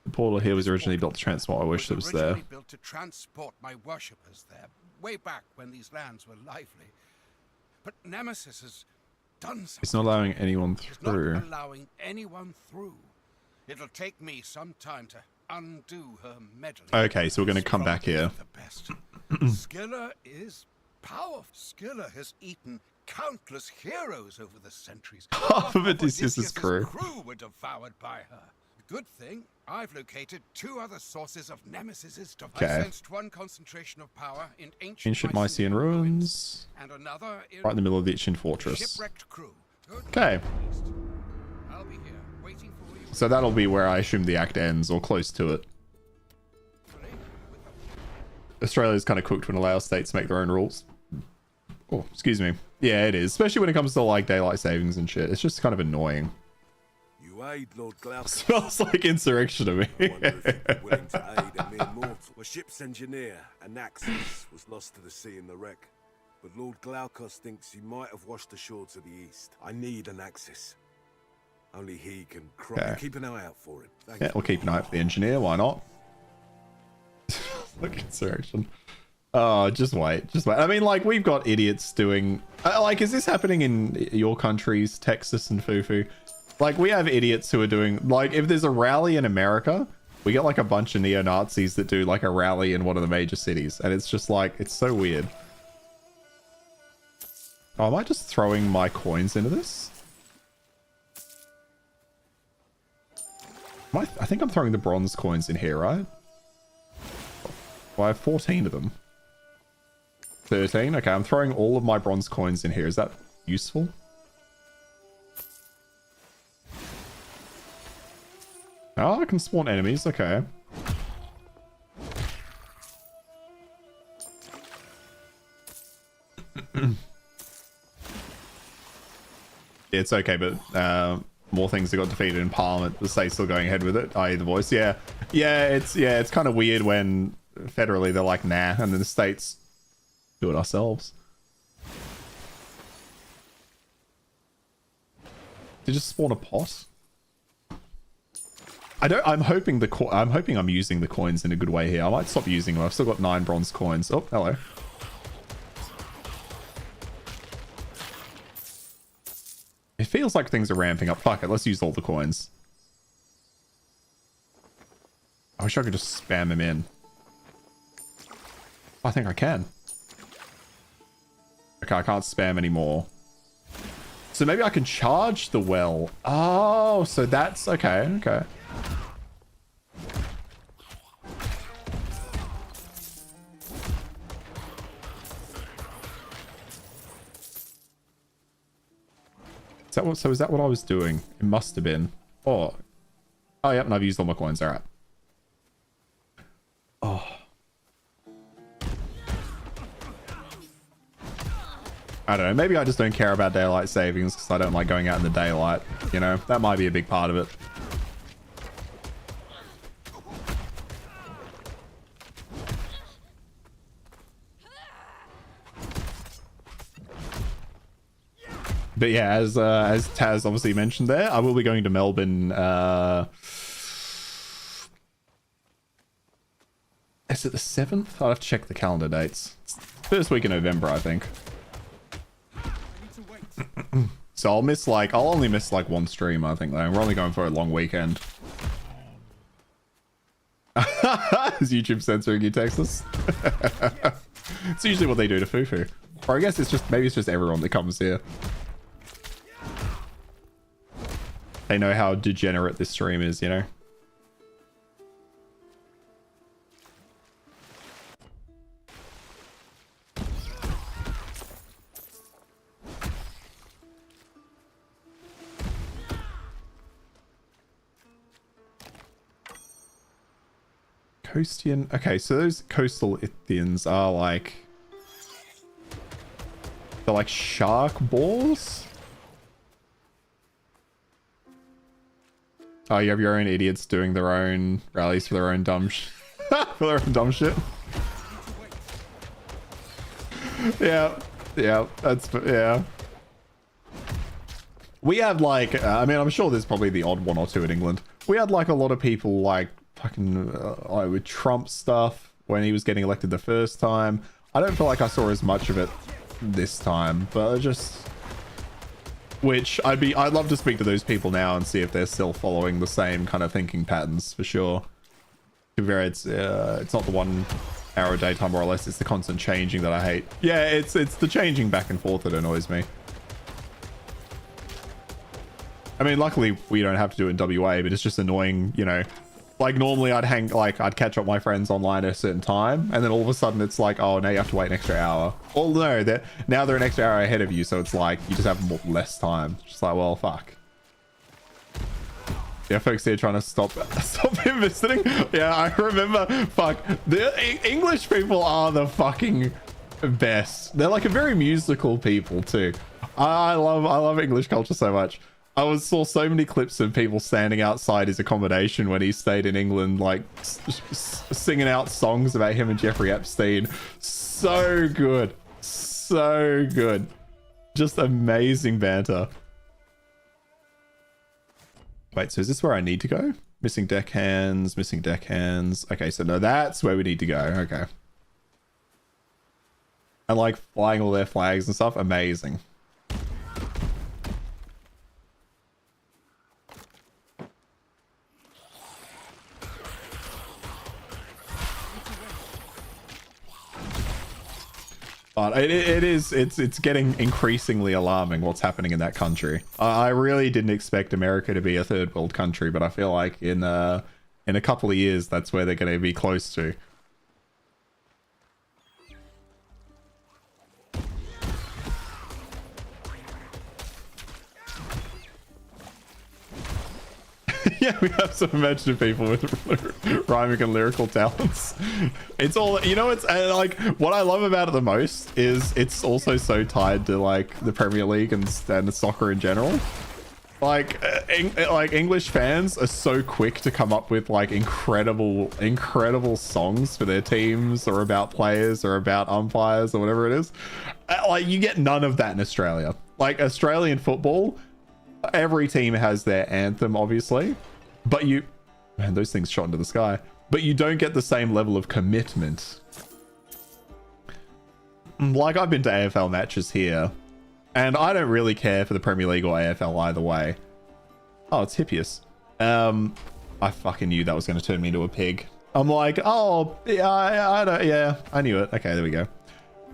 The portal here was originally built to transport. I wish it was there. Originally built to transport my worshippers there, way back when these lands were lively. But Nemesis has done something. It's not allowing anyone through. It's not allowing anyone through. It'll take me some time to undo her meddling. Okay, so we're going to come back here. The best. Skilla is powerful. Skilla has eaten countless heroes over the centuries. Half of Odysseus' crew were devoured by her. Good thing I've located 2 other sources of Nemesis's. Okay. I sensed one concentration of power in ancient Mycenaean ruins, and another right in the middle of the ancient fortress. Shipwrecked crew. Okay. I'll be here waiting for you. So that'll be where I assume the act ends, or close to it. Australia's kind of cooked when allow states to make their own rules. Oh, excuse me. Yeah, it is. Especially when it comes to like daylight savings and shit. It's just kind of annoying. You aid Lord Glaucus. Smells like insurrection to me. I wonder if you'd be willing to aid a mere mortal. A ship's engineer, Anaxis, was lost to the sea in the wreck. But Lord Glaucus thinks he might have washed ashore to the east. I need Anaxis. Only he can cry. Okay. Keep an eye out for him. Thank Yeah, you. we'll keep an eye out for the engineer. Why not? Look, insurrection. Oh, just wait. I mean, like, we've got idiots doing... like, is this happening in your countries, Texas and Fufu? Like, we have idiots who are doing... Like, if there's a rally in America, we get, like, a bunch of neo-Nazis that do, like, a rally in one of the major cities. And it's just, like, it's so weird. Oh, am I just throwing my coins into this? I think I'm throwing the bronze coins in here, right? Well, I have 14 of them. 13. Okay, I'm throwing all of my bronze coins in here. Is that useful? Oh, I can spawn enemies. Okay. It's okay, but more things that got defeated in Parliament. The state's still going ahead with it. I.e. the voice. Yeah, it's kind of weird when federally they're like, nah, and then the states do it ourselves. Did you just spawn a pot? I'm hoping I'm using the coins in a good way here. I might stop using them. I've still got 9 bronze coins. Oh, hello. It feels like things are ramping up. Fuck it, let's use all the coins. I wish I could just spam them in. I think I can. Okay, I can't spam anymore. So maybe I can charge the well. Oh, so that's... Okay, okay. Is that what, so is that what I was doing? It must have been. Oh, yep, and I've used all my coins. All right. Oh. I don't know. Maybe I just don't care about daylight savings because I don't like going out in the daylight. You know, that might be a big part of it. But yeah, as Taz obviously mentioned there, I will be going to Melbourne. Is it the 7th? I'll have to check the calendar dates. It's first week in November, I think. So I'll only miss like one stream, I think, though. We're only going for a long weekend. Is YouTube censoring you, Texas? It's usually what they do to Fufu. Or I guess it's just, maybe it's just everyone that comes here. They know how degenerate this stream is, you know? Coastian. Okay, so those coastal Ithians are like... They're like shark balls? Oh, you have your own idiots doing their own rallies for their own dumb for their own dumb shit. Yeah, that's, yeah. We had like, I mean, I'm sure there's probably the odd one or two in England. We had like a lot of people like fucking like with Trump stuff when he was getting elected the first time. I don't feel like I saw as much of it this time, but just... Which I'd love to speak to those people now and see if they're still following the same kind of thinking patterns for sure. To be fair, it's not the 1 hour a day time more or less, it's the constant changing that I hate. Yeah, it's the changing back and forth that annoys me. I mean, luckily we don't have to do it in WA, but it's just annoying, you know. Like normally I'd catch up with my friends online at a certain time, and then all of a sudden it's like, oh, now you have to wait an extra hour. Well, no, now they're an extra hour ahead of you, so it's like you just have less time. Just like, well, fuck. Yeah, folks here trying to stop him visiting. Yeah, I remember. Fuck, the English people are the fucking best. They're like a very musical people too. I love English culture so much. I saw so many clips of people standing outside his accommodation when he stayed in England, like singing out songs about him and Jeffrey Epstein. So good. So good. Just amazing banter. Wait, so is this where I need to go? Missing deckhands, missing deckhands. Okay, so no, that's where we need to go. Okay. And like flying all their flags and stuff. Amazing. But it's getting increasingly alarming what's happening in that country. I really didn't expect America to be a third world country, but I feel like in a couple of years that's where they're going to be close to. Yeah, we have some imaginative people with rhyming and lyrical talents. It's all, you know, it's like what I love about it the most is it's also so tied to like the Premier League and soccer in general. Like English fans are so quick to come up with like incredible songs for their teams or about players or about umpires or whatever it is. Like you get none of that in Australia. Like Australian football, every team has their anthem, obviously, but man, those things shot into the sky, but you don't get the same level of commitment. Like I've been to AFL matches here and I don't really care for the Premier League or AFL either way. Oh, it's Hippias. I fucking knew that was going to turn me into a pig. I'm like, oh yeah, I don't, yeah, I knew it. Okay, there we go.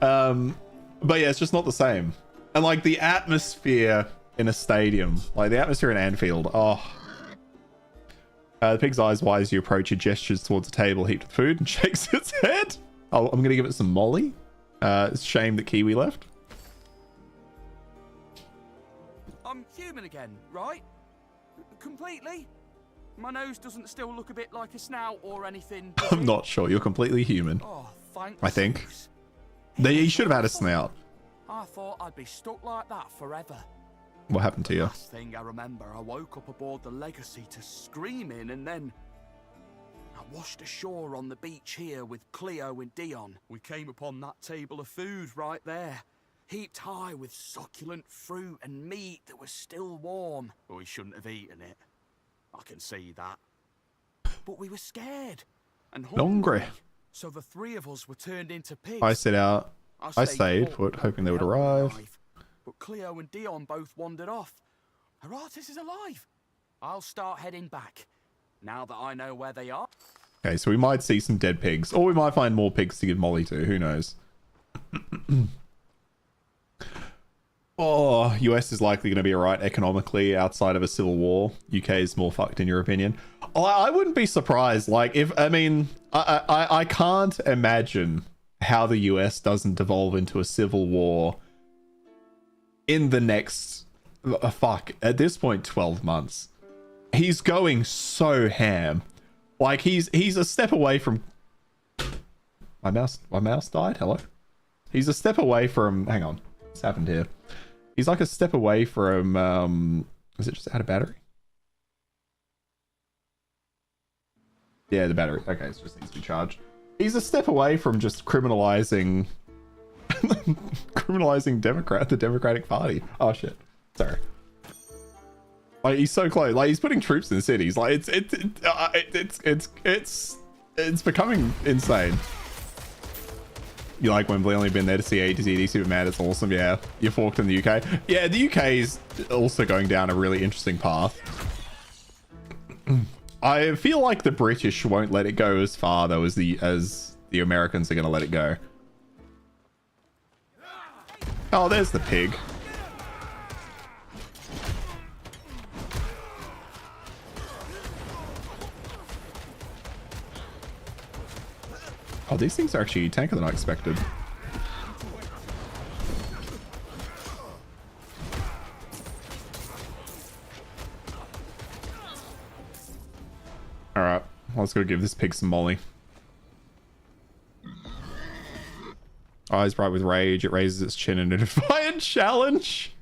But yeah, it's just not the same. And like the atmosphere in a stadium, like the atmosphere in Anfield. Oh, the pig's eyes wide as you approach. It gestures towards a table heaped with food and shakes its head. Oh, I'm gonna give it some Molly. It's a shame that Kiwi left. I'm human again, right? Completely. My nose doesn't still look a bit like a snout or anything. I'm not sure. You're completely human. Oh, thanks. I think. He should have had a snout. I thought I'd be stuck like that forever. What happened to you? Last thing I remember, I woke up aboard the Legacy to screaming, and then I washed ashore on the beach here with Cleo and Dion. We came upon that table of food right there, heaped high with succulent fruit and meat that was still warm. But we shouldn't have eaten it. I can see that. But we were scared and hungry. So the three of us were turned into pigs. I set out. I stayed, hoping they would arrive. But Cleo and Dion both wandered off. Aratus is alive. I'll start heading back, now that I know where they are. Okay, so we might see some dead pigs. Or we might find more pigs to give Molly to. Who knows? Oh, US is likely going to be alright economically outside of a civil war. UK is more fucked in your opinion. Oh, I wouldn't be surprised. Like, if, I mean, I can't imagine how the US doesn't devolve into a civil war in the next, at this point, 12 months. He's going so ham. Like, he's a step away from... My mouse died? Hello? He's a step away from... Hang on. What's happened here? He's like a step away from... is it just out of battery? Yeah, the battery. Okay, it just needs to be charged. He's a step away from just criminalizing... criminalizing the Democratic Party. Oh, shit. Sorry. Like, he's so close. Like, he's putting troops in cities. Like, it's becoming insane. You like Wembley? Only been there to see ADC Superman. It's awesome. Yeah, you forked in the UK. Yeah, the UK is also going down a really interesting path. I feel like the British won't let it go as far though as the Americans are going to let it go. Oh, there's the pig. Oh, these things are actually tanker than I expected. Alright, let's go give this pig some molly. Eyes bright with rage, it raises its chin in a defiant challenge.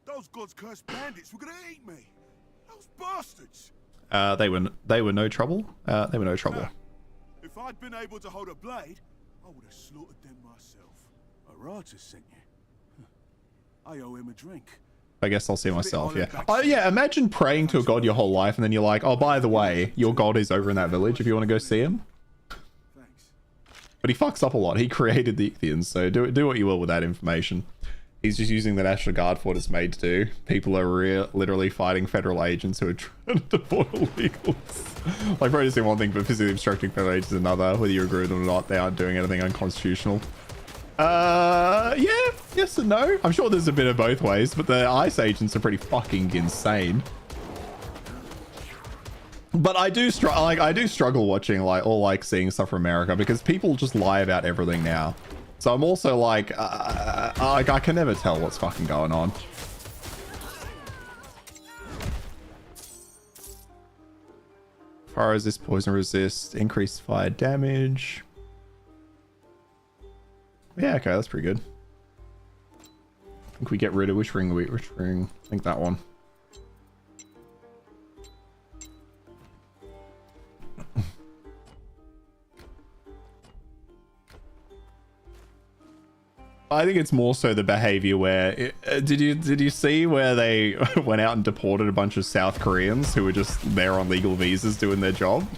Those God's cursed bandits were gonna eat me. Those bastards. They were no trouble. They were no trouble. If I'd been able to hold a blade, I would have slaughtered them myself. Arata sent you. I owe him a drink. I guess I'll see myself, yeah. Oh, yeah, imagine praying to a god your whole life and then you're like, oh, by the way, your god is over in that village if you want to go see him. But he fucks up a lot. He created the Ichthians, so do what you will with that information. He's just using the National Guard for what it's made to do. People are literally fighting federal agents who are trying to deport illegals. Like, protesting one thing, but physically obstructing federal agents is another. Whether you agree with them or not, they aren't doing anything unconstitutional. Yeah, yes and no. I'm sure there's a bit of both ways, but the ICE agents are pretty fucking insane. But I do struggle watching seeing stuff from America because people just lie about everything now. So I'm also like I can never tell what's fucking going on. As far as this poison resist, increased fire damage. Yeah, okay, that's pretty good. I think we get rid of which ring? I think that one. I think it's more so the behavior where did you see where they went out and deported a bunch of South Koreans who were just there on legal visas doing their job,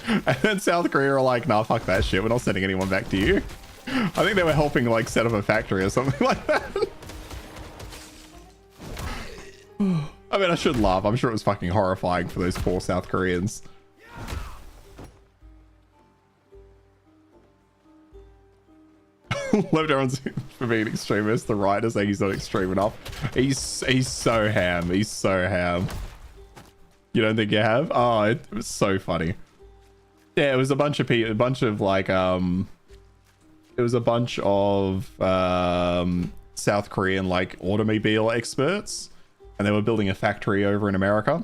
and then South Korea are like, nah, fuck that shit, we're not sending anyone back to you. I think they were helping like set up a factory or something like that. I mean, I shouldn't laugh. I'm sure it was fucking horrifying for those poor South Koreans. Left everyone's for being an extremist. The right is saying he's not extreme enough. He's so ham. He's so ham. You don't think you have? Oh, it was so funny. Yeah, it was a bunch of people, it was a bunch of South Korean like automobile experts, and they were building a factory over in America.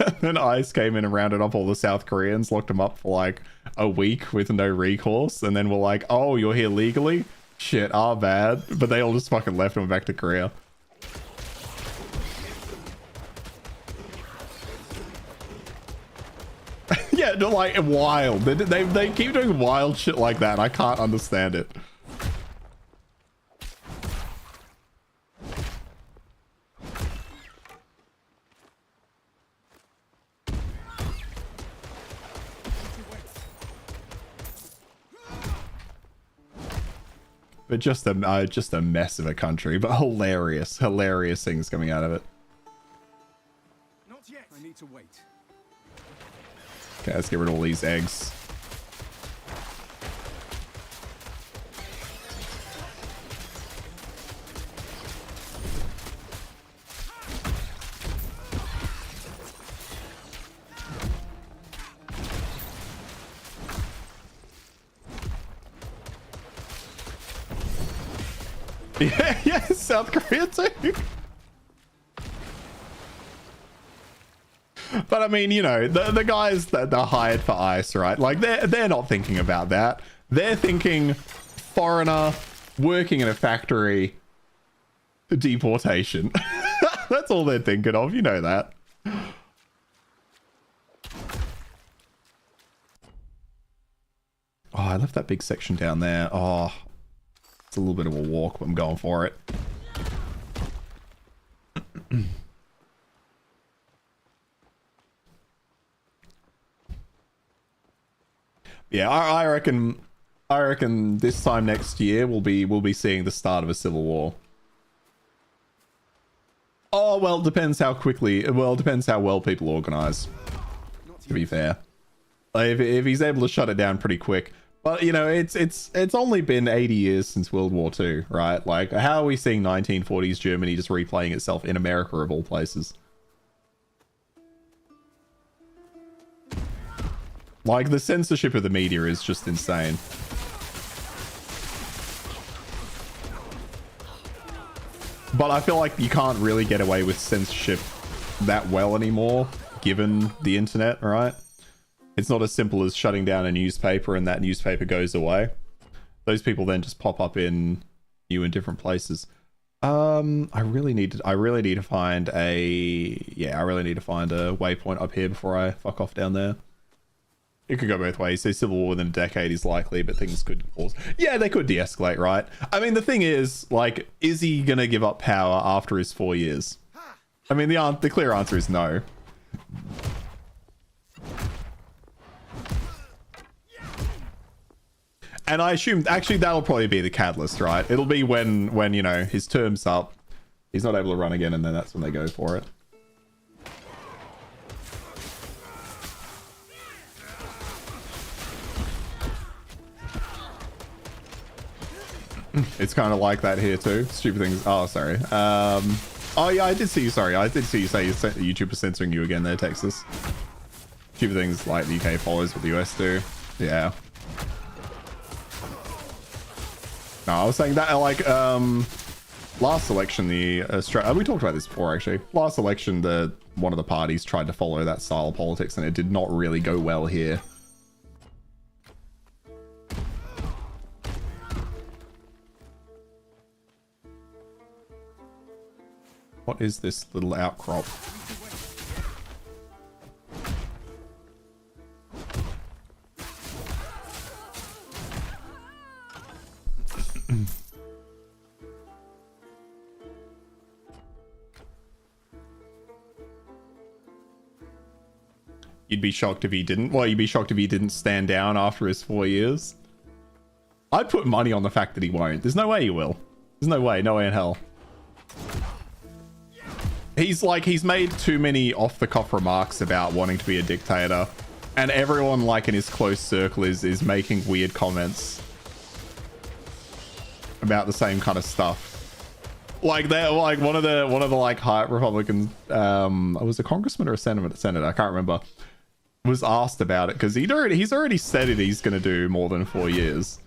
And then ICE came in and rounded up all the South Koreans, locked them up for like a week with no recourse, and then were like, oh, you're here legally? Shit, our bad. But they all just fucking left and went back to Korea. Yeah, they're like wild. They keep doing wild shit like that, and I can't understand it. But just a mess of a country, but hilarious things coming out of it. Not yet. I need to wait. Okay, let's get rid of all these eggs. Yeah, South Korea too. But I mean, you know, the guys that are hired for ICE, right? Like they're not thinking about that. They're thinking foreigner working in a factory, deportation. That's all they're thinking of. You know that. Oh, I left that big section down there. Oh, it's a little bit of a walk, but I'm going for it. Yeah, I reckon this time next year we'll be seeing the start of a civil war. Oh, well, it depends how quickly. Well, it depends how well people organize. To be fair, like, if he's able to shut it down pretty quick. But you know, it's only been 80 years since World War II, right? Like, how are we seeing 1940s Germany just replaying itself in America of all places? Like, the censorship of the media is just insane. But I feel like you can't really get away with censorship that well anymore, given the internet, right? It's not as simple as shutting down a newspaper and that newspaper goes away. Those people then just pop up in new and different places. I really need to find a waypoint up here before I fuck off down there. It could go both ways. So civil war within a decade is likely, but things could also... Yeah, they could de-escalate, right? I mean, the thing is, like, is he gonna give up power after his 4 years? I mean, the clear answer is no. And I assume, actually, that'll probably be the catalyst, right? It'll be when you know, his term's up, he's not able to run again, and then that's when they go for it. It's kind of like that here too. Stupid things. Oh, sorry. Oh yeah, I did see you. Sorry, I did see you say YouTube was censoring you again there, Texas. Stupid things like the UK follows what the US do. Yeah. No, I was saying that like last election, the we talked about this before actually. Last election, one of the parties tried to follow that style of politics, and it did not really go well here. What is this little outcrop? You'd be shocked if he didn't. Well, you'd be shocked if he didn't stand down after his 4 years. I'd put money on the fact that he won't. There's no way he will. There's no way in hell. He's made too many off-the-cuff remarks about wanting to be a dictator, and everyone like in his close circle is making weird comments about the same kind of stuff. Like they're like one of the like high Republicans, was a congressman or a senator, I can't remember, was asked about it because he's already said it he's going to do more than 4 years.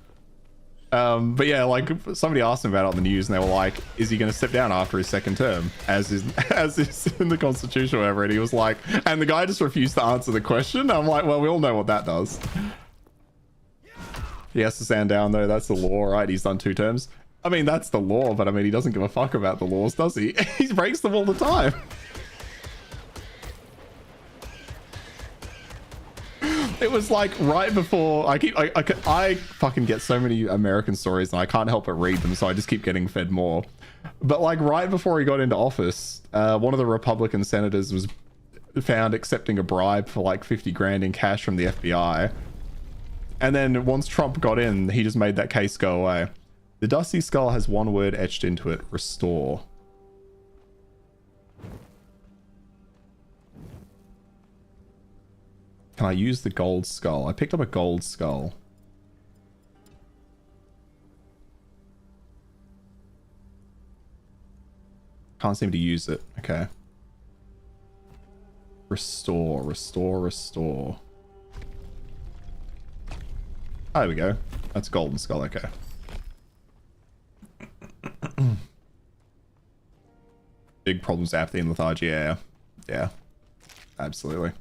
But yeah, like somebody asked him about it on the news, and they were like, "Is he going to step down after his second term, as is in the Constitution or whatever?" And he was like, and the guy just refused to answer the question. I'm like, well, we all know what that does. He has to stand down though. That's the law, right? He's done 2 terms. I mean, that's the law, but I mean, he doesn't give a fuck about the laws, does he? He breaks them all the time. It was like right before I fucking get so many American stories and I can't help but read them, so I just keep getting fed more. But like right before he got into office, one of the Republican senators was found accepting a bribe for like 50 grand in cash from the FBI. And then once Trump got in, he just made that case go away. The Dusty Skull has one word etched into it: restore. Can I use the gold skull? I picked up a gold skull. Can't seem to use it. Okay. Restore, restore, restore. Oh, there we go. That's a golden skull. Okay. Big problems, apathy and lethargy. Yeah. Yeah. Absolutely.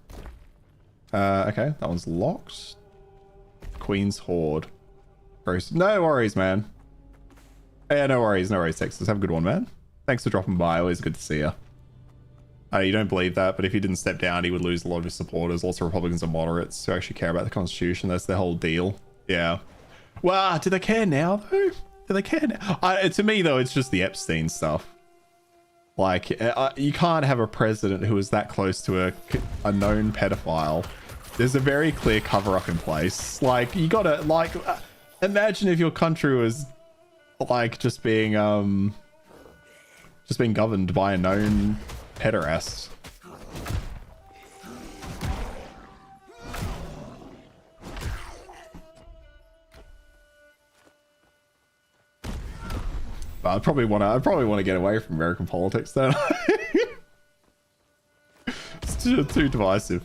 Okay, that one's locked. Queen's Horde. Gross. No worries, man. Yeah, no worries, Texas. Have a good one, man. Thanks for dropping by. Always good to see you. You don't believe that, but if he didn't step down, he would lose a lot of his supporters. Lots of Republicans are moderates who actually care about the Constitution. That's their whole deal. Yeah. Well, do they care now, though? Do they care now? To me, though, it's just the Epstein stuff. Like, you can't have a president who is that close to a known pedophile. There's a very clear cover-up in place. Like, you gotta, like, imagine if your country was, like, just being governed by a known pederast. But I probably want to get away from American politics, don't I? It's too divisive.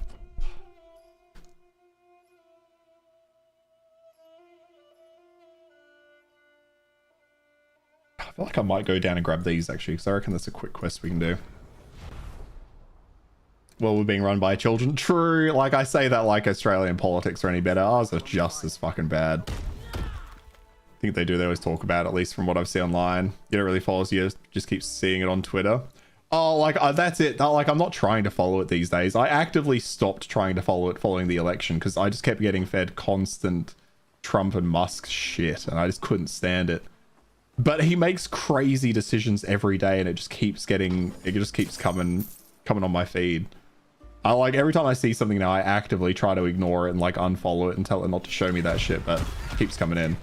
I feel like I might go down and grab these actually, because I reckon that's a quick quest we can do. Well, we're being run by children. True. Like, I say that like Australian politics are any better. Ours are just as fucking bad. I think they do. They always talk about it, at least from what I've seen online. You don't really follow us. You just keep seeing it on Twitter. Oh, like, that's it. Like, I'm not trying to follow it these days. I actively stopped trying to follow it following the election because I just kept getting fed constant Trump and Musk shit, and I just couldn't stand it. But he makes crazy decisions every day, and it just keeps coming on my feed. I like every time I see something now, I actively try to ignore it and like unfollow it and tell it not to show me that shit, but it keeps coming in.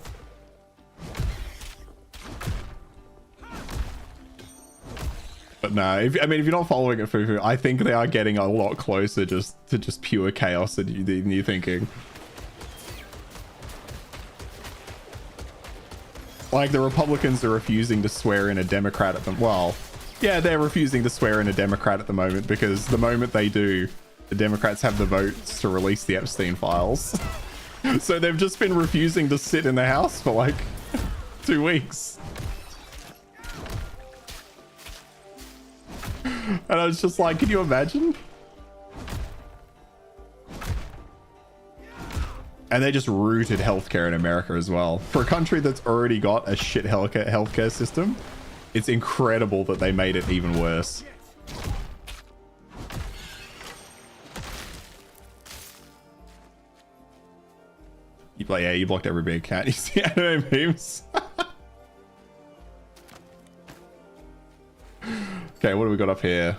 But no, if you're not following it, Fufu, I think they are getting a lot closer to just pure chaos than you're thinking. Like, the Republicans are refusing to swear in a Democrat at them. Well, yeah, they're refusing to swear in a Democrat at the moment because the moment they do, the Democrats have the votes to release the Epstein files. So they've just been refusing to sit in the House for like 2 weeks. And I was just like, can you imagine? And they just rooted healthcare in America as well. For a country that's already got a shit healthcare system, it's incredible that they made it even worse. You blocked every big account. You see anime memes. Okay, what do we got up here?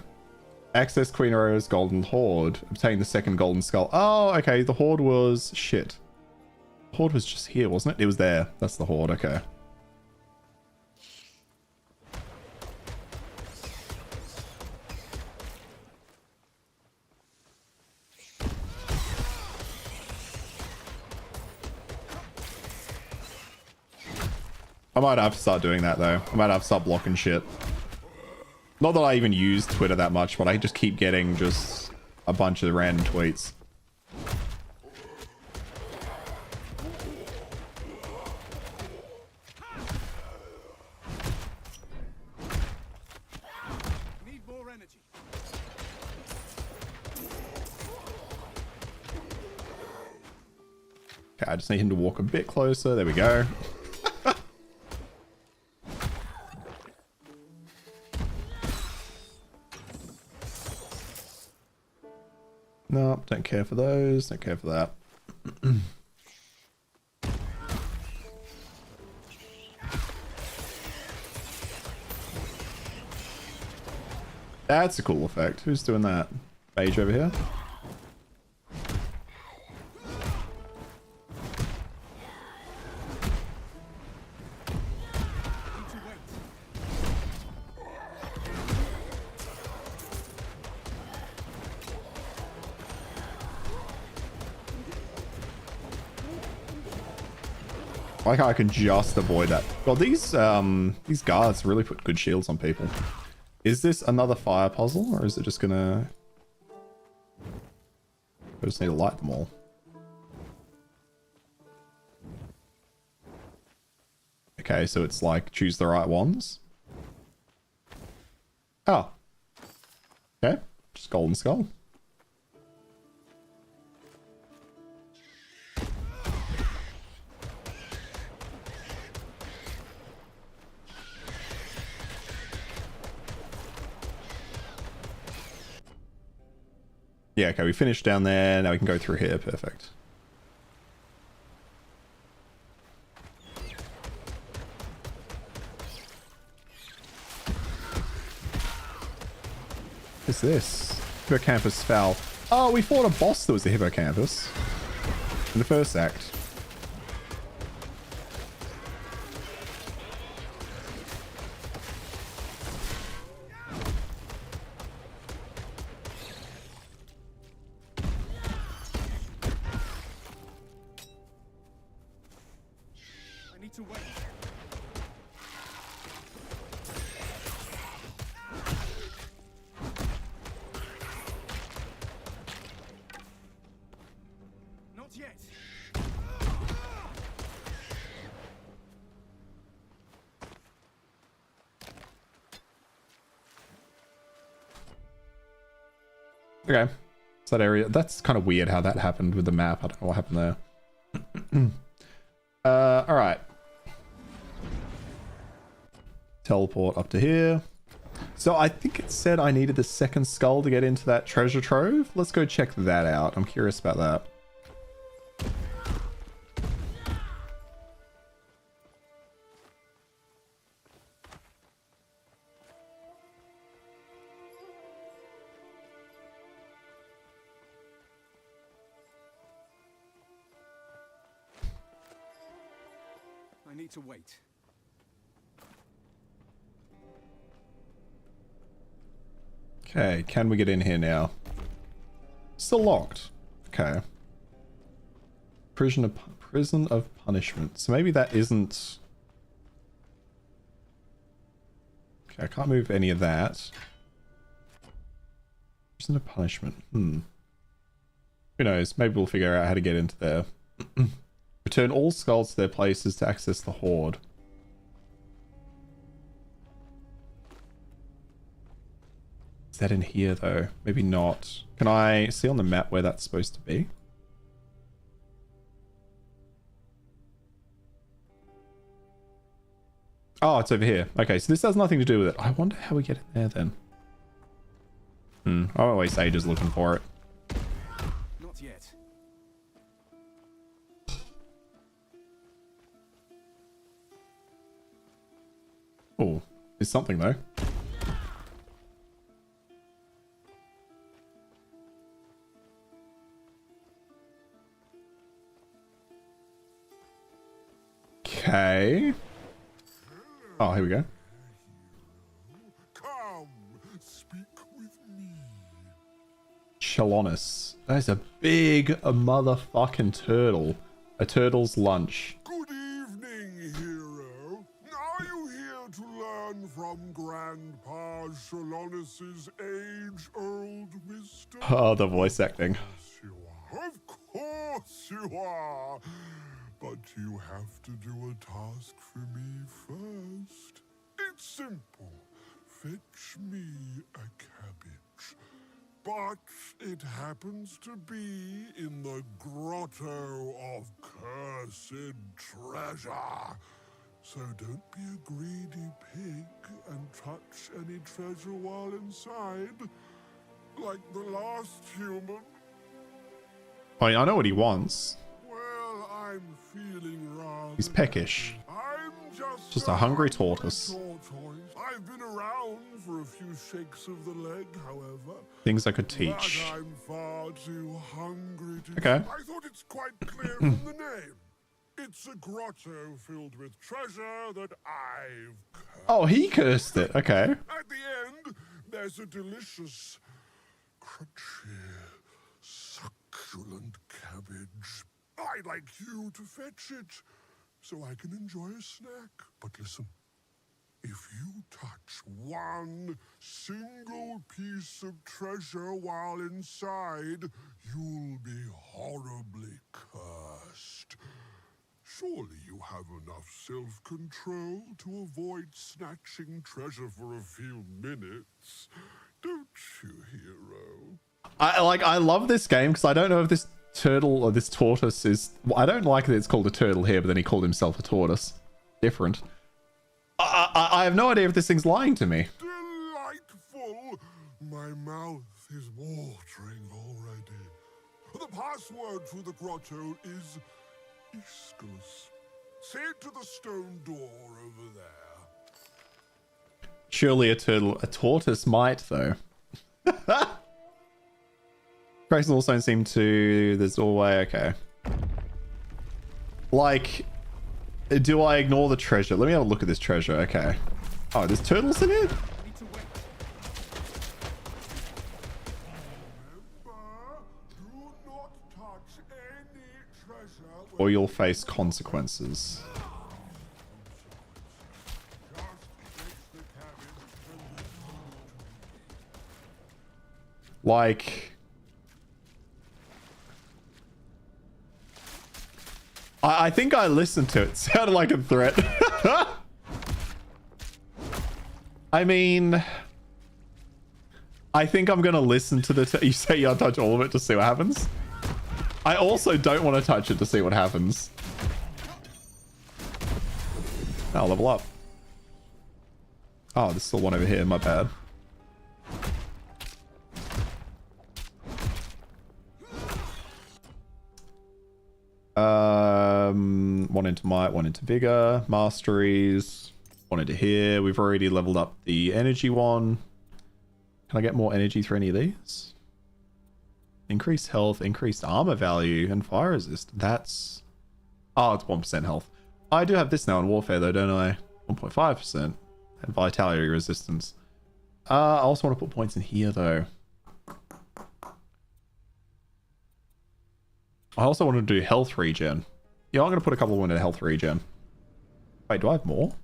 Access Queen Aurora's Golden Horde. Obtain the second Golden Skull. Oh, okay. The Horde was... Shit. The Horde was just here, wasn't it? It was there. That's the Horde. Okay. I might have to start doing that, though. I might have to start blocking shit. Not that I even use Twitter that much, but I just keep getting just a bunch of random tweets. Need more energy. Okay, I just need him to walk a bit closer. There we go. No, don't care for those. Don't care for that. That's a cool effect. Who's doing that? Mage over here? I like how I can just avoid that. Well, these guards really put good shields on people. Is this another fire puzzle, or is it just gonna... I just need to light them all. Okay, so it's like choose the right ones. Oh, Just golden skull. Yeah, okay, we finished down there. Now we can go through here. Perfect. What's this? Hippocampus fell. Oh, we fought a boss that was a hippocampus in the first act. I need to wait. Not yet. Okay. It's that area. That's kind of weird how that happened with the map. I don't know what happened there. Alright. Teleport up to here. So I think it said I needed the second skull to get into that treasure trove. Let's go check that out. I'm curious about that. I need to wait. Okay, can we get in here now? Still locked. Okay. Prison of punishment. So maybe that isn't... Okay, I can't move any of that. Prison of punishment. Who knows? Maybe we'll figure out how to get into there. Return all skulls to their places to access the horde. Is that in here though? Maybe not. Can I see on the map where that's supposed to be? Oh, it's over here. Okay, so this has nothing to do with it. I wonder how we get in there then. I won't waste ages looking for it. Not yet. Oh, there's something though. Okay. Oh, here we go. Come, speak with me. Chalonus. That is a big motherfucking turtle. A turtle's lunch. Good evening, hero. Are you here to learn from Grandpa Shalonus's age-old wisdom? Oh, the voice acting. Of course you are. But you have to do a task for me first. It's simple. Fetch me a cabbage. But it happens to be in the grotto of cursed treasure. So don't be a greedy pig and touch any treasure while inside. Like the last human. I mean, I know what he wants. Well, I'm feeling rather... He's peckish. I'm Just a hungry tortoise. I've been around for a few shakes of the leg, however. Things I could teach. But I'm far too hungry to... Okay. I thought it's quite clear from the name. It's a grotto filled with treasure that I've cursed. Oh, he cursed it. Okay. At the end, there's a delicious, crunchy, succulent cabbage. I'd like you to fetch it so I can enjoy a snack. But listen, if you touch one single piece of treasure while inside, you'll be horribly cursed. Surely you have enough self-control to avoid snatching treasure for a few minutes. Don't you, hero. I love this game because I don't know if this turtle or this tortoise is... Well, I don't like that it's called a turtle here, but then he called himself a tortoise. Different. I have no idea if this thing's lying to me. Delightful! My mouth is watering already. The password to the grotto is Iscus. Say it to the stone door over there. Surely a tortoise might, though. Cracks also don't seem to... There's doorway, okay. Like, do I ignore the treasure? Let me have a look at this treasure, okay. Oh, there's turtles in here? Or you'll face consequences. Like... I think I listened to it. It sounded like a threat. I mean... I think I'm going to listen to the... You say you untouch all of it to see what happens? I also don't want to touch it to see what happens. I'll level up. Oh, there's still one over here. My bad. One into might, one into vigor, masteries, one into here. We've already leveled up the energy one. Can I get more energy through any of these? Increased health, increased armor value, and fire resist. That's... Oh, it's 1% health. I do have this now in warfare though, don't I? 1.5%. And vitality resistance. I also want to put points in here though. I also want to do health regen. Yeah, I'm going to put a couple into health regen. Wait, do I have more?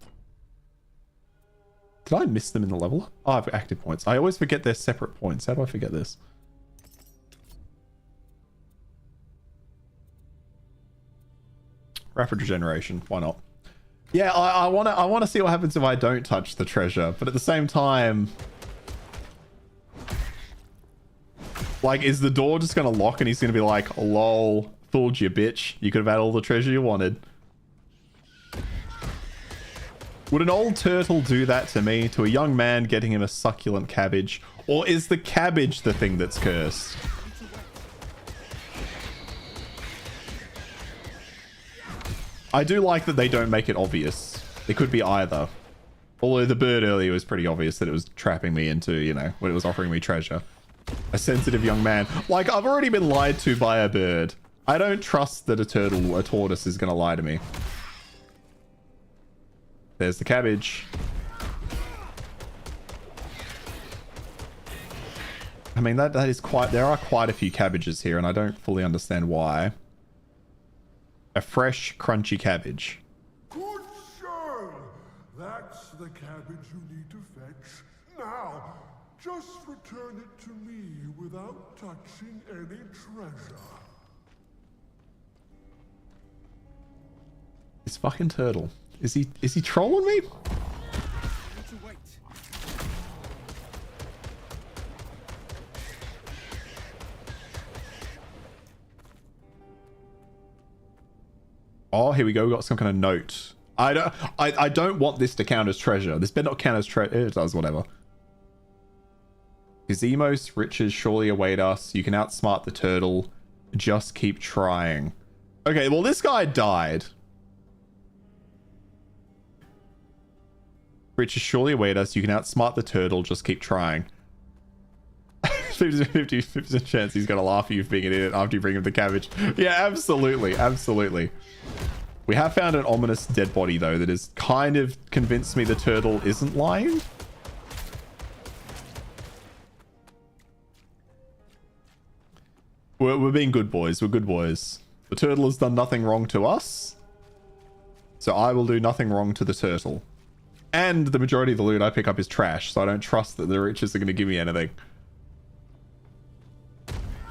Did I miss them in the level? Oh, I have active points. I always forget they're separate points. How do I forget this? Rapid regeneration. Why not? Yeah, I want to see what happens if I don't touch the treasure. But at the same time... Like, is the door just going to lock and he's going to be like, lol, fooled you, bitch. You could have had all the treasure you wanted. Would an old turtle do that to me? To a young man getting him a succulent cabbage? Or is the cabbage the thing that's cursed? I do like that they don't make it obvious. It could be either. Although the bird earlier was pretty obvious that it was trapping me into, you know, when it was offering me treasure. A sensitive young man. Like, I've already been lied to by a bird. I don't trust that a tortoise is going to lie to me. There's the cabbage. I mean, that is quite... There are quite a few cabbages here, and I don't fully understand why. A fresh, crunchy cabbage. Good sir! That's the cabbage you need to fetch. Now, just return it to me without touching any treasure. This fucking turtle. Is he trolling me? Oh, here we go. We got some kind of note. I don't want this to count as treasure. This better not count as treasure. It does, whatever. Gizemos riches surely await us. You can outsmart the turtle. Just keep trying. Okay, well, this guy died. Riches surely await us. You can outsmart the turtle. Just keep trying. 50% chance he's gonna laugh at you for being an idiot after you bring him the cabbage. Yeah, absolutely, absolutely. We have found an ominous dead body though that has kind of convinced me the turtle isn't lying. We're being good boys. We're good boys. The turtle has done nothing wrong to us, so I will do nothing wrong to the turtle. And the majority of the loot I pick up is trash, so I don't trust that the riches are going to give me anything.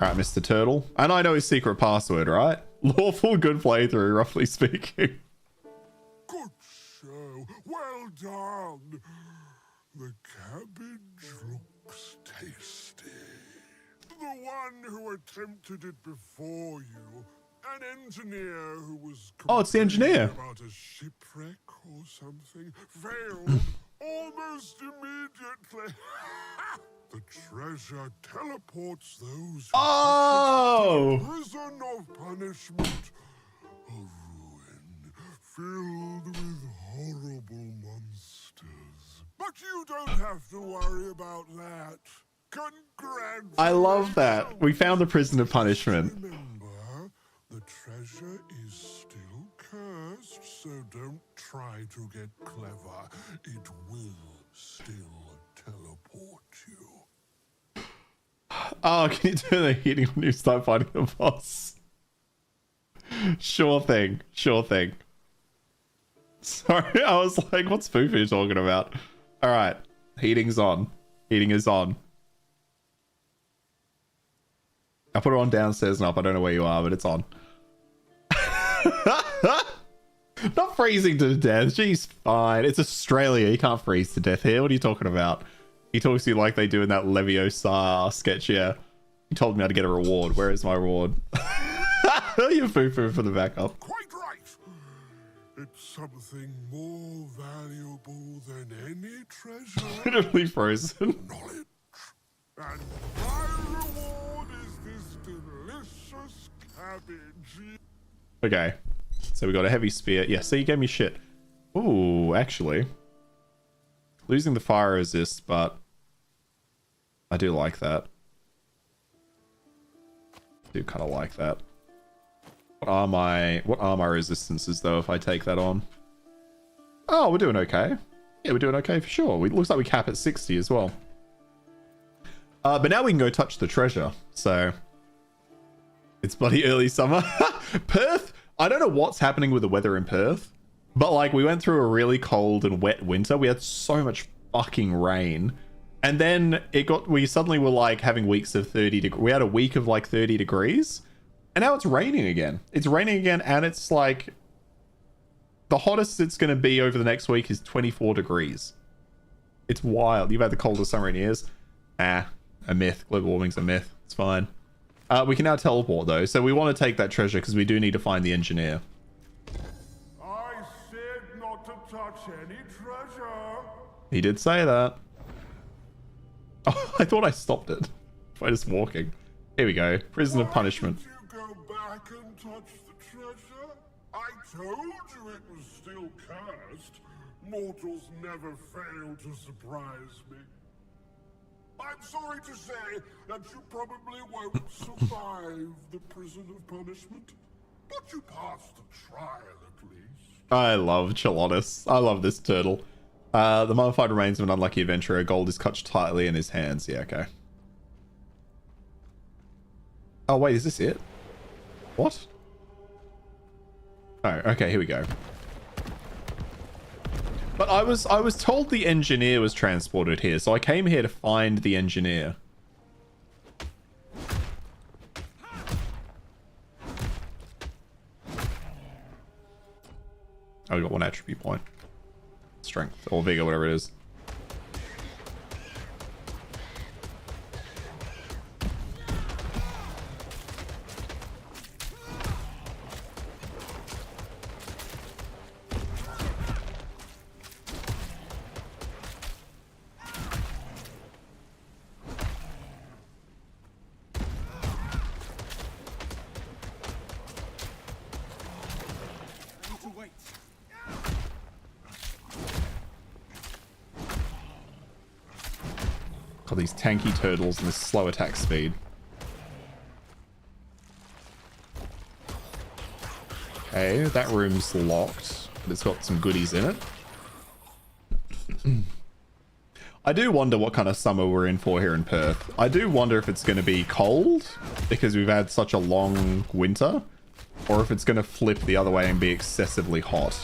Alright, Mr. Turtle. And I know his secret password, right? Lawful good playthrough, roughly speaking. Good show. Well done. The cabbage looks tasty. The one who attempted it before you, an engineer who was Oh, it's the engineer. about a shipwreck or something, failed almost immediately. The treasure teleports those who Oh! touch it to the prison of punishment, a ruin filled with horrible monsters. But you don't have to worry about that. Congratulations. I love that. We found the prison of punishment. Remember, the treasure is still cursed, so don't try to get clever. It will still teleport you. Oh, can you turn the heating on when you start fighting the boss? Sure thing. Sure thing. Sorry, I was like, what's Fufu talking about? Alright. Heating's on. Heating is on. I put it on downstairs and up. I don't know where you are, but it's on. Not freezing to death. She's fine. It's Australia. You can't freeze to death here. What are you talking about? He talks to you like they do in that Leviosa sketch, yeah. He told me how to get a reward. Where is my reward? You Fufu for the backup. Quite right. It's something more valuable than any treasure. Literally frozen. Knowledge. And my reward is this delicious cabbage. Okay. So we got a heavy spear. Yeah, so you gave me shit. Ooh, actually. Losing the fire resist, but I do like that. I do kind of like that. What are my resistances though if I take that on? Oh, we're doing okay. Yeah, we're doing okay for sure. It looks like we cap at 60 as well. But now we can go touch the treasure. So it's bloody early summer. Perth, I don't know what's happening with the weather in Perth, but like we went through a really cold and wet winter. We had so much fucking rain. And then we suddenly were like having weeks of 30 degrees. We had a week of like 30 degrees. And now it's raining again. It's raining again, and it's like the hottest it's going to be over the next week is 24 degrees. It's wild. You've had the coldest summer in years. A myth. Global warming's a myth. It's fine. We can now teleport though, so we want to take that treasure because we do need to find the engineer. I said not to touch any treasure. He did say that. Oh, I thought I stopped it by just walking. Here we go. Prison of punishment. Go back and touch the treasure? I told you it was still cursed. Mortals never fail to surprise me. I'm sorry to say that you probably won't survive the prison of punishment, but you passed the trial at least. I love Chilonis. I love this turtle. The mummified remains of an unlucky adventurer. Gold is clutched tightly in his hands. Yeah, okay. Oh, wait, is this it? What? Oh, okay, here we go. But I was told the engineer was transported here, so I came here to find the engineer. Oh, we got one attribute point. Strength, or vigor, whatever it is. God, these tanky turtles and this slow attack speed. Okay, that room's locked, but it's got some goodies in it. I do wonder what kind of summer we're in for here in Perth. I do wonder if it's going to be cold because we've had such a long winter, or if it's going to flip the other way and be excessively hot.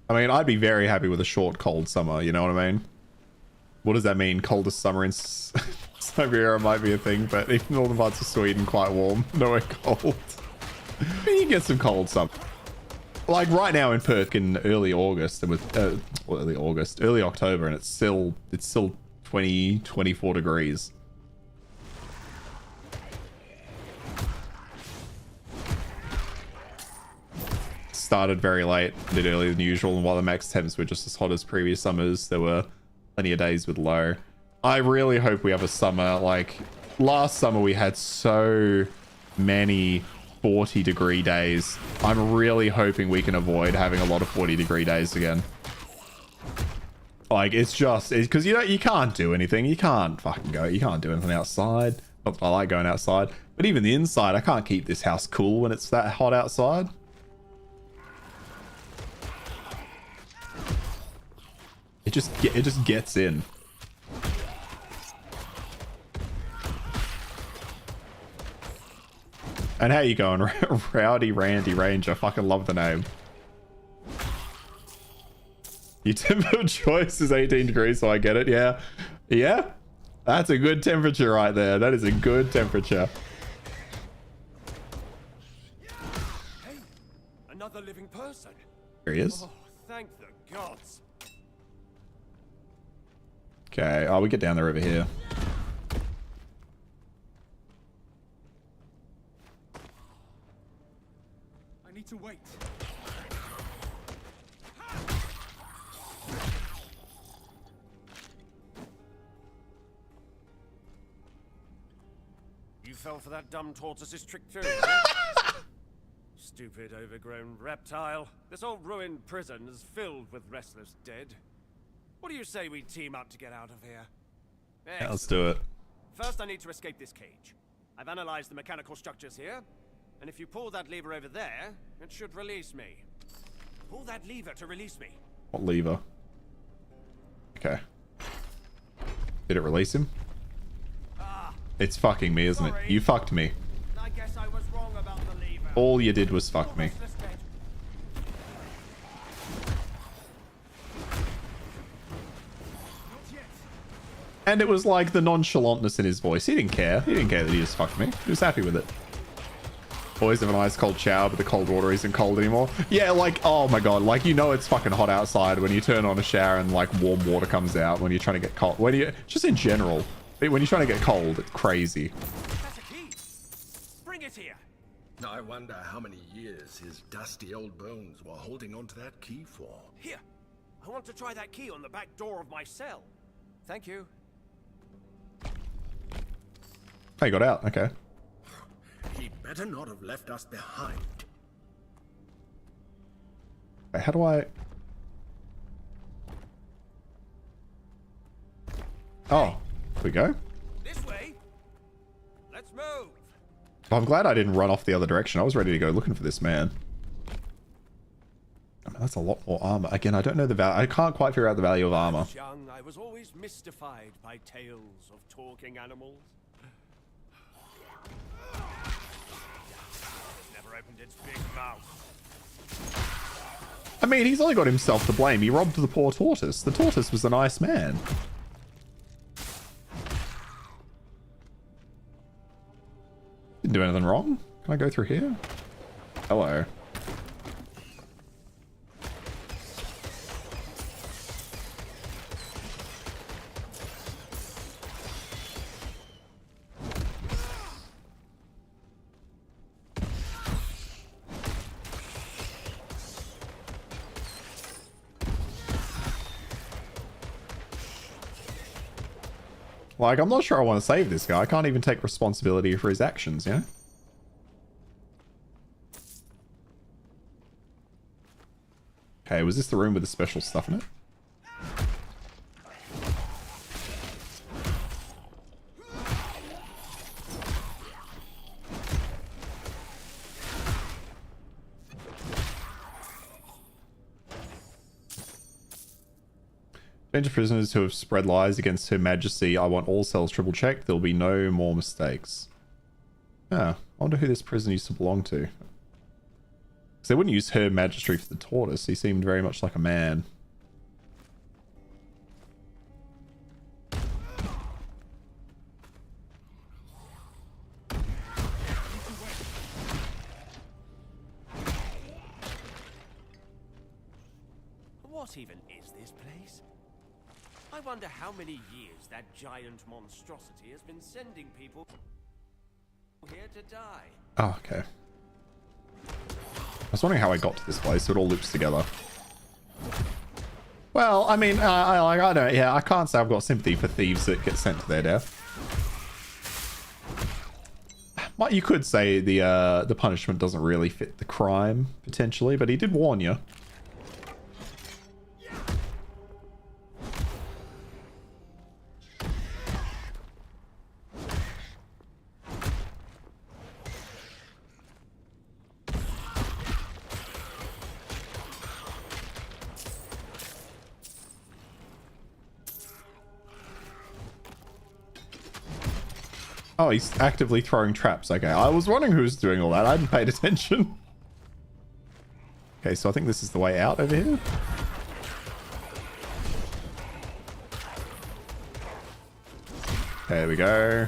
I mean, I'd be very happy with a short, cold summer, you know what I mean? What does that mean? Coldest summer in Siberia might be a thing, but even northern parts of Sweden, quite warm. Nowhere cold. You can get some cold summer. like right now in Perth in early August, and with early October, and it's still 24 degrees. Started very late, did earlier than usual, and while the max temps were just as hot as previous summers, there were plenty of days with low. I really hope we have a summer like last summer. We had so many 40-degree days. I'm really hoping we can avoid having a lot of 40-degree days again. Like, it's because you can't do anything. You can't fucking go. You can't do anything outside. Not that I like going outside, but even the inside, I can't keep this house cool when it's that hot outside. It just gets in. And how you going, Rowdy Randy Ranger? Fucking love the name. Your temperature choice is 18 degrees, so I get it. Yeah, yeah, that's a good temperature right there. That is a good temperature. Hey, another living person. Here he is. Oh, thank the gods. Okay, we get down the river here. I need to wait. You fell for that dumb tortoise's trick too, huh? Stupid, overgrown reptile. This old ruined prison is filled with restless dead. What do you say we team up to get out of here? Yeah, let's do it. First, I need to escape this cage. I've analyzed the mechanical structures here, and if you pull that lever over there, it should release me. Pull that lever to release me. What lever? Okay. Did it release him? It's fucking me, isn't it? You fucked me. I guess I was wrong about the lever. All you did was fuck me. And it was like the nonchalantness in his voice. He didn't care. He didn't care that he just fucked me. He was happy with it. Always have an ice cold shower, but the cold water isn't cold anymore. Yeah, like, oh my god. Like, you know it's fucking hot outside when you turn on a shower and like warm water comes out when you're trying to get cold. When you, just in general, when you're trying to get cold, it's crazy. That's a key. Bring it here. I wonder how many years his dusty old bones were holding onto that key for. Here. I want to try that key on the back door of my cell. Thank you. Oh, you got out. Okay. He better not have left us behind. Wait, how do I... Oh, here we go. This way. Let's move. I'm glad I didn't run off the other direction. I was ready to go looking for this man. I mean, that's a lot more armor. Again, I don't know the value. I can't quite figure out the value of armor. Young, I was always mystified by tales of talking animals. Never opened its big mouth. I mean, he's only got himself to blame. He robbed the poor tortoise. The tortoise was a nice man. Didn't do anything wrong. Can I go through here? Hello. Like, I'm not sure I want to save this guy. I can't even take responsibility for his actions, you know? Okay, was this the room with the special stuff in it? Danger prisoners who have spread lies against Her Majesty. I want all cells triple checked. There'll be no more mistakes. Ah, I wonder who this prison used to belong to. Because they wouldn't use Her Majesty for the tortoise. He seemed very much like a man. What even is this place? I wonder how many years that giant monstrosity has been sending people here to die. Oh, okay. I was wondering how I got to this place, so it all loops together. Well, I mean, I don't. Yeah, I can't say I've got sympathy for thieves that get sent to their death. Well, you could say the punishment doesn't really fit the crime potentially, but he did warn you. Oh, he's actively throwing traps. Okay, I was wondering who was doing all that. I hadn't paid attention. Okay, so I think this is the way out over here. There we go.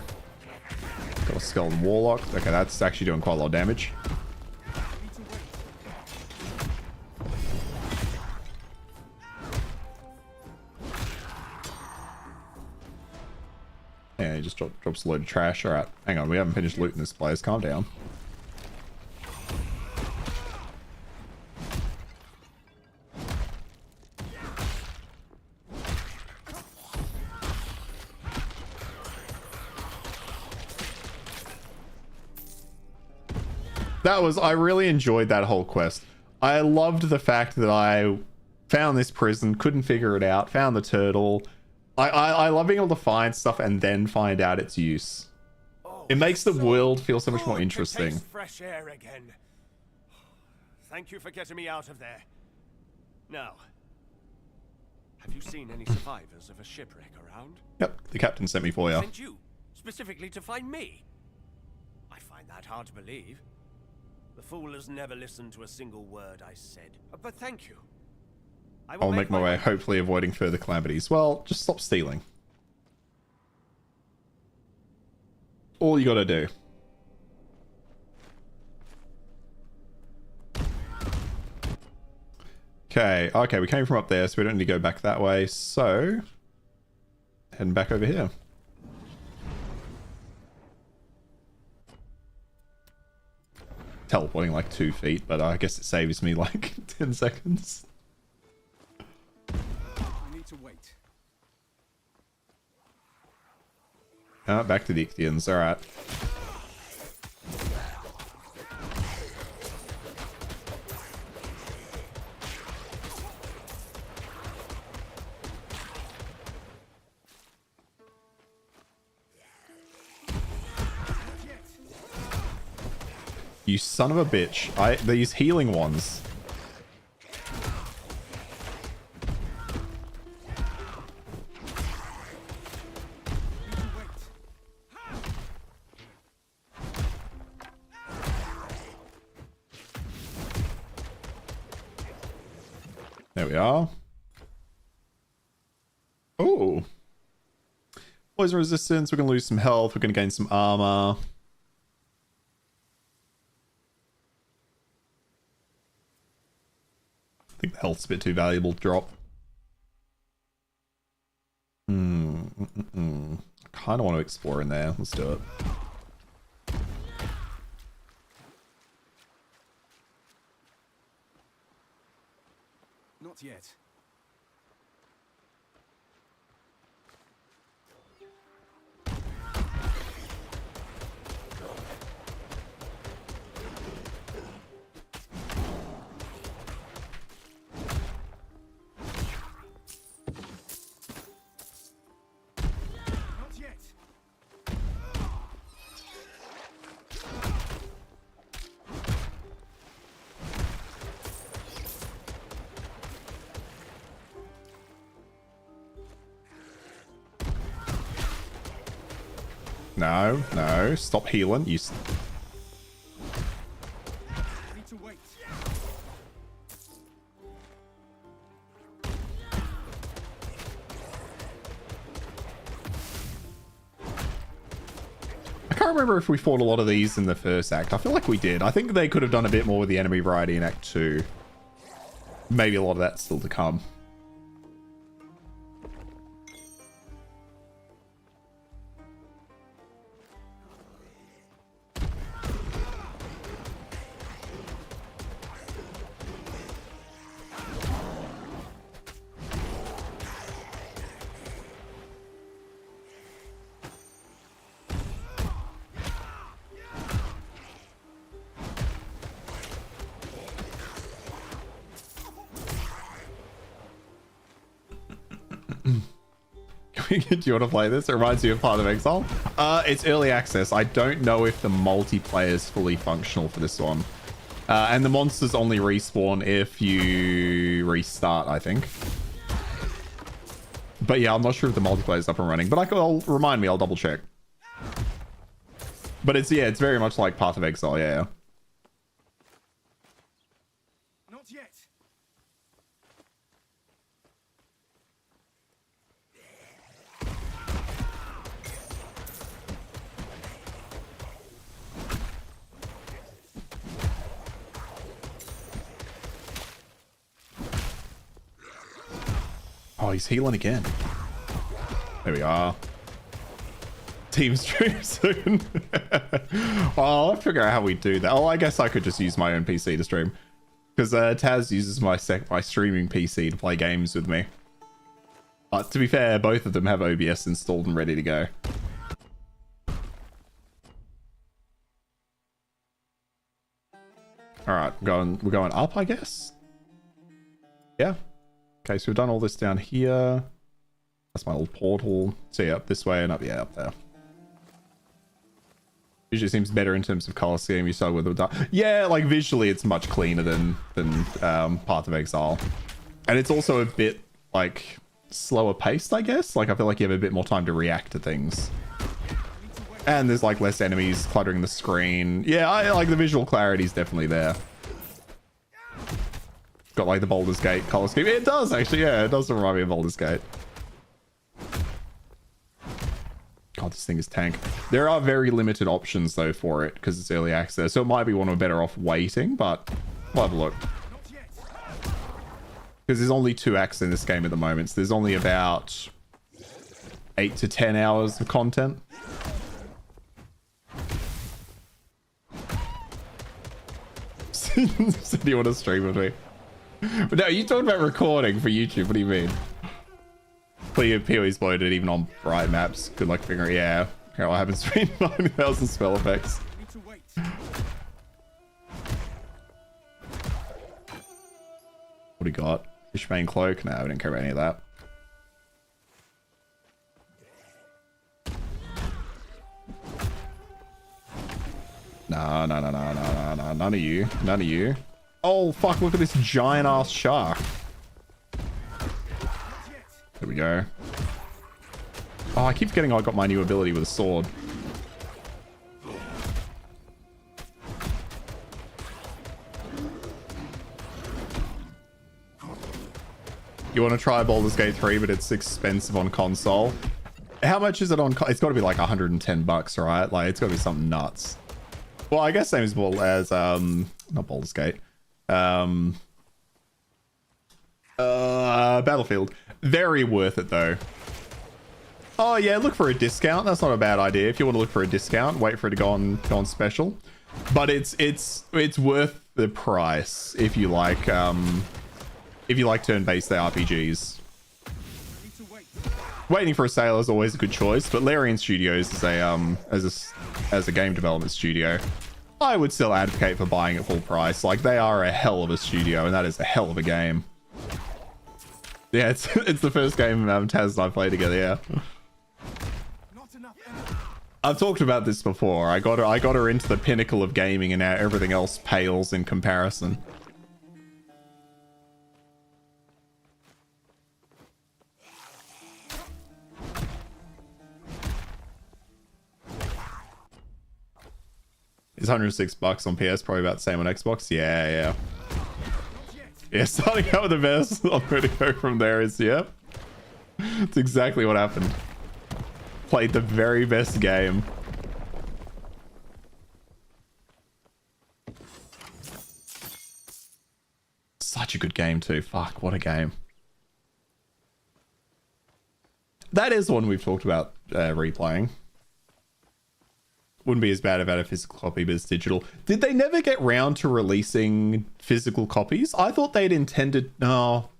Got a skeleton warlock. Okay, that's actually doing quite a lot of damage. Yeah, he just drops a load of trash. Alright, hang on. We haven't finished looting this place. Calm down. I really enjoyed that whole quest. I loved the fact that I found this prison, couldn't figure it out, found the turtle. I love being able to find stuff and then find out its use. It makes the world feel so much more interesting. Fresh air again. Thank you for getting me out of there. Now, have you seen any survivors of a shipwreck around? Yep, the captain sent me for you. Sent you specifically to find me? I find that hard to believe. The fool has never listened to a single word I said. But thank you. I'll make my way, hopefully avoiding further calamities. Well, just stop stealing. All you gotta do. Okay, we came from up there, so we don't need to go back that way. So, heading back over here. Teleporting like 2 feet, but I guess it saves me like 10 seconds. To wait. Back to the Ichthyans. All right. You son of a bitch. These healing ones. There we are. Oh. Poison resistance. We're going to lose some health. We're going to gain some armor. I think the health's a bit too valuable to drop. I kind of want to explore in there. Let's do it. Not yet. Not yet. No, stop healing. You. Need to wait. I can't remember if we fought a lot of these in the first act. I feel like we did. I think they could have done a bit more with the enemy variety in Act 2. Maybe a lot of that's still to come. you want to play this? It reminds me of Path of Exile. It's early access. I don't know if the multiplayer is fully functional for this one. And the monsters only respawn if you restart, I think. But yeah, I'm not sure if the multiplayer is up and running. But I'll remind me. I'll double check. But it's very much like Path of Exile. Yeah. Not yet. Oh, he's healing again. There we are. Team stream soon. Oh, I'll figure out how we do that. Oh, I guess I could just use my own PC to stream. Because Taz uses my streaming PC to play games with me. But to be fair, both of them have OBS installed and ready to go. Alright, we're going up, I guess? Yeah. Okay, so we've done all this down here. That's my little portal. So yeah, up this way and up, yeah, up there. Usually seems better in terms of color scheme. You saw with the dark. Yeah, like visually it's much cleaner than Path of Exile. And it's also a bit like slower paced, I guess. Like I feel like you have a bit more time to react to things. And there's like less enemies cluttering the screen. Yeah, I like the visual clarity is definitely there. Got like the Baldur's Gate color scheme. It does actually, yeah, it does remind me of Baldur's Gate. God, this thing is tank. There are very limited options though for it because it's early access, so it might be one we're better off waiting, but we'll have a look. Because there's only 2 acts in this game at the moment, so there's only about 8 to 10 hours of content. So do you want to stream with me? But no, you talking about recording for YouTube. What do you mean? PoE's loaded even on bright maps. Good luck figuring. Yeah. Okay, what happens between 90,000 spell effects? What do you got? Fishbane cloak? No, I didn't care about any of that. No, none of you. None of you. Oh, fuck, look at this giant ass shark. There we go. Oh, I keep forgetting I got my new ability with a sword. You want to try Baldur's Gate 3, but it's expensive on console. How much is it on? It's got to be like 110 bucks, right? Like, it's got to be something nuts. Well, I guess same as not Baldur's Gate. Battlefield. Very worth it though. Oh yeah, look for a discount. That's not a bad idea. If you want to look for a discount, wait for it to go on special. But it's worth the price if you like turn-based RPGs. Waiting for a sale is always a good choice, but Larian Studios is as a game development studio, I would still advocate for buying at full price. Like, they are a hell of a studio, and that is a hell of a game. Yeah, it's the first game Taz and I played together. Yeah. I've talked about this before. I got her into the pinnacle of gaming, and now everything else pales in comparison. It's 106 bucks on PS, probably about the same on Xbox. Yeah. Yeah, starting out with the best. I'm going to go from there. Yep. It's exactly what happened. Played the very best game. Such a good game too. Fuck, what a game. That is one we've talked about replaying. Wouldn't be as bad if I had a physical copy, but it's digital. Did they never get round to releasing physical copies? I thought they'd intended... No.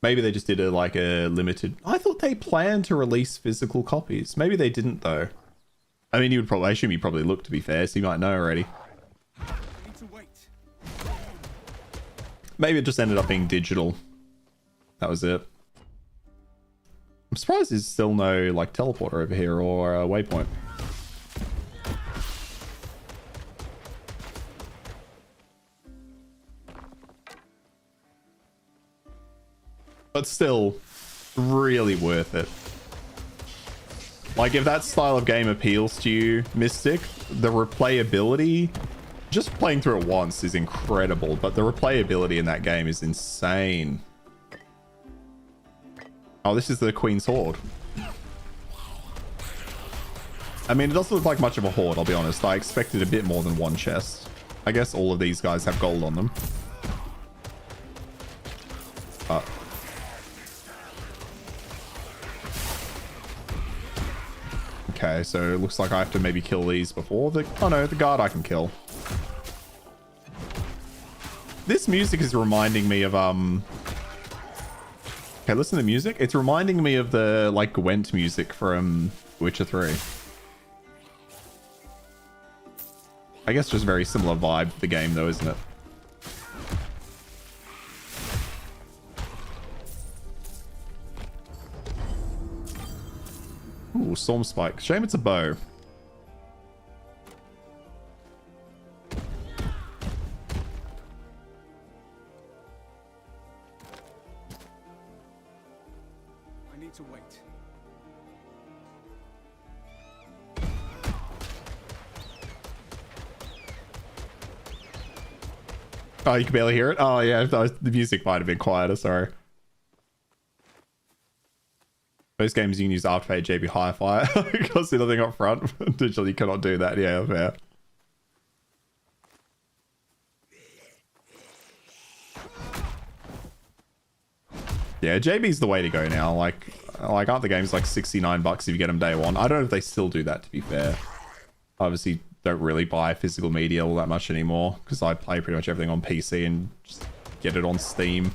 Maybe they just did a limited... I thought they planned to release physical copies. Maybe they didn't, though. I mean, I assume you probably look, to be fair, so you might know already. Maybe it just ended up being digital. That was it. I'm surprised there's still no like teleporter over here or a waypoint. But still, really worth it. Like, if that style of game appeals to you, Mystic, the replayability, just playing through it once is incredible, but the replayability in that game is insane. Oh, this is the Queen's Horde. I mean, it doesn't look like much of a horde, I'll be honest. I expected a bit more than one chest. I guess all of these guys have gold on them. Okay, so it looks like I have to maybe kill these before the... Oh no, the guard I can kill. This music is reminding me of, Okay, listen to the music. It's reminding me of the, like, Gwent music from Witcher 3. I guess just very similar vibe to the game, though, isn't it? Ooh, Storm Spike. Shame it's a bow. I need to wait. Oh, you can barely hear it? Oh, yeah, the music might have been quieter, sorry. Most games you can use Afterpay JB Hi-Fi because there's nothing up front. Digital, you cannot do that. Yeah, fair. Yeah, JB's the way to go now. Like aren't the games like 69 bucks if you get them day one? I don't know if they still do that, to be fair. Obviously, don't really buy physical media all that much anymore because I play pretty much everything on PC and just get it on Steam.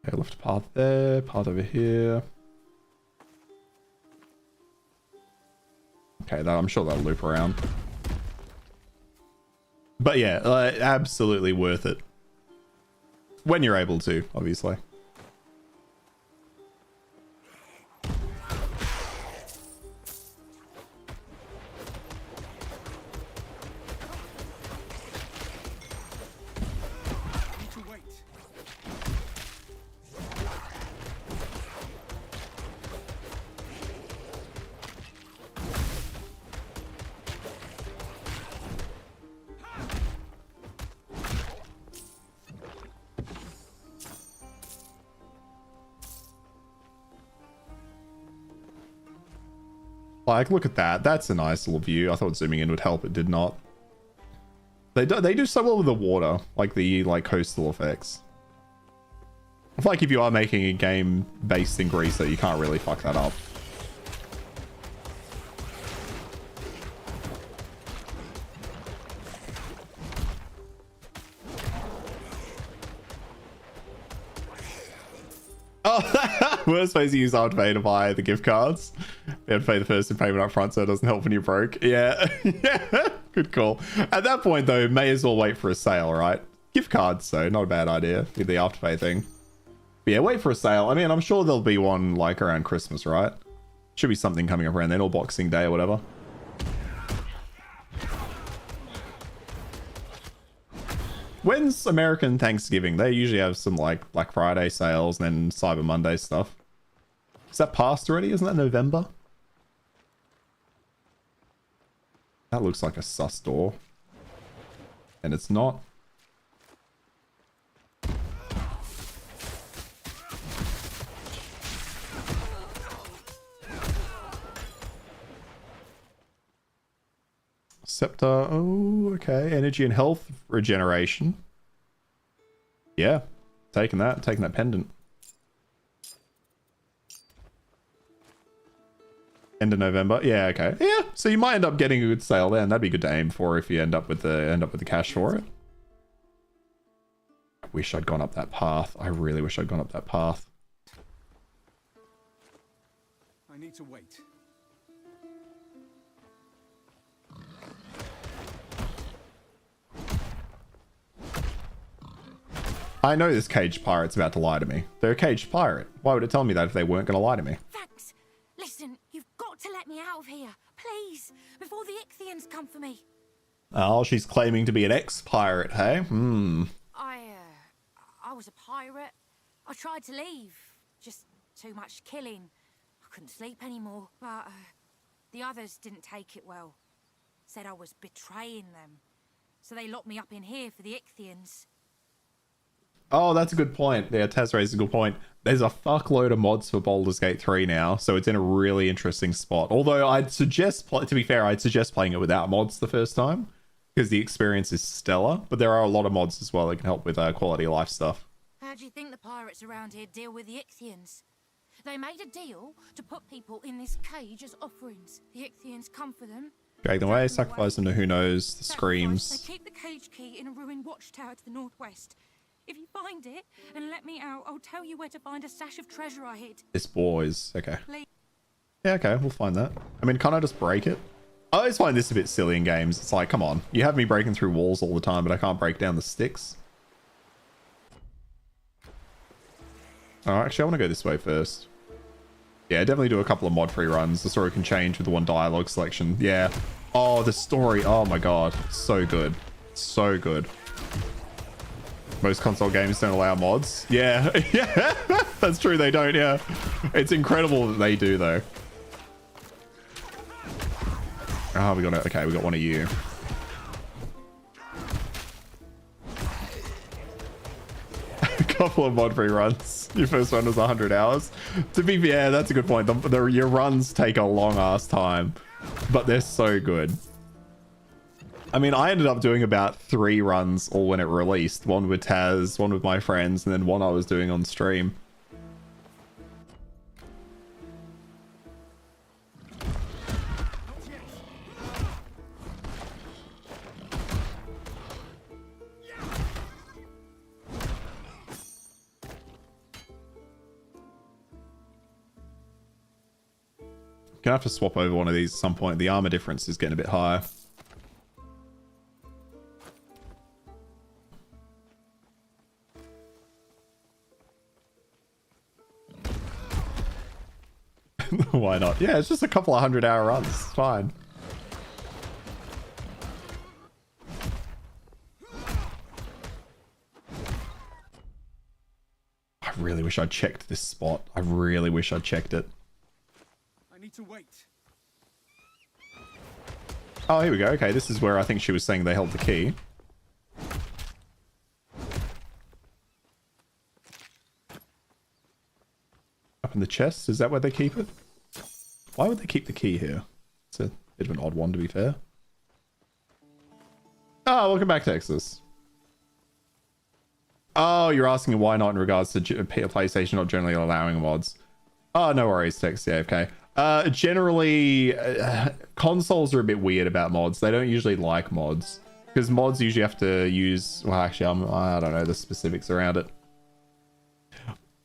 Okay, left path there, path over here. Okay, that I'm sure that'll loop around. But yeah, absolutely worth it. When you're able to, obviously. Like, look at that. That's a nice little view. I thought zooming in would help. It did not. They do so well with the water, like the coastal effects. I feel like if you are making a game based in Greece, that you can't really fuck that up. Oh, worst ways to use Afterpay to buy the gift cards. You have to pay the first payment up front so it doesn't help when you're broke. Yeah, yeah, good call. At that point, though, may as well wait for a sale, right? Gift cards, so not a bad idea with the Afterpay thing. But yeah, wait for a sale. I mean, I'm sure there'll be one like around Christmas, right? Should be something coming up around then, or Boxing Day or whatever. When's American Thanksgiving? They usually have some like Black Friday sales and then Cyber Monday stuff. Is that past already? Isn't that November? That looks like a sus door. And it's not. Scepter. Oh, okay. Energy and health regeneration. Yeah. Taking that pendant. End of November. Yeah, okay. Yeah. So you might end up getting a good sale then. That'd be good to aim for if you end up with the cash for it. I wish I'd gone up that path. I really wish I'd gone up that path. I need to wait. I know this caged pirate's about to lie to me. They're a caged pirate. Why would it tell me that if they weren't going to lie to me? Thanks. Listen, you've got to let me out of here. Please, before the Ichthians come for me. Oh, she's claiming to be an ex-pirate, hey? I was a pirate. I tried to leave. Just too much killing. I couldn't sleep anymore. But the others didn't take it well. Said I was betraying them. So they locked me up in here for the Ichthians. Oh, that's a good point. Yeah, Taz raised a good point. There's a fuckload of mods for Baldur's Gate 3 now, so it's in a really interesting spot. Although I'd suggest, to be fair, I'd suggest playing it without mods the first time, because the experience is stellar. But there are a lot of mods as well that can help with quality of life stuff. How do you think the pirates around here deal with the Ichthians? They made a deal to put people in this cage as offerings. The Ichthians come for them. Drag them away, sacrifice them to who knows, the screams. They keep the cage key in a ruined watchtower to the northwest. If you find it and let me out, I'll tell you where to find a stash of treasure I hid. This boys. Okay. Yeah, okay, we'll find that. I mean, can't I just break it? I always find this a bit silly in games. It's like, come on. You have me breaking through walls all the time, but I can't break down the sticks. Oh, actually, I want to go this way first. Yeah, definitely do a couple of mod-free runs. The story can change with the one dialogue selection. Yeah. Oh, the story. Oh my god. So good. So good. Most console games don't allow mods. Yeah. Yeah. That's true. They don't. Yeah. It's incredible that they do, though. Oh, we got it. Okay, we got one of you. A couple of mod-free runs. Your first one was 100 hours. To be fair, that's a good point. Your runs take a long-ass time, but they're so good. I mean, I ended up doing about 3 runs all when it released. One with Taz, one with my friends, and then one I was doing on stream. Gonna have to swap over one of these at some point. The armor difference is getting a bit higher. Why not? Yeah, it's just a couple of 100-hour runs. It's fine. I really wish I'd checked this spot. I really wish I'd checked it. I need to wait. Oh, here we go. Okay, this is where I think she was saying they held the key. Up in the chest? Is that where they keep it? Why would they keep the key here? It's a bit of an odd one, to be fair. Oh, welcome back, Texas. Oh, you're asking why not in regards to PlayStation not generally allowing mods. Oh, no worries, Tex. Yeah, okay. Generally, consoles are a bit weird about mods. They don't usually like mods. Because mods usually have to use... Well, actually, I don't know the specifics around it.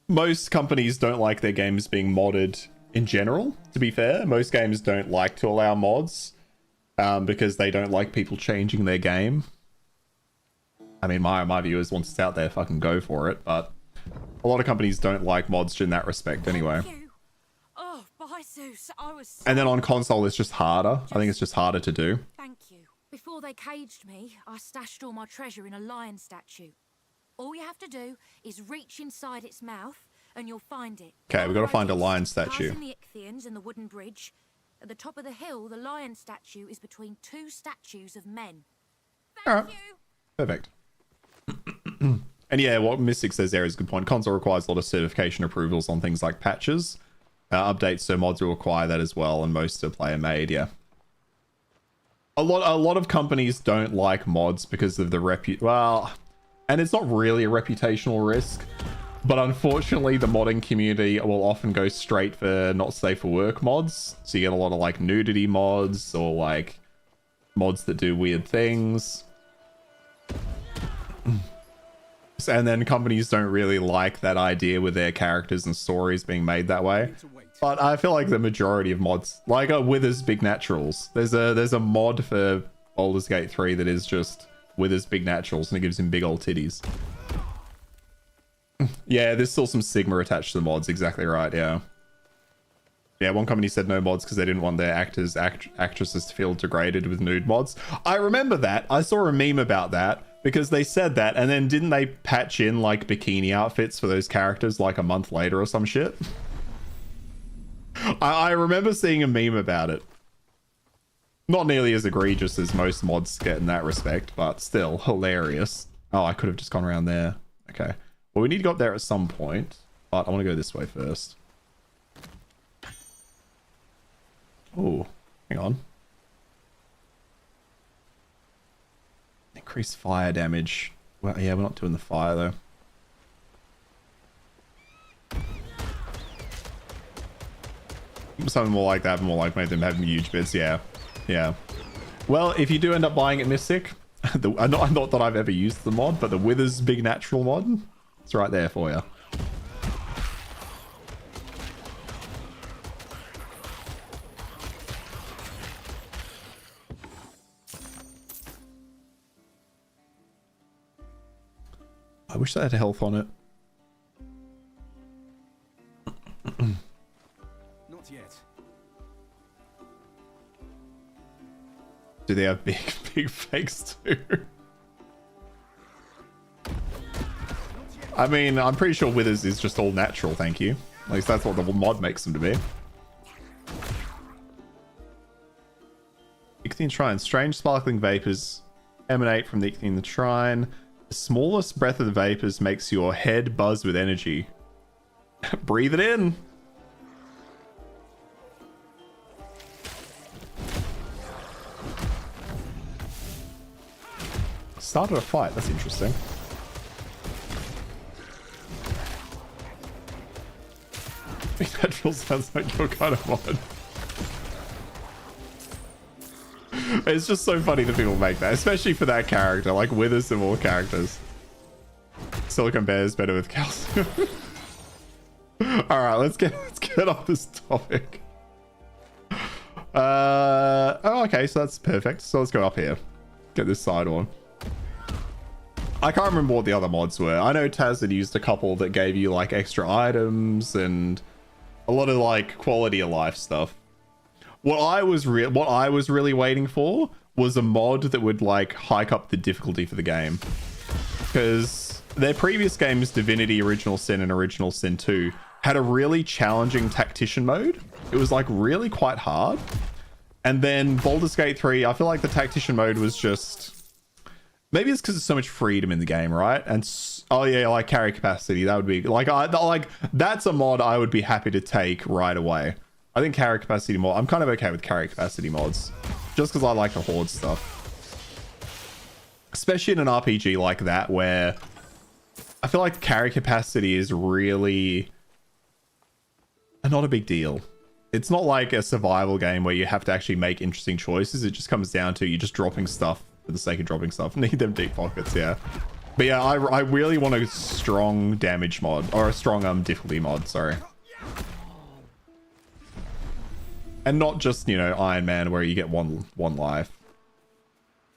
Most companies don't like their games being modded in general, to be fair. Most games don't like to allow mods because they don't like people changing their game. I mean, my view is once it's out there, fucking go for it. But a lot of companies don't like mods in that respect anyway. Oh, by Zeus, I was... And then on console, it's just harder. I think it's just harder to do. Thank you. Before they caged me, I stashed all my treasure in a lion statue. All you have to do is reach inside its mouth and you'll find it. Okay, we've got to find a lion statue. Passing the Ichthians and the wooden bridge. At the top of the hill, the lion statue is between 2 statues of men. Thank you. Perfect. And yeah, what Mystic says there is a good point. Console requires a lot of certification approvals on things like patches. Updates, so mods will require that as well, and most are player made, yeah. A lot of companies don't like mods because of the well, and it's not really a reputational risk, but unfortunately the modding community will often go straight for not safe for work mods. So you get a lot of like nudity mods or like mods that do weird things. And then companies don't really like that idea with their characters and stories being made that way. But I feel like the majority of mods, like Wither's Big Naturals, there's a mod for Baldur's Gate 3 that is just Wither's Big Naturals and it gives him big old titties. Yeah, there's still some Sigma attached to the mods. Exactly right, yeah. Yeah, one company said no mods because they didn't want their actresses to feel degraded with nude mods. I remember that. I saw a meme about that because they said that, and then didn't they patch in like bikini outfits for those characters like a month later or some shit? I remember seeing a meme about it. Not nearly as egregious as most mods get in that respect, but still hilarious. Oh, I could have just gone around there. Okay. Well, we need to go up there at some point, but I want to go this way first. Oh, hang on. Increase fire damage. Well, yeah, we're not doing the fire though. Something more like that, more like made them have huge bits. Yeah, yeah. Well, if you do end up buying it Mystic, not that I've ever used the mod, but the Withers Big Natural mod, it's right there for you. I wish that had health on it. Not yet. Do they have big fakes too? I mean, I'm pretty sure Withers is just all natural, thank you. At least that's what the mod makes them to be. Ichthyan Shrine. Strange sparkling vapors emanate from the Ichthyan Shrine. The smallest breath of the vapors makes your head buzz with energy. Breathe it in. Started a fight. That's interesting. Natural sounds like your kind of mod. It's just so funny that people make that, especially for that character, like Withers and all characters. Silicon Bear is better with calcium. All right, let's get off this topic. Oh, okay, so that's perfect. So let's go up here, get this side on. I can't remember what the other mods were. I know Taz had used a couple that gave you like extra items and a lot of like quality of life stuff. What I was really waiting for was a mod that would like hike up the difficulty for the game, because their previous games, Divinity, Original Sin, and Original Sin 2, had a really challenging tactician mode. It was like really quite hard. And then Baldur's Gate 3, I feel like the tactician mode was just, maybe it's because there's so much freedom in the game, right? And oh yeah, like carry capacity, that would be like that's a mod I would be happy to take right away. I think carry capacity mod, I'm kind of okay with carry capacity mods, just because I like the horde stuff. Especially in an RPG like that, where I feel like carry capacity is really not a big deal. It's not like a survival game where you have to actually make interesting choices. It just comes down to you just dropping stuff for the sake of dropping stuff. Need them deep pockets, yeah. But yeah, I really want a strong damage mod, or a strong difficulty mod, sorry. And not just, you know, Iron Man where you get one life.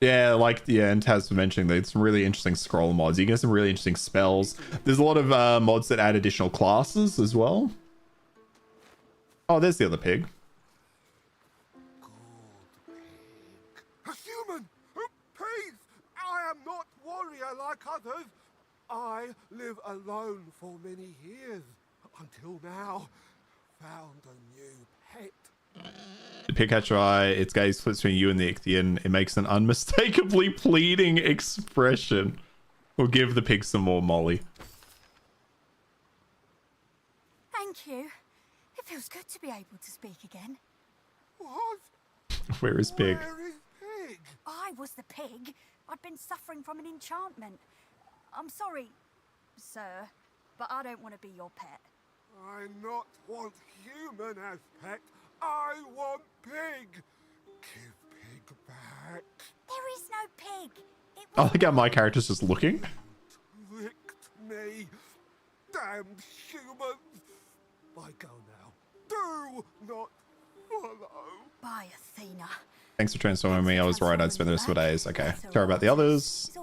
Yeah, like, yeah, and Taz was mentioning there's some really interesting scroll mods. You get some really interesting spells. There's a lot of mods that add additional classes as well. Oh, there's the other pig. A human! Peace! I am not warrior like others. I live alone for many years. Until now, found a new pet. The pig catch your eye, its gaze flips between you and the Ichthyan. It makes an unmistakably pleading expression. We'll give the pig some more Molly. Thank you. It feels good to be able to speak again. What? Where is pig? Where is pig? I was the pig. I'd been suffering from an enchantment. I'm sorry, sir, but I don't want to be your pet. I not want human as pet. I want pig. Give pig back. There is no pig. I like how my character's just looking. Tricked me. Damn humans. I go now. Do not follow. By Athena, Thanks for transforming me. I was right. I'd spend the rest of the days. Okay. Sorry about the others.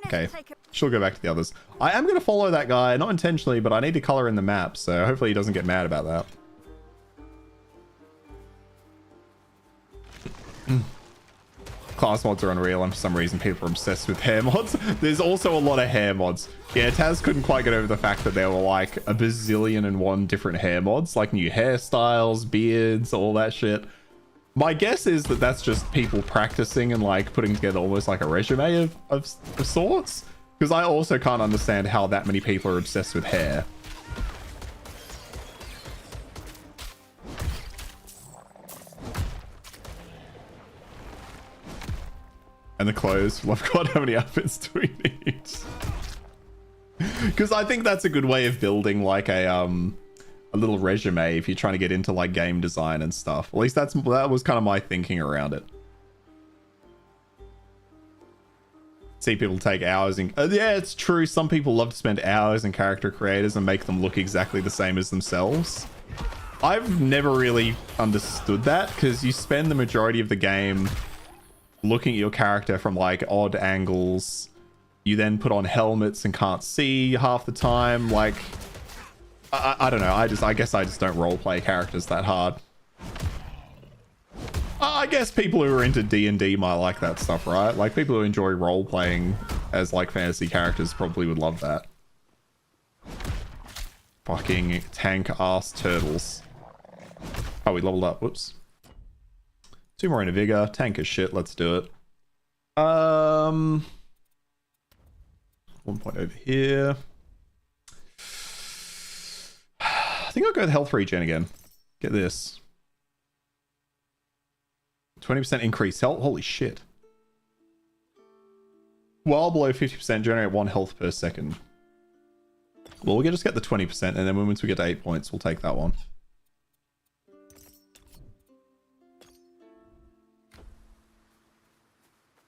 Okay. She'll go back to the others. I am going to follow that guy. Not intentionally, but I need to color in the map. So hopefully he doesn't get mad about that. Class mods are unreal, and for some reason people are obsessed with hair mods. There's also a lot of hair mods. Yeah, Taz couldn't quite get over the fact that there were like a bazillion and one different hair mods, like new hairstyles, beards, all that shit. My guess is that that's just people practicing and like putting together almost like a resume of sorts. Because I also can't understand how that many people are obsessed with hair. And the clothes. Well, God, how many outfits do we need? Because I think that's a good way of building like a little resume if you're trying to get into like game design and stuff. At least that was kind of my thinking around it. See people take hours in... yeah, it's true. Some people love to spend hours in character creators and make them look exactly the same as themselves. I've never really understood that because you spend the majority of the game looking at your character from like odd angles. You then put on helmets and can't see half the time. Like, I don't know. I guess I just don't roleplay characters that hard. I guess people who are into D&D might like that stuff, right? Like people who enjoy role-playing as like fantasy characters probably would love that. Fucking tank ass turtles. Oh, we leveled up. Whoops. 2 more in a vigor. Tank is shit. Let's do it. 1 point over here. I think I'll go with health regen again. Get this. 20% increase health. Holy shit. While below 50%, generate 1 health per second. Well, we'll just get the 20%, and then once we get to 8 points, we'll take that one.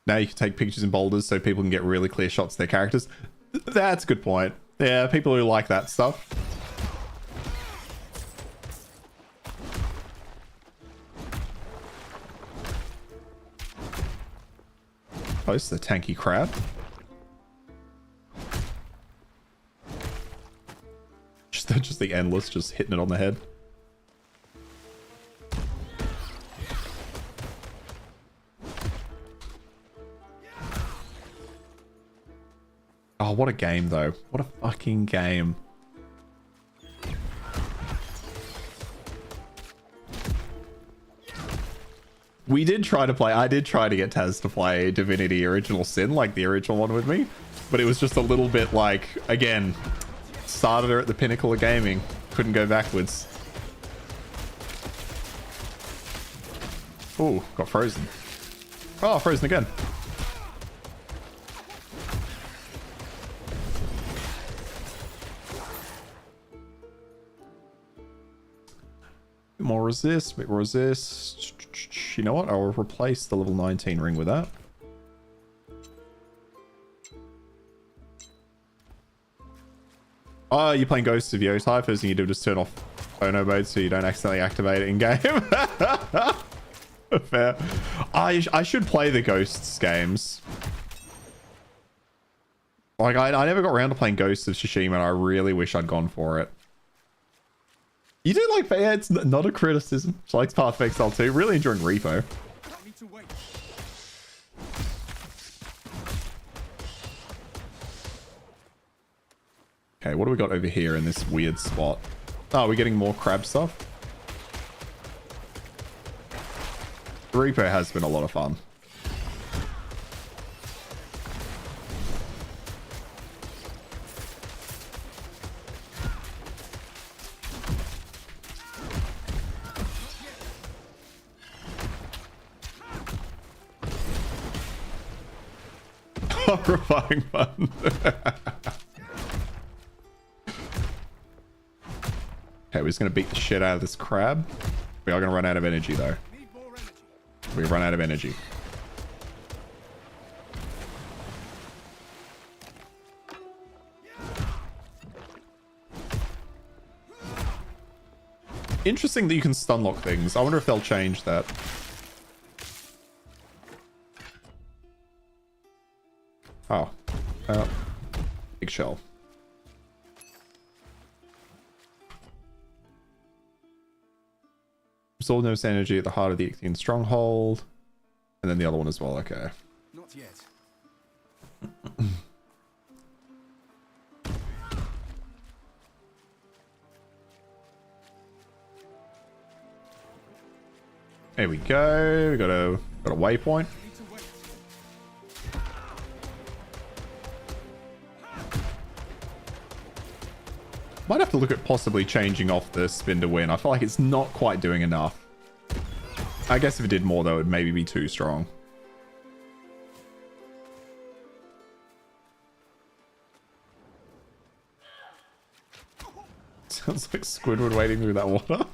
Now you can take pictures in boulders so people can get really clear shots of their characters. That's a good point. Yeah, people who like that stuff. Oh, this is the tanky crab. Just the endless, just hitting it on the head. Oh, what a game, though. What a fucking game. We did try to play... I did try to get Taz to play Divinity Original Sin, like the original one with me. But it was just a little bit like, again, started her at the pinnacle of gaming. Couldn't go backwards. Ooh, got frozen. Oh, frozen again. More resist, bit more resist. You know what? I'll replace the level 19 ring with that. Oh, you're playing Ghosts of Yotai. First thing you do is turn off Ono mode so you don't accidentally activate it in game. Fair. I should play the Ghosts games. Like, I never got around to playing Ghosts of Tsushima, and I really wish I'd gone for it. You do like... Yeah, it's not a criticism. She likes Path of Exile too. Really enjoying Repo. Okay, what do we got over here in this weird spot? Oh, we're getting more crab stuff. Repo has been a lot of fun. Horrifying fun. Okay, we're just gonna beat the shit out of this crab. We are gonna run out of energy though. We run out of energy. Interesting that you can stun lock things. I wonder if they'll change that. Big shell. Absorb nervous energy at the heart of the Ichthian stronghold. And then the other one as well, okay. Not yet. There we go. We got a waypoint. Might have to look at possibly changing off the spin to win. I feel like it's not quite doing enough. I guess if it did more though, it would maybe be too strong. Sounds like Squidward wading through that water.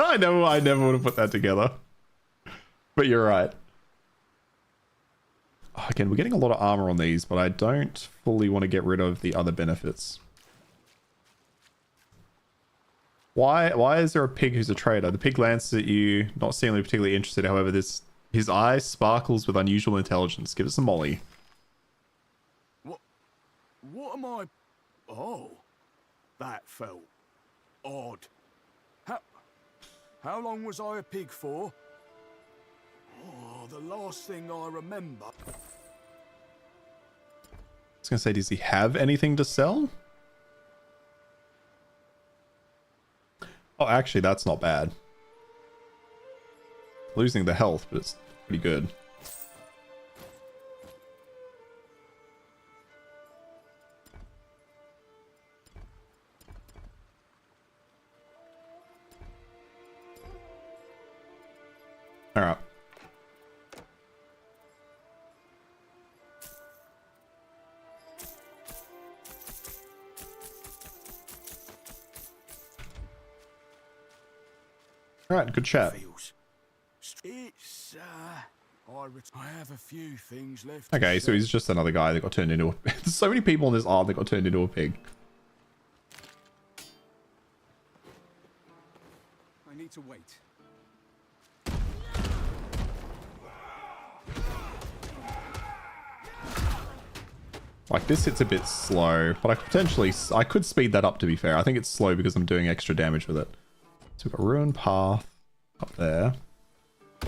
I never would have put that together. But you're right. Oh, again, we're getting a lot of armor on these, but I don't fully want to get rid of the other benefits. Why is there a pig who's a traitor? The pig glances at you, not seemingly particularly interested. However, his eye sparkles with unusual intelligence. Give it some molly. What am I... Oh. That felt odd. How long was I a pig for? Oh, the last thing I remember... I was going to say, does he have anything to sell? Oh, actually, that's not bad. Losing the health, but it's pretty good. All right. All right, good chat. It's, I have a few things left. Okay, so he's just another guy that got turned into a... There's so many people in this art that got turned into a pig. I need to wait. Like, this hits a bit slow, but I could speed that up, to be fair. I think it's slow because I'm doing extra damage with it. So we've got Ruined Path up there. I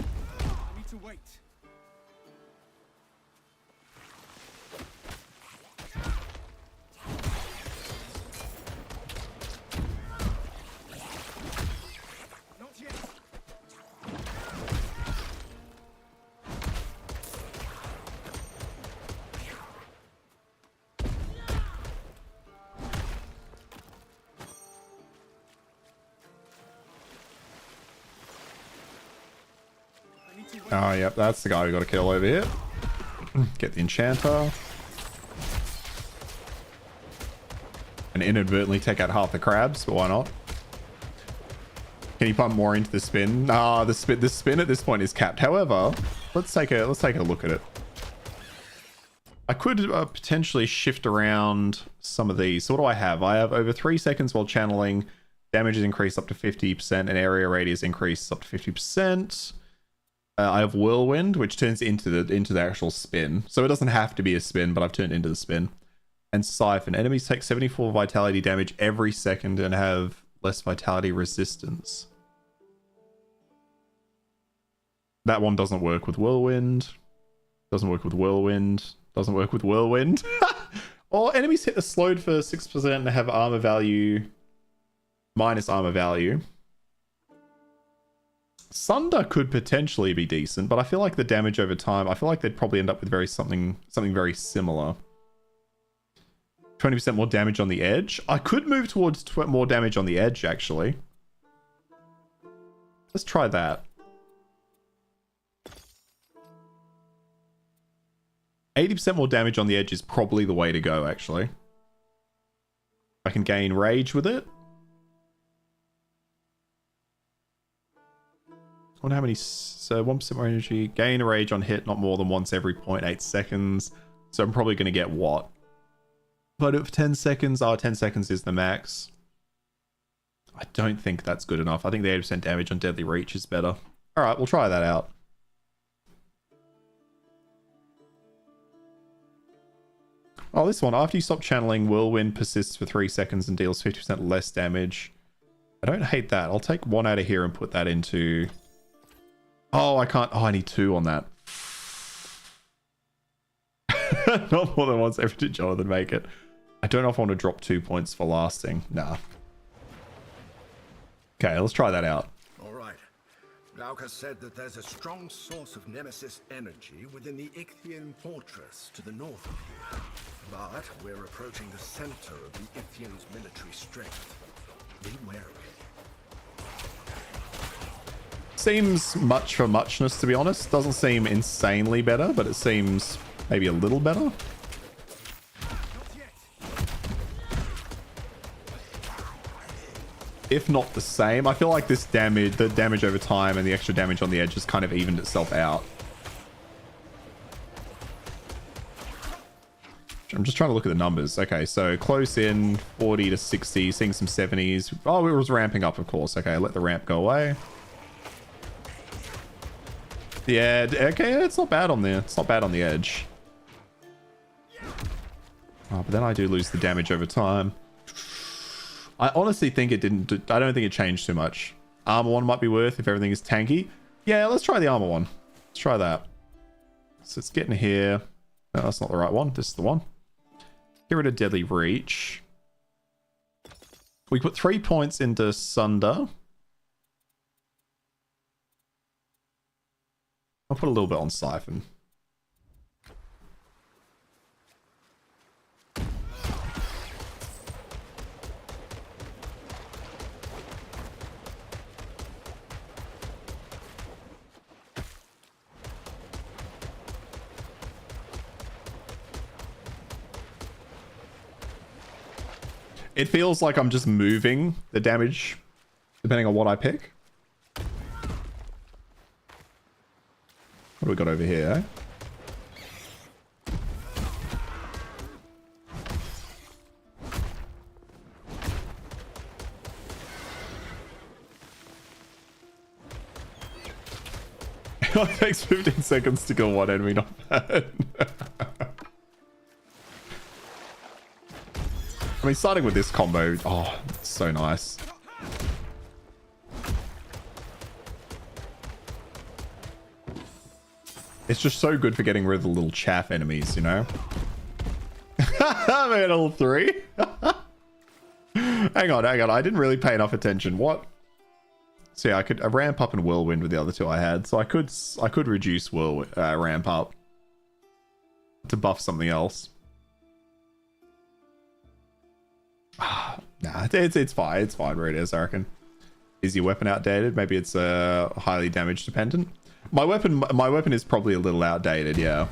need to wait. Not yet. Oh, yep, that's the guy we got to kill over here. Get the enchanter. And inadvertently take out half the crabs, but why not? Can you pump more into the spin? Ah, the spin at this point is capped. However, let's take a look at it. I could potentially shift around some of these. So what do I have? I have over 3 seconds while channeling. Damage is increased up to 50% and area radius increased up to 50%. I have Whirlwind, which turns into the actual spin. So it doesn't have to be a spin, but I've turned into the spin. And Siphon. Enemies take 74 vitality damage every second and have less vitality resistance. That one doesn't work with Whirlwind. Doesn't work with Whirlwind. Doesn't work with Whirlwind. Or enemies hit the slowed for 6% and have armor value minus armor value. Sunder could potentially be decent, but I feel like the damage over time, I feel like they'd probably end up with something very similar. 20% more damage on the edge. I could move towards more damage on the edge, actually. Let's try that. 80% more damage on the edge is probably the way to go, actually. I can gain rage with it. I wonder how many... So 1% more energy. Gain a rage on hit not more than once every 0.8 seconds. So I'm probably going to get what? If I do it for 10 seconds. Oh, 10 seconds is the max. I don't think that's good enough. I think the 80% damage on Deadly Reach is better. All right, we'll try that out. Oh, this one. After you stop channeling, Whirlwind persists for 3 seconds and deals 50% less damage. I don't hate that. I'll take 1 out of here and put that into... Oh, I can't... Oh, I need 2 on that. Not more than once every to Jonathan make it. I don't know if I want to drop 2 points for lasting. Nah. Okay, let's try that out. All right. Glaucus said that there's a strong source of Nemesis energy within the Ichthian fortress to the north of here. But we're approaching the center of the Ichthians' military strength. Be wary. Seems much for muchness, to be honest. Doesn't seem insanely better, but it seems maybe a little better. If not the same. I feel like this damage, the damage over time and the extra damage on the edge has kind of evened itself out. I'm just trying to look at the numbers. Okay, so close in 40 to 60, seeing some 70s. Oh, it was ramping up, of course. Okay, let the ramp go away. Yeah, okay, it's not bad on there. It's not bad on the edge. Oh, but then I do lose the damage over time. I honestly think it didn't... I don't think it changed too much. Armor 1 might be worth if everything is tanky. Yeah, let's try the armor 1. Let's try that. So it's getting here. No, that's not the right one. This is the one. Get rid of Deadly Reach. We put 3 points into Sunder. I'll put a little bit on Siphon. It feels like I'm just moving the damage depending on what I pick. What do we got over here? It takes 15 seconds to kill one enemy, not bad. I mean, starting with this combo, oh, it's so nice. It's just so good for getting rid of the little chaff enemies, you know? Metal 3? hang on. I didn't really pay enough attention. What? So yeah, I could ramp up and whirlwind with the other 2 I had. So I could reduce ramp up to buff something else. Nah, it's fine. It's fine where it is, I reckon. Is your weapon outdated? Maybe it's highly damage dependent. My weapon is probably a little outdated, yeah.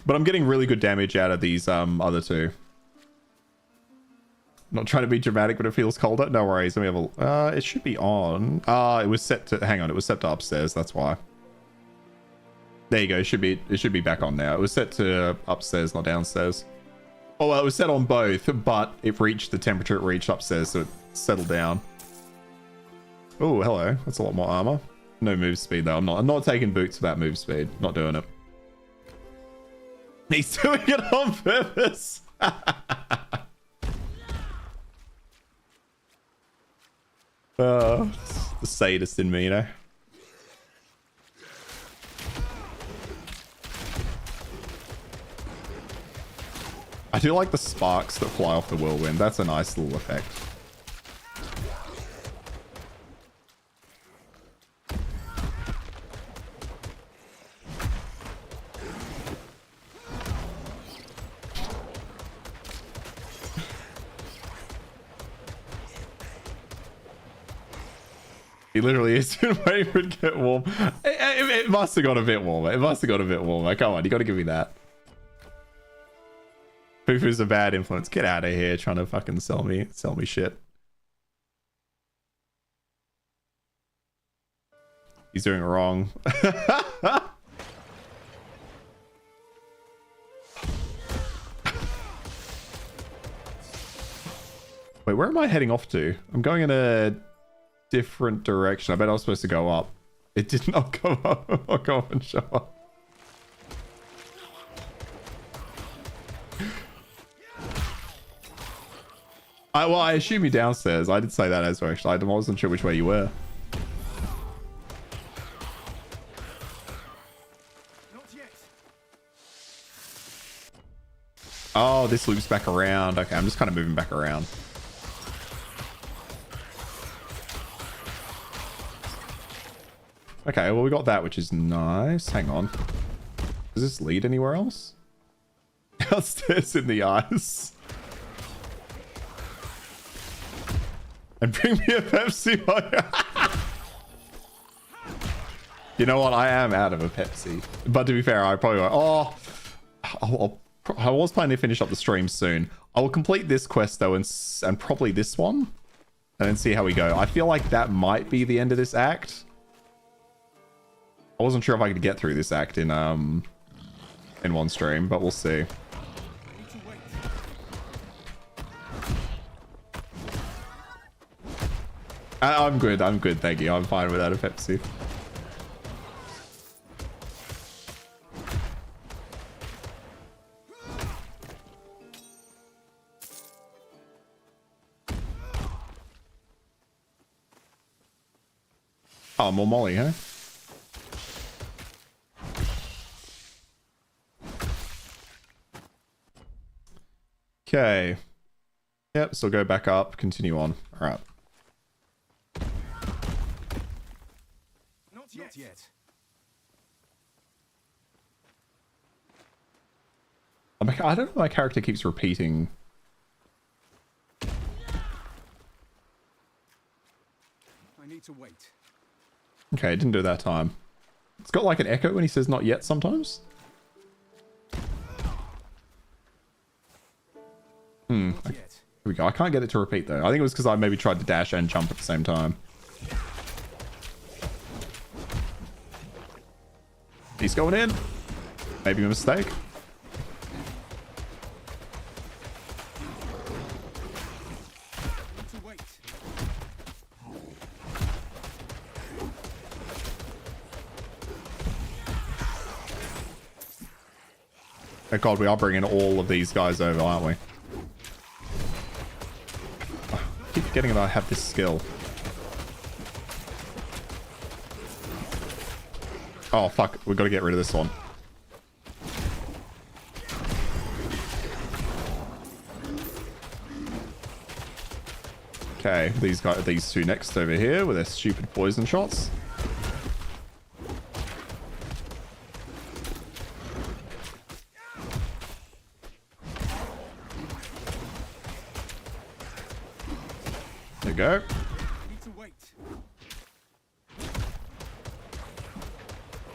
But I'm getting really good damage out of these other 2. Not trying to be dramatic, but it feels colder. No worries. Let me have a... it should be on. It was set to... Hang on, it was set to upstairs. That's why. There you go. It should be back on now. It was set to upstairs, not downstairs. Oh, well, it was set on both, but it reached the temperature it reached upstairs, so it settled down. Oh, hello. That's a lot more armor. No move speed, though. I'm not taking boots without move speed. Not doing it. He's doing it on purpose. The sadist in me, you know. I do like the sparks that fly off the whirlwind. That's a nice little effect. He literally is waiting for it to get warm. It must have got a bit warmer. It must have got a bit warmer. Come on, you got to give me that. Fufu's a bad influence. Get out of here trying to fucking sell me shit. He's doing it wrong. Wait, where am I heading off to? I'm going in a different direction. I bet I was supposed to go up. It did not come up. I'll go and show up. Well, I assume you're downstairs. I did say that as well, actually. I wasn't sure which way you were. Oh, this loops back around. Okay, I'm just kind of moving back around. Okay, well, we got that, which is nice. Hang on. Does this lead anywhere else? Downstairs in the ice. And bring me a Pepsi. You know what? I am out of a Pepsi. But to be fair, I probably won't. Oh, I was planning to finish up the stream soon. I will complete this quest though, and probably this one, and then see how we go. I feel like that might be the end of this act. I wasn't sure if I could get through this act in one stream, but we'll see. I'm good. I'm good. Thank you. I'm fine without a Pepsi. Oh, more Molly, huh? Okay. Yep, so go back up, continue on. All right. Not yet. I don't know, my character keeps repeating. I need to wait. Okay, it didn't do it that time. It's got like an echo when he says not yet sometimes. Here we go. I can't get it to repeat though. I think it was because I maybe tried to dash and jump at the same time. He's going in. Maybe a mistake. Thank God we are bringing all of these guys over, aren't we? I keep forgetting that I have this skill. Oh, fuck. We've got to get rid of this one. Okay, these two next over here with their stupid poison shots. There we go.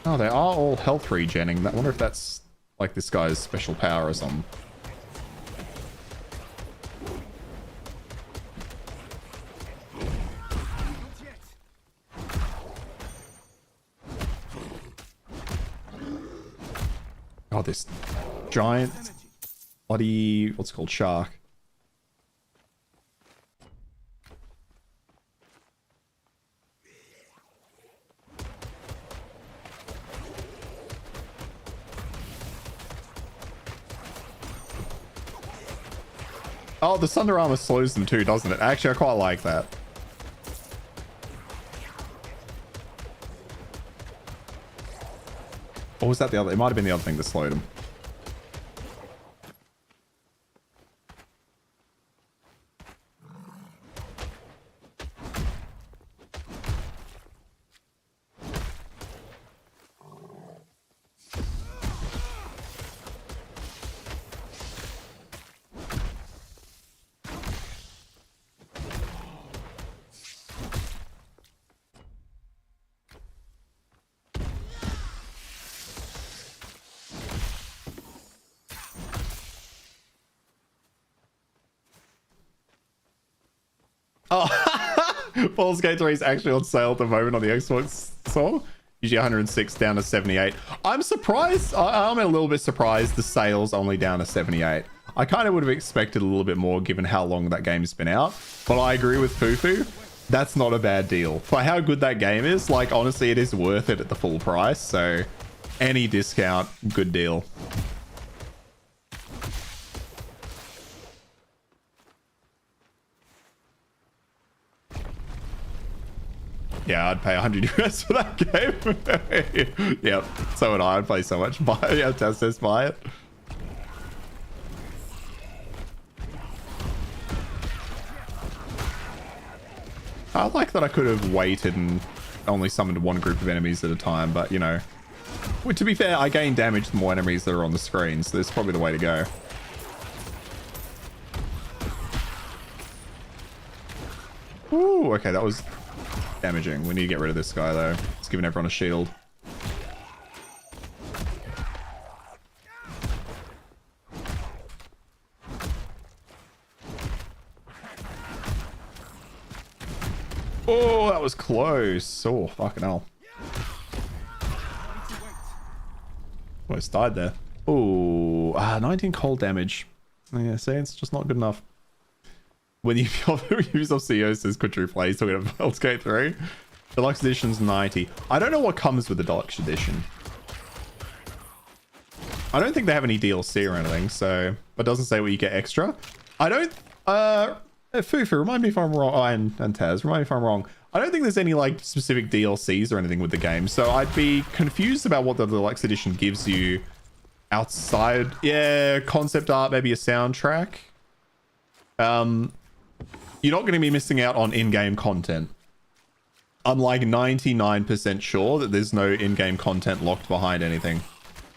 Oh, they are all health regenning. I wonder if that's like this guy's special power or something. Oh, this giant bloody, what's it called, shark. Oh, the Thunder Armor slows them too, doesn't it? Actually, I quite like that. Or was that the other? It might have been the other thing that slowed him. Baldur's Gate 3 is actually on sale at the moment on the Xbox Store. Usually 106 down to 78. I'm surprised. I'm a little bit surprised the sale's only down to 78. I kind of would have expected a little bit more given how long that game's been out. But I agree with Fufu. That's not a bad deal. For how good that game is, like, honestly, it is worth it at the full price. So any discount, good deal. Yeah, I'd pay 100 US for that game. Yep, so would I. I'd play so much. Buy it. Yeah, Taz says buy it. I like that I could have waited and only summoned one group of enemies at a time, but you know. Well, to be fair, I gain damage the more enemies that are on the screen, so this is probably the way to go. Ooh, okay, that was damaging. We need to get rid of this guy, though. It's giving everyone a shield. Oh, that was close. Oh, fucking hell. Almost died there. Oh, 19 cold damage. Yeah, see, it's just not good enough. When Ubisoft CEO says quadruple, he's talking about Baldur's Gate 3. Deluxe Edition's 90. I don't know what comes with the Deluxe Edition. I don't think they have any DLC or anything, so... But it doesn't say what you get extra. I don't... Fufu, remind me if I'm wrong. Oh, and Taz, remind me if I'm wrong. I don't think there's any, like, specific DLCs or anything with the game, so I'd be confused about what the Deluxe Edition gives you outside... Yeah, concept art, maybe a soundtrack. You're not going to be missing out on in-game content. I'm like 99% sure that there's no in-game content locked behind anything.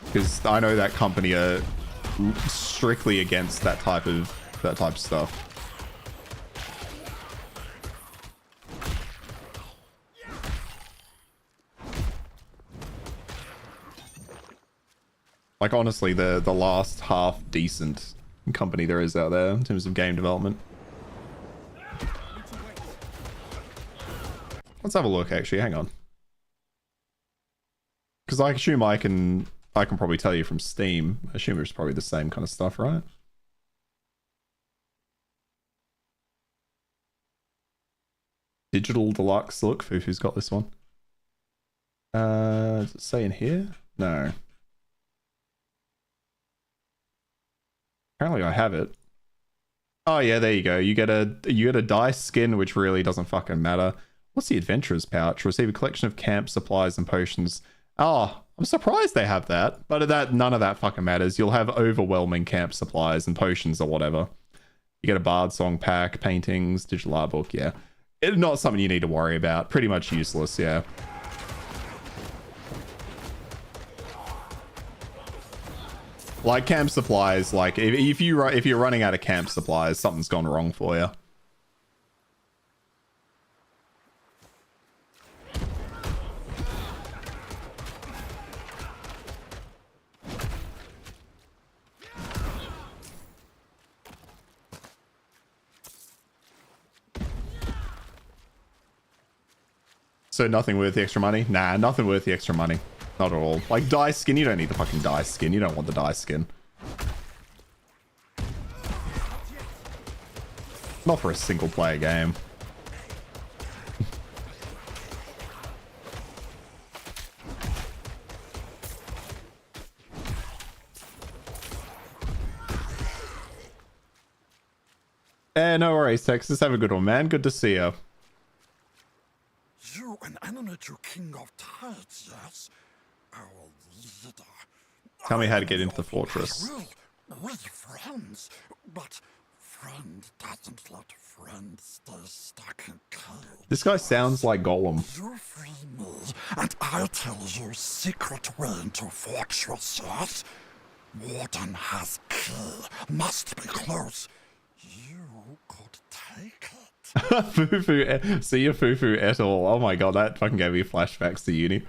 Because I know that company are strictly against that type of stuff. Like, honestly, the last half decent company there is out there in terms of game development. Let's have a look, actually. Hang on. Because I assume I can probably tell you from Steam. I assume it's probably the same kind of stuff, right? Digital Deluxe. Look, Fufu's got this one. Does it say in here? No. Apparently I have it. Oh yeah, there you go. You get a dice skin, which really doesn't fucking matter. What's the adventurer's pouch? Receive a collection of camp supplies and potions. Oh, I'm surprised they have that. But none of that fucking matters. You'll have overwhelming camp supplies and potions or whatever. You get a bard song pack, paintings, digital art book, yeah. It's not something you need to worry about. Pretty much useless, yeah. Like camp supplies, like if you're running out of camp supplies, something's gone wrong for you. So nothing worth the extra money? Nah, nothing worth the extra money. Not at all. Like dice skin, you don't need the fucking dice skin. You don't want the dice skin. Not for a single player game. No worries, Texas. Have a good one, man. Good to see you. You an enemy to King of Tides, yes? Our leader. Tell me how to get into the fortress. We're friends, but friend doesn't let friends stay stuck in cave. This guy sounds like Gollum. You free me, and I'll tell you secret way into fortress, yes? Warden has key. Must be close. You could take it. Fufu, see you Fufu et al. Oh my god, that fucking gave me flashbacks to uni.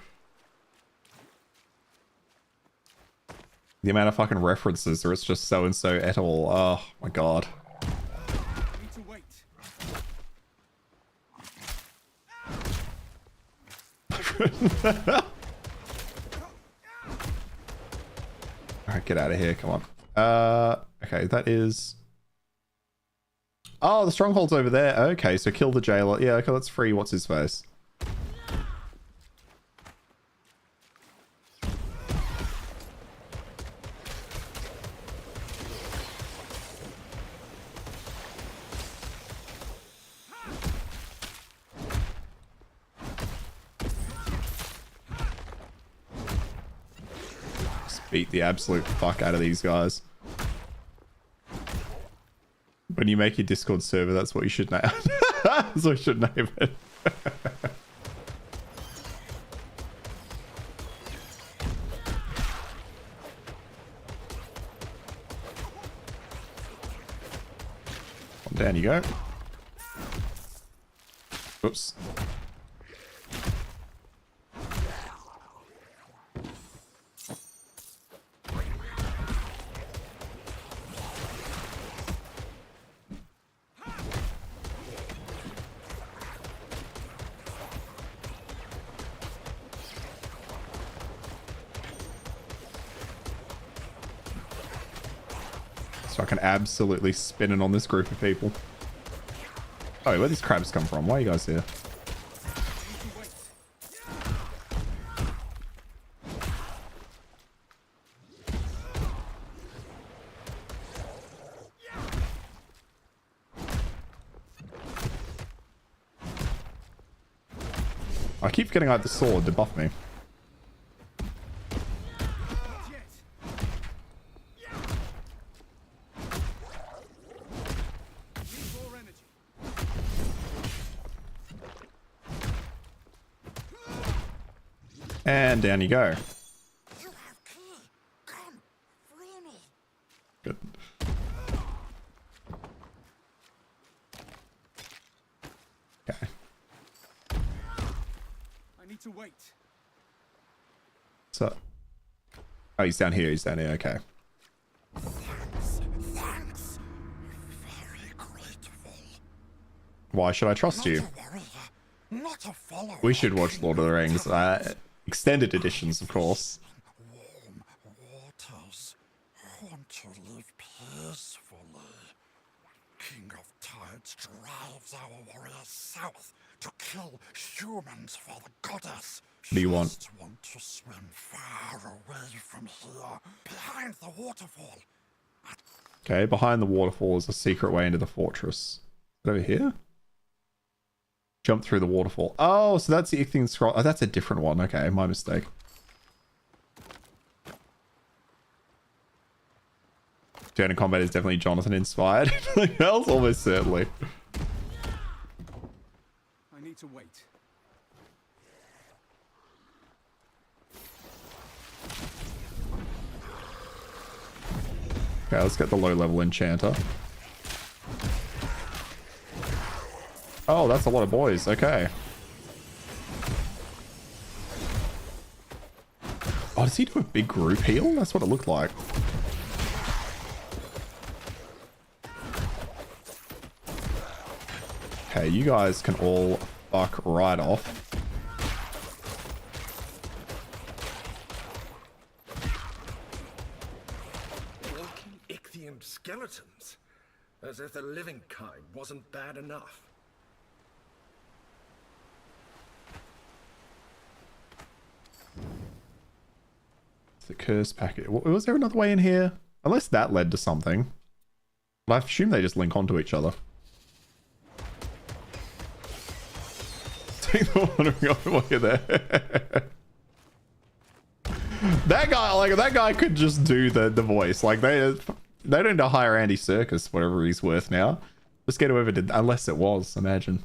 The amount of fucking references, or it's just so and so et al. Oh my god. Alright, get out of here, come on. Okay, that is... Oh, the stronghold's over there. Okay, so kill the jailer. Yeah, okay, let's free what's his face. Beat the absolute fuck out of these guys. When you make your Discord server, that's what you should name. That's what you should name it. Down you go. Oops. So I can absolutely spin it on this group of people. Oh, where these crabs come from? Why are you guys here? I keep getting out the sword to buff me. And down you go. Good. Okay. I need to wait. So, oh, he's down here. He's down here. Okay. Thanks. Very grateful. Why should I trust you? Not a follower. We should watch Lord of the Rings. Extended editions, of course. Warm waters. Want to live peacefully. King of Tides drives our warriors south to kill humans for the goddess. What do you want? Just want to swim far away from here, behind the waterfall. Okay, behind the waterfall is a secret way into the fortress. Is it over here? Jump through the waterfall. Oh, so that's the Ichthyan scroll. Oh, that's a different one. Okay, my mistake. Turn in combat is definitely Jonathan inspired. Anything else? Almost certainly. I need to wait. Okay, let's get the low level enchanter. Oh, that's a lot of boys. Okay. Oh, does he do a big group heal? That's what it looked like. Okay, you guys can all fuck right off. Walking Ichthyan skeletons. As if the living kind wasn't bad enough. The curse packet. Was there another way in here? Unless that led to something. But I assume they just link onto each other. Take the wandering off while you're there. That guy, like that guy, could just do the voice. Like they don't need to hire Andy Serkis, whatever he's worth now. Just get whoever did, unless it was. Imagine.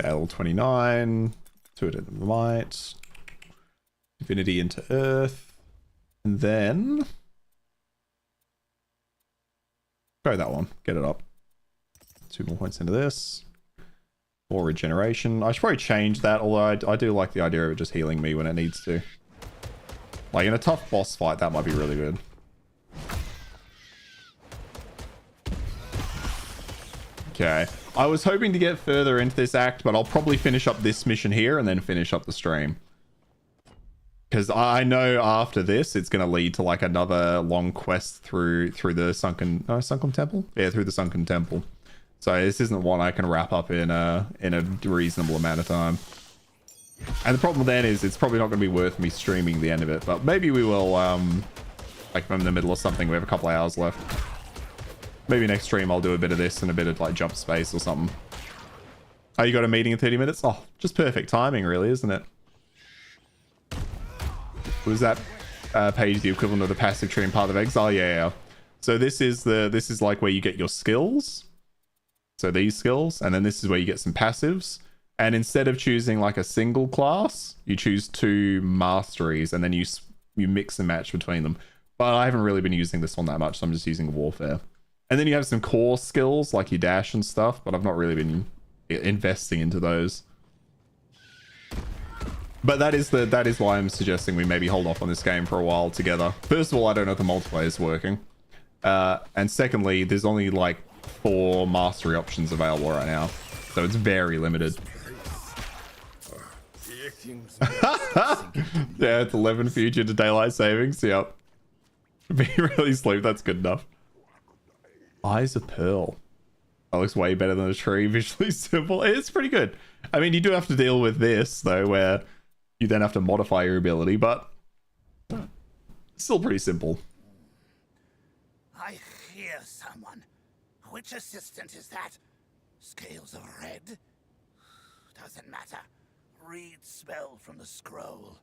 Gale 29, to it in the light, divinity into earth, and then go that one, get it up. 2 more points into this. 4 regeneration. I should probably change that, although I do like the idea of it just healing me when it needs to. Like in a tough boss fight, that might be really good. Okay. I was hoping to get further into this act, but I'll probably finish up this mission here and then finish up the stream. Because I know after this, it's going to lead to like another long quest through the sunken temple? Yeah, through the sunken temple. So this isn't one I can wrap up in a reasonable amount of time. And the problem then is it's probably not going to be worth me streaming the end of it, but maybe we will, like from the middle or something. We have a couple hours left. Maybe next stream I'll do a bit of this and a bit of like jump space or something. Oh, you got a meeting in 30 minutes? Oh, just perfect timing really, isn't it? Was that page the equivalent of the passive tree in Path of Exile? Yeah. So this is like where you get your skills. So these skills, and then this is where you get some passives. And instead of choosing like a single class, you choose 2 masteries, and then you mix and match between them. But I haven't really been using this one that much, so I'm just using Warfare. And then you have some core skills like your dash and stuff, but I've not really been investing into those. But that is why I'm suggesting we maybe hold off on this game for a while together. First of all, I don't know if the multiplayer is working. And secondly, there's only like 4 mastery options available right now. So it's very limited. Yeah, it's 11 future to daylight savings. Yep. Be really sleep. That's good enough. Eyes of Pearl. That looks way better than a tree. Visually simple. It's pretty good. I mean, you do have to deal with this though, where you then have to modify your ability, but still pretty simple. I hear someone. Which assistant is that? Scales of red? Doesn't matter. Read spell from the scroll.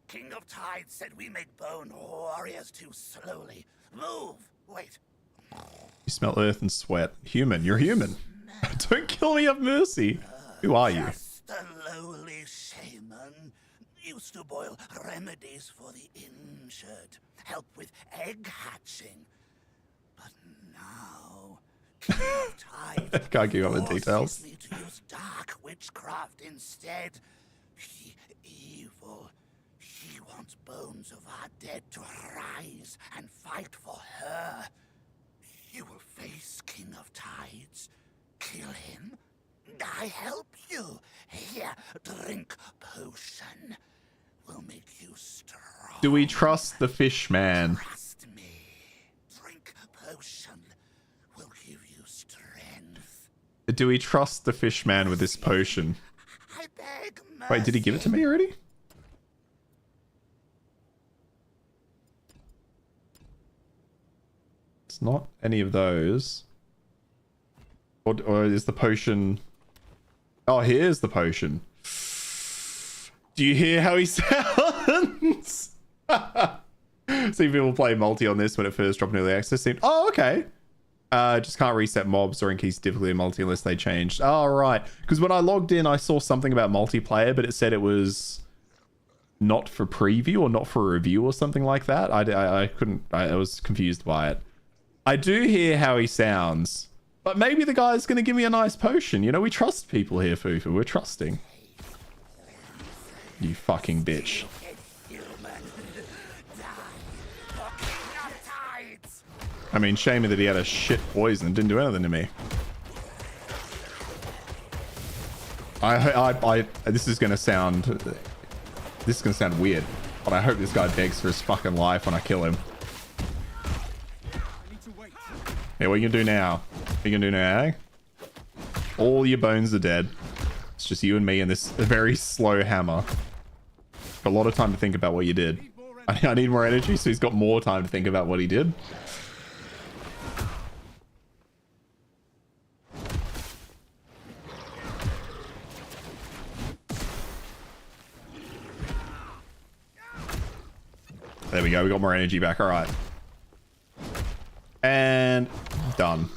King of Tides said we make bone warriors too slowly. Move! Wait. You smell earth and sweat. Human. You're human. Don't kill me, have mercy. Who are you? Just a lowly shaman. Used to boil remedies for the injured. Help with egg hatching. But now... King of Tides Can't keep up with details. me to use dark witchcraft instead. Evil. She wants bones of our dead to rise and fight for her. You will face King of Tides. Kill him. I help you. Here, drink potion. Will make you strong. Do we trust the fish man? Trust me. Drink potion. Will give you strength. Do we trust the fish man with this potion? I beg mercy. Wait, did he give it to me already? It's not any of those. Or is the potion... Oh, here's the potion. Do you hear how he sounds? See people play multi on this when it first dropped in early access. Oh, okay. Just can't reset mobs or increase difficulty in multi unless they changed. Oh, right. Because when I logged in, I saw something about multiplayer, but it said it was not for preview or not for review or something like that. I was confused by it. I do hear how he sounds. But maybe the guy's going to give me a nice potion. You know, we trust people here, Fufu. We're trusting. You fucking bitch. I mean, shame that he had a shit poison. Didn't do anything to me. This is going to sound weird. But I hope this guy begs for his fucking life when I kill him. Hey, what are you going to do now? What are you going to do now, eh? All your bones are dead. It's just you and me and this very slow hammer. Got a lot of time to think about what you did. I need more energy, so he's got more time to think about what he did. There we go. We got more energy back. All right. And done.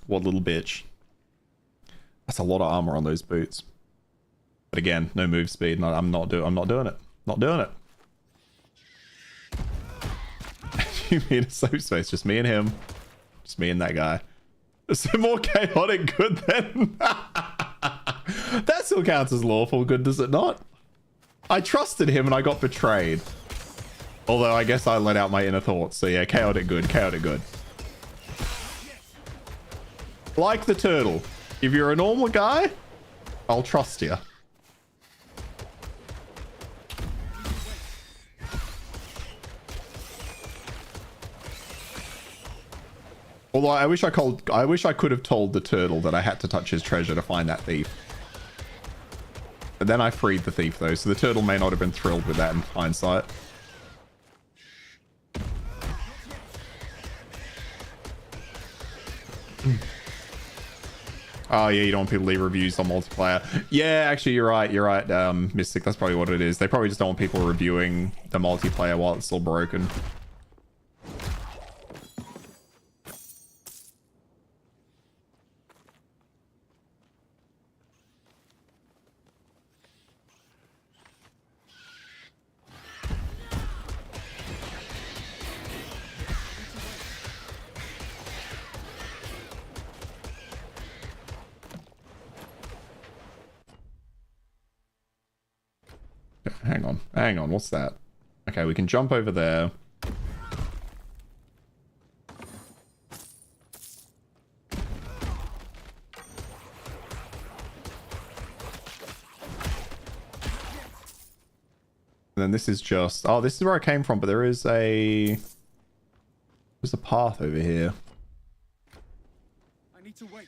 What little bitch. That's a lot of armor on those boots. But again, no move speed. I'm not doing it. Not doing it. You mean a safe space? Just me and him. Just me and that guy. Some more chaotic good then. That still counts as lawful good, does it not? I trusted him and I got betrayed. Although I guess I let out my inner thoughts. So yeah, chaotic good, chaotic good. Like the turtle. If you're a normal guy, I'll trust you. Although I wish I could have told the turtle that I had to touch his treasure to find that thief. But then I freed the thief though, so the turtle may not have been thrilled with that in hindsight. Oh yeah, you don't want people to leave reviews on multiplayer. Yeah, actually you're right, Mystic, that's probably what it is. They probably just don't want people reviewing the multiplayer while it's still broken. Hang on, what's that? Okay, we can jump over there. And then this is just... Oh, this is where I came from, but there's a path over here. I need to wait.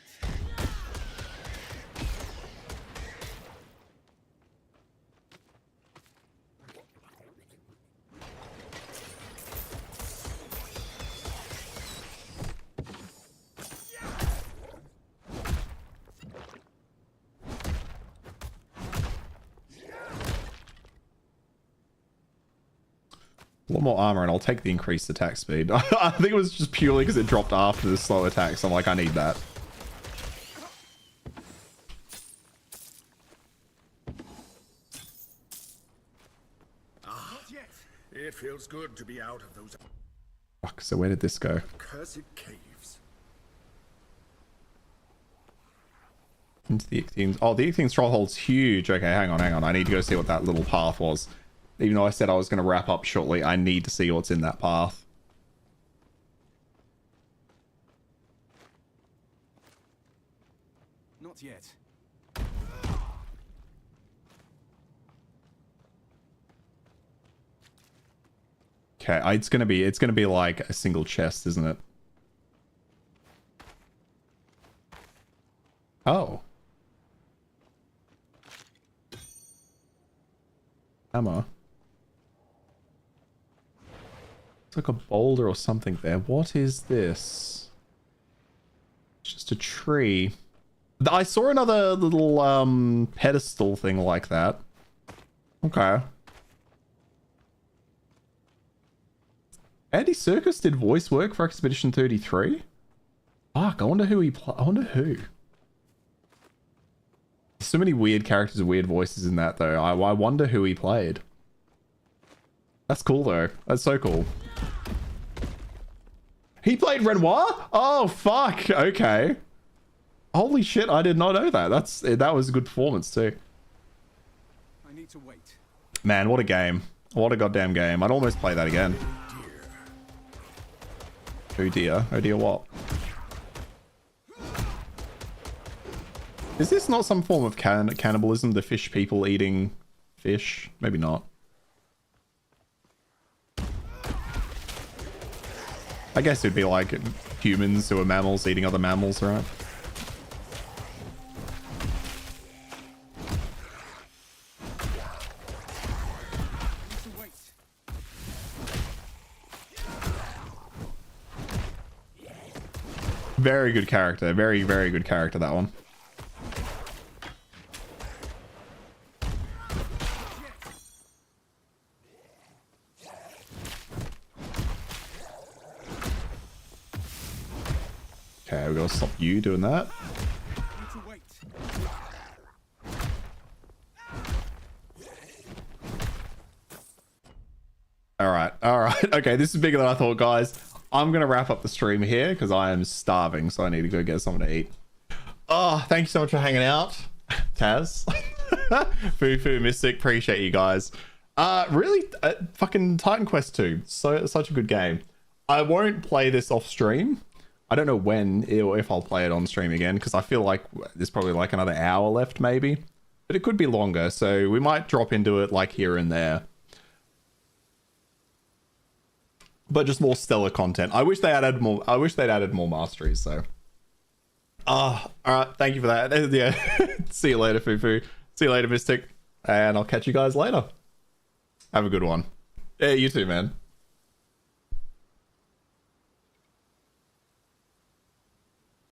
A lot more armor and I'll take the increased attack speed. I think it was just purely because it dropped after the slow attacks. I'm like, I need that. Ah, it feels good to be out of those Fuck, so where did this go? cursed caves. Into the Ichthyone's... Oh, the Ichthyone's stronghold's huge. Okay, hang on. I need to go see what that little path was. Even though I said I was going to wrap up shortly, I need to see what's in that path. Not yet. Okay, it's gonna be like a single chest, isn't it? Oh. Hammer. It's like a boulder or something there. What is this? It's just a tree. I saw another little pedestal thing like that. Okay. Andy Serkis did voice work for Expedition 33? Fuck, I wonder who I wonder who. So many weird characters and weird voices in that though. I wonder who he played. That's cool though. That's so cool. He played Renoir? Oh fuck. Okay. Holy shit, I did not know that. That was a good performance too. I need to wait. Man, what a game. What a goddamn game. I'd almost play that again. Oh dear. Oh dear what? Is this not some form of cannibalism? The fish people eating fish? Maybe not. I guess it'd be like humans who are mammals eating other mammals, right? Very good character. Very, very good character, that one. Okay, we gotta stop you doing that. All right. Okay, this is bigger than I thought, guys. I'm gonna wrap up the stream here because I am starving, so I need to go get something to eat. Oh, thank you so much for hanging out, Taz. Foo Mystic, appreciate you guys. Really, fucking Titan Quest 2, such a good game. I won't play this off stream. I don't know when or if I'll play it on stream again, because I feel like there's probably like another hour left maybe. But it could be longer, so we might drop into it like here and there. But just more stellar content. I wish they added more. I wish they'd added more masteries. So, all right. Thank you for that. Yeah. See you later, Fufu. See you later, Mystic. And I'll catch you guys later. Have a good one. Yeah, you too, man.